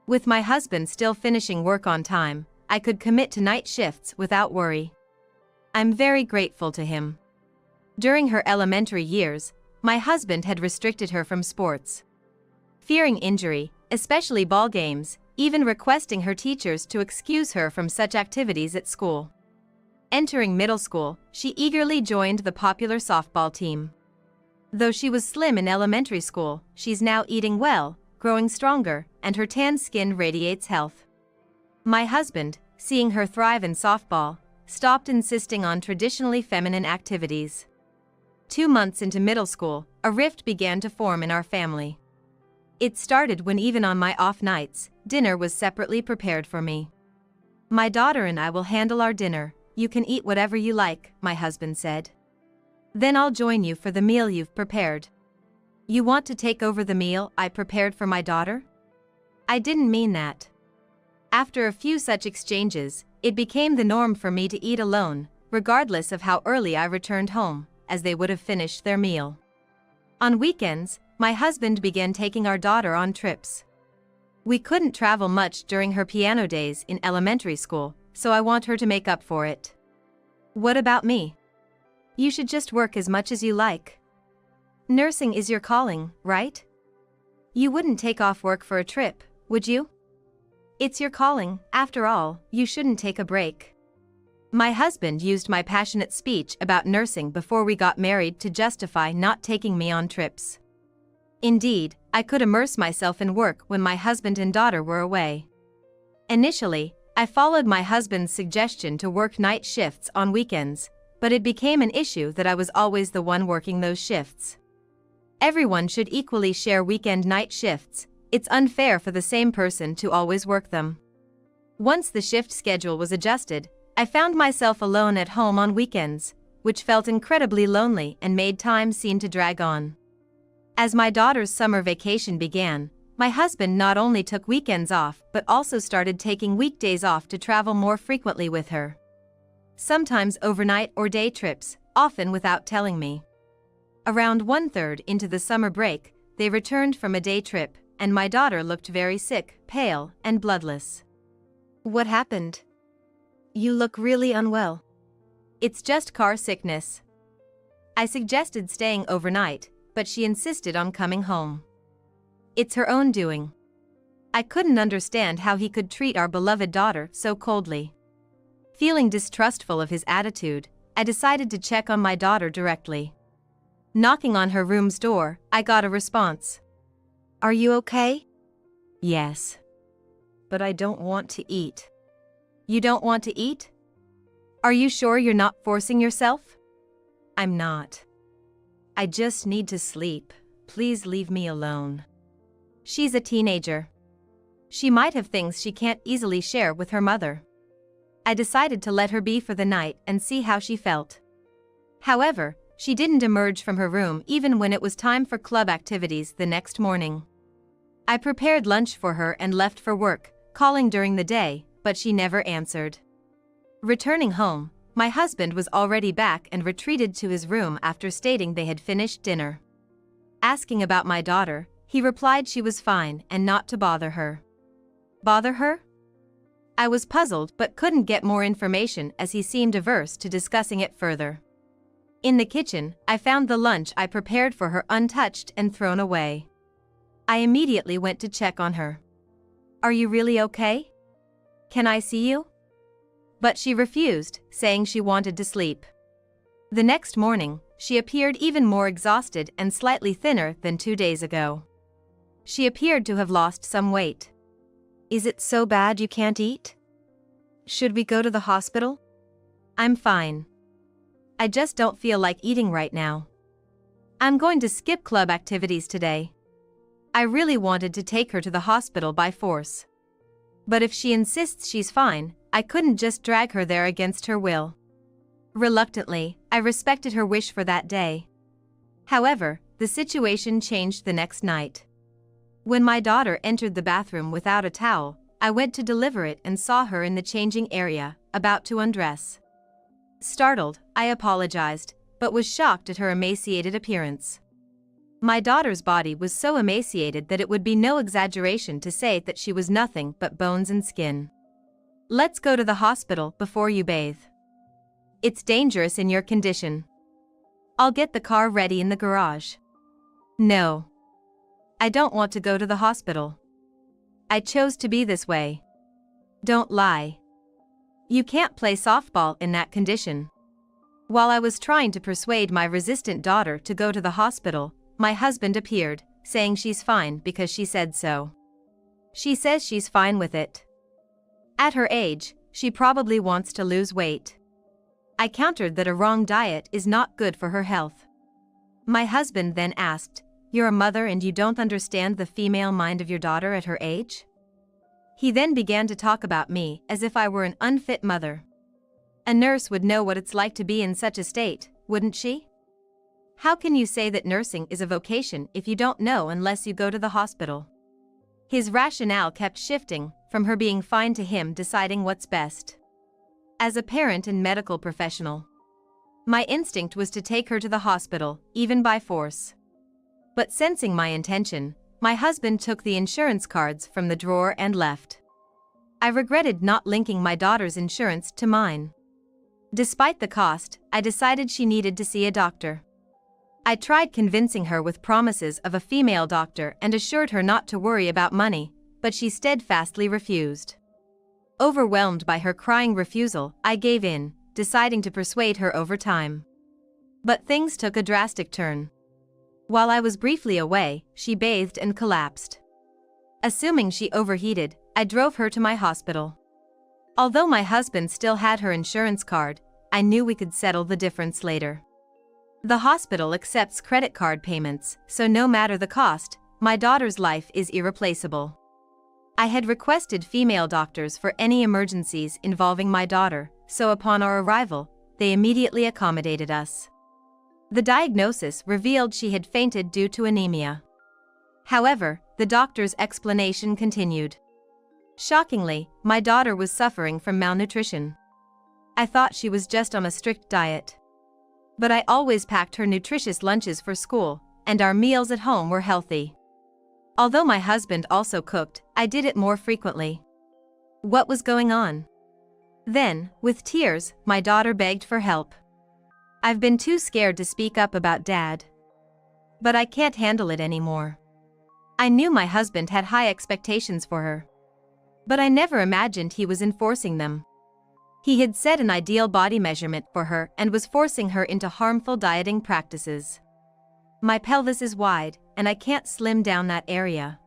With my husband still finishing work on time, I could commit to night shifts without worry. I'm very grateful to him. During her elementary years, my husband had restricted her from sports, fearing injury, especially ball games, even requesting her teachers to excuse her from such activities at school. Entering middle school, she eagerly joined the popular softball team. Though she was slim in elementary school, she's now eating well, growing stronger, and her tan skin radiates health. My husband, seeing her thrive in softball, stopped insisting on traditionally feminine activities. 2 months into middle school, a rift began to form in our family. It started when even on my off nights, dinner was separately prepared for me. My daughter and I will handle our dinner. You can eat whatever you like, my husband said. Then I'll join you for the meal you've prepared. You want to take over the meal I prepared for my daughter? I didn't mean that. After a few such exchanges, it became the norm for me to eat alone, regardless of how early I returned home, as they would have finished their meal. On weekends, my husband began taking our daughter on trips. We couldn't travel much during her piano days in elementary school, so I want her to make up for it. What about me? You should just work as much as you like. Nursing is your calling, right? You wouldn't take off work for a trip, would you? It's your calling, after all, you shouldn't take a break. My husband used my passionate speech about nursing before we got married to justify not taking me on trips. Indeed, I could immerse myself in work when my husband and daughter were away. Initially, I followed my husband's suggestion to work night shifts on weekends, but it became an issue that I was always the one working those shifts. Everyone should equally share weekend night shifts, it's unfair for the same person to always work them. Once the shift schedule was adjusted, I found myself alone at home on weekends, which felt incredibly lonely and made time seem to drag on. As my daughter's summer vacation began, my husband not only took weekends off but also started taking weekdays off to travel more frequently with her. Sometimes overnight or day trips, often without telling me. Around 1/3 into the summer break, they returned from a day trip, and my daughter looked very sick, pale, and bloodless. What happened? You look really unwell. It's just car sickness. I suggested staying overnight, but she insisted on coming home. It's her own doing. I couldn't understand how he could treat our beloved daughter so coldly. Feeling distrustful of his attitude, I decided to check on my daughter directly. Knocking on her room's door, I got a response. Are you okay? Yes. But I don't want to eat. You don't want to eat? Are you sure you're not forcing yourself? I'm not. I just need to sleep. Please leave me alone. She's a teenager. She might have things she can't easily share with her mother. I decided to let her be for the night and see how she felt. However, she didn't emerge from her room even when it was time for club activities the next morning. I prepared lunch for her and left for work, calling during the day, but she never answered. Returning home, my husband was already back and retreated to his room after stating they had finished dinner. Asking about my daughter, he replied she was fine and not to bother her. Bother her? I was puzzled but couldn't get more information as he seemed averse to discussing it further. In the kitchen, I found the lunch I prepared for her untouched and thrown away. I immediately went to check on her. Are you really okay? Can I see you? But she refused, saying she wanted to sleep. The next morning, she appeared even more exhausted and slightly thinner than 2 days ago. She appeared to have lost some weight. Is it so bad you can't eat? Should we go to the hospital? I'm fine. I just don't feel like eating right now. I'm going to skip club activities today. I really wanted to take her to the hospital by force. But if she insists she's fine, I couldn't just drag her there against her will. Reluctantly, I respected her wish for that day. However, the situation changed the next night. When my daughter entered the bathroom without a towel, I went to deliver it and saw her in the changing area, about to undress. Startled, I apologized, but was shocked at her emaciated appearance. My daughter's body was so emaciated that it would be no exaggeration to say that she was nothing but bones and skin. Let's go to the hospital before you bathe. It's dangerous in your condition. I'll get the car ready in the garage. No. I don't want to go to the hospital. I chose to be this way. Don't lie. You can't play softball in that condition. While I was trying to persuade my resistant daughter to go to the hospital, my husband appeared, saying she's fine because she said so. She says she's fine with it. At her age, she probably wants to lose weight. I countered that a wrong diet is not good for her health. My husband then asked, "You're a mother and you don't understand the female mind of your daughter at her age?" He then began to talk about me as if I were an unfit mother. A nurse would know what it's like to be in such a state, wouldn't she? How can you say that nursing is a vocation if you don't know unless you go to the hospital? His rationale kept shifting, from her being fine to him deciding what's best. As a parent and medical professional, my instinct was to take her to the hospital, even by force. But sensing my intention, my husband took the insurance cards from the drawer and left. I regretted not linking my daughter's insurance to mine. Despite the cost, I decided she needed to see a doctor. I tried convincing her with promises of a female doctor and assured her not to worry about money, but she steadfastly refused. Overwhelmed by her crying refusal, I gave in, deciding to persuade her over time. But things took a drastic turn. While I was briefly away, she bathed and collapsed. Assuming she overheated, I drove her to my hospital. Although my husband still had her insurance card, I knew we could settle the difference later. The hospital accepts credit card payments, so no matter the cost, my daughter's life is irreplaceable. I had requested female doctors for any emergencies involving my daughter, so upon our arrival, they immediately accommodated us. The diagnosis revealed she had fainted due to anemia. However, the doctor's explanation continued. Shockingly, my daughter was suffering from malnutrition. I thought she was just on a strict diet. But I always packed her nutritious lunches for school, and our meals at home were healthy. Although my husband also cooked, I did it more frequently. What was going on? Then, with tears, my daughter begged for help. I've been too scared to speak up about Dad. But I can't handle it anymore. I knew my husband had high expectations for her. But I never imagined he was enforcing them. He had set an ideal body measurement for her and was forcing her into harmful dieting practices. My pelvis is wide, and I can't slim down that area.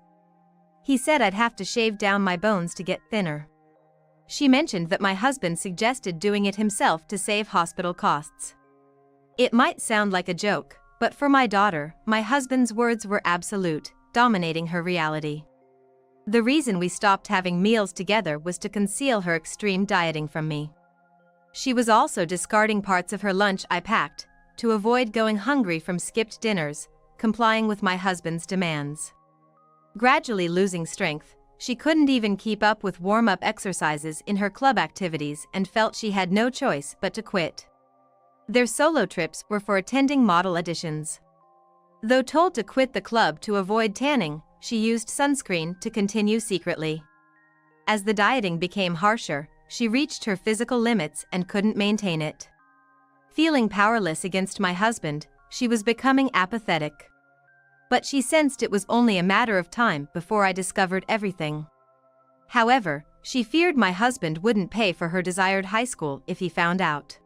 He said I'd have to shave down my bones to get thinner. She mentioned that my husband suggested doing it himself to save hospital costs. It might sound like a joke, but for my daughter, my husband's words were absolute, dominating her reality. The reason we stopped having meals together was to conceal her extreme dieting from me. She was also discarding parts of her lunch I packed, to avoid going hungry from skipped dinners, complying with my husband's demands. Gradually losing strength, she couldn't even keep up with warm-up exercises in her club activities and felt she had no choice but to quit. Their solo trips were for attending model auditions. Though told to quit the club to avoid tanning, she used sunscreen to continue secretly. As the dieting became harsher, she reached her physical limits and couldn't maintain it. Feeling powerless against my husband, she was becoming apathetic. But she sensed it was only a matter of time before I discovered everything. However, she feared my husband wouldn't pay for her desired high school if he found out.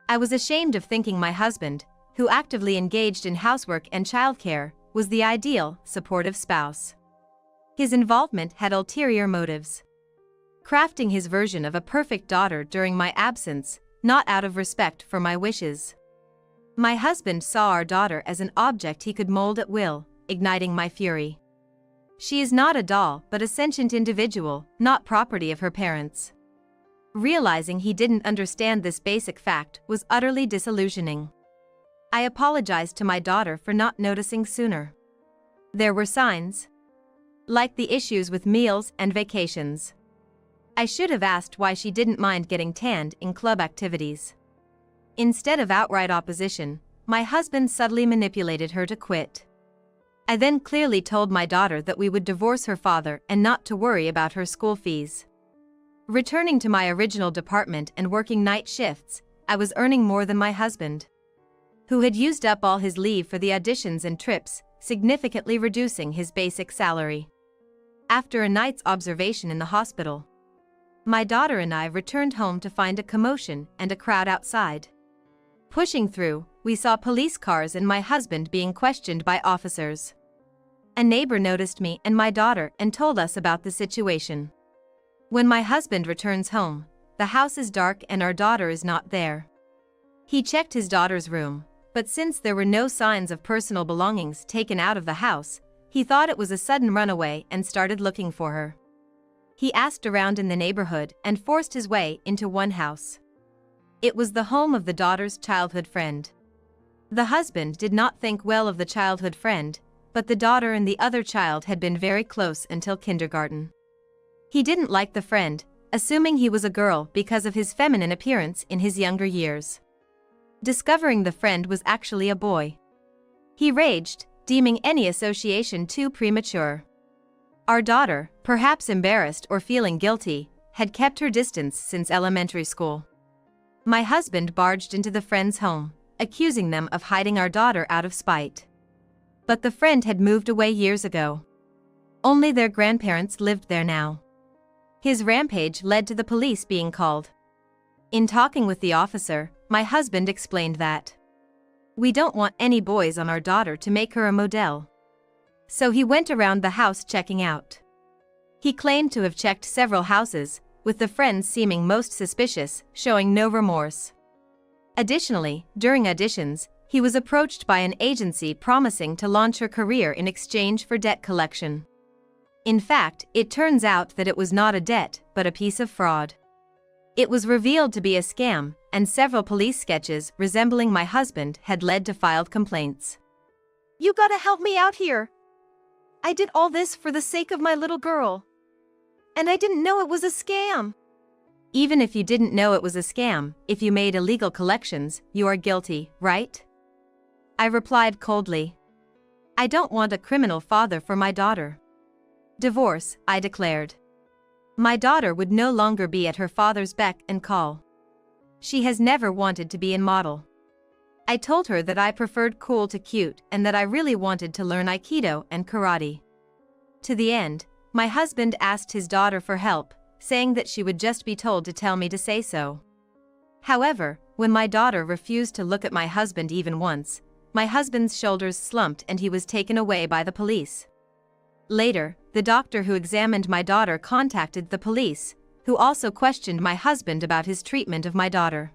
I was ashamed of thinking my husband, who actively engaged in housework and childcare, was the ideal, supportive spouse. His involvement had ulterior motives. Crafting his version of a perfect daughter during my absence, not out of respect for my wishes. My husband saw our daughter as an object he could mold at will, igniting my fury. She is not a doll but a sentient individual, not property of her parents. Realizing he didn't understand this basic fact was utterly disillusioning. I apologized to my daughter for not noticing sooner. There were signs. Like the issues with meals and vacations. I should have asked why she didn't mind getting tanned in club activities. Instead of outright opposition, my husband subtly manipulated her to quit. I then clearly told my daughter that we would divorce her father and not to worry about her school fees. Returning to my original department and working night shifts, I was earning more than my husband, who had used up all his leave for the auditions and trips, significantly reducing his basic salary. After a night's observation in the hospital, my daughter and I returned home to find a commotion and a crowd outside. Pushing through, we saw police cars and my husband being questioned by officers. A neighbor noticed me and my daughter and told us about the situation. When my husband returns home, the house is dark and our daughter is not there. He checked his daughter's room, but since there were no signs of personal belongings taken out of the house, he thought it was a sudden runaway and started looking for her. He asked around in the neighborhood and forced his way into one house. It was the home of the daughter's childhood friend. The husband did not think well of the childhood friend, but the daughter and the other child had been very close until kindergarten. He didn't like the friend, assuming he was a girl because of his feminine appearance in his younger years. Discovering the friend was actually a boy, he raged, deeming any association too premature. Our daughter, perhaps embarrassed or feeling guilty, had kept her distance since elementary school. My husband barged into the friend's home, accusing them of hiding our daughter out of spite. But the friend had moved away years ago. Only their grandparents lived there now. His rampage led to the police being called. In talking with the officer, my husband explained that we don't want any boys on our daughter to make her a model. So he went around the house checking out. He claimed to have checked several houses, with the friends seeming most suspicious, showing no remorse. Additionally, during auditions, he was approached by an agency promising to launch her career in exchange for debt collection. In fact, it turns out that it was not a debt, but a piece of fraud. It was revealed to be a scam, and several police sketches resembling my husband had led to filed complaints. You gotta help me out here. I did all this for the sake of my little girl. And I didn't know it was a scam. Even if you didn't know it was a scam, if you made illegal collections, you are guilty, right? I replied coldly. I don't want a criminal father for my daughter. Divorce, I declared. My daughter would no longer be at her father's beck and call. She has never wanted to be a model. I told her that I preferred cool to cute and that I really wanted to learn Aikido and karate. To the end, my husband asked his daughter for help, saying that she would just be told to tell me to say so. However, when my daughter refused to look at my husband even once, my husband's shoulders slumped and he was taken away by the police. Later, the doctor who examined my daughter contacted the police, who also questioned my husband about his treatment of my daughter.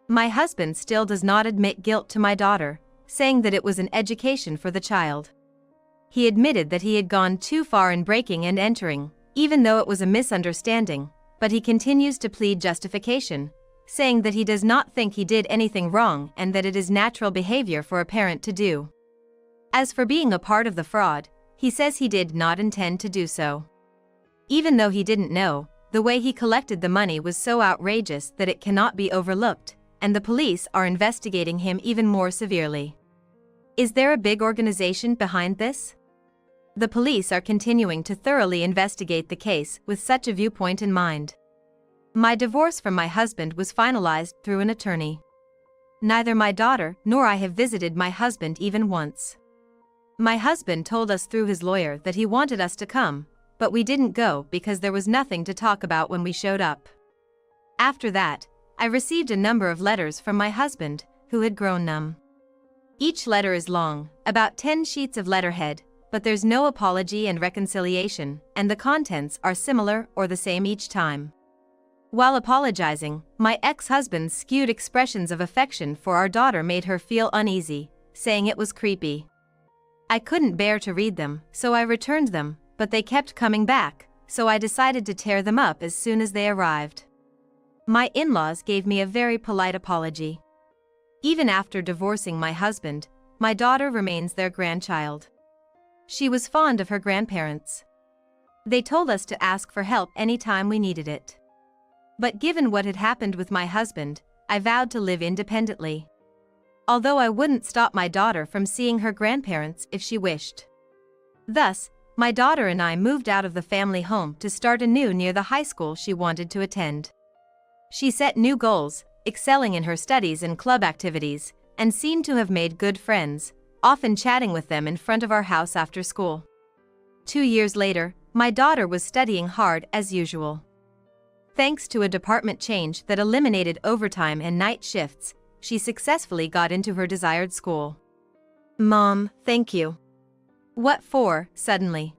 My husband still does not admit guilt to my daughter, saying that it was an education for the child. He admitted that he had gone too far in breaking and entering, even though it was a misunderstanding, but he continues to plead justification, saying that he does not think he did anything wrong and that it is natural behavior for a parent to do. As for being a part of the fraud, he says he did not intend to do so. Even though he didn't know, the way he collected the money was so outrageous that it cannot be overlooked, and the police are investigating him even more severely. Is there a big organization behind this? The police are continuing to thoroughly investigate the case with such a viewpoint in mind. My divorce from my husband was finalized through an attorney. Neither my daughter nor I have visited my husband even once. My husband told us through his lawyer that he wanted us to come, but we didn't go because there was nothing to talk about when we showed up. After that, I received a number of letters from my husband, who had grown numb. Each letter is long, about 10 sheets of letterhead, but there's no apology and reconciliation, and the contents are similar or the same each time. While apologizing, my ex-husband's skewed expressions of affection for our daughter made her feel uneasy, saying it was creepy. I couldn't bear to read them, so I returned them, but they kept coming back, so I decided to tear them up as soon as they arrived. My in-laws gave me a very polite apology. Even after divorcing my husband, my daughter remains their grandchild. She was fond of her grandparents. They told us to ask for help anytime we needed it. But given what had happened with my husband, I vowed to live independently. Although I wouldn't stop my daughter from seeing her grandparents if she wished. Thus, my daughter and I moved out of the family home to start anew near the high school she wanted to attend. She set new goals, excelling in her studies and club activities, and seemed to have made good friends, often chatting with them in front of our house after school. 2 years later, my daughter was studying hard as usual. Thanks to a department change that eliminated overtime and night shifts, she successfully got into her desired school. Mom, thank you. What for, suddenly?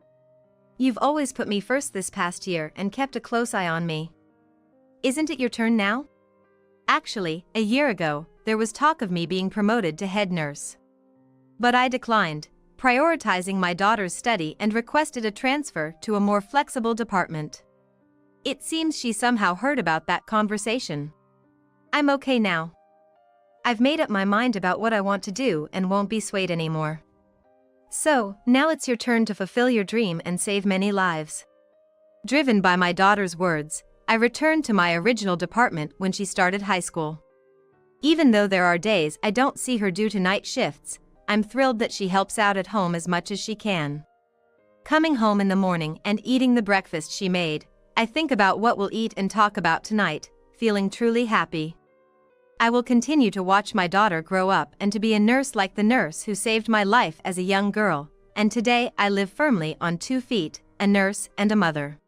You've always put me first this past year and kept a close eye on me. Isn't it your turn now? Actually, a year ago, there was talk of me being promoted to head nurse. But I declined, prioritizing my daughter's study and requested a transfer to a more flexible department. It seems she somehow heard about that conversation. I'm okay now. I've made up my mind about what I want to do and won't be swayed anymore. So, now it's your turn to fulfill your dream and save many lives. Driven by my daughter's words, I returned to my original department when she started high school. Even though there are days I don't see her due to night shifts, I'm thrilled that she helps out at home as much as she can. Coming home in the morning and eating the breakfast she made, I think about what we'll eat and talk about tonight, feeling truly happy. I will continue to watch my daughter grow up and to be a nurse like the nurse who saved my life as a young girl, and today I live firmly on 2 feet, a nurse and a mother.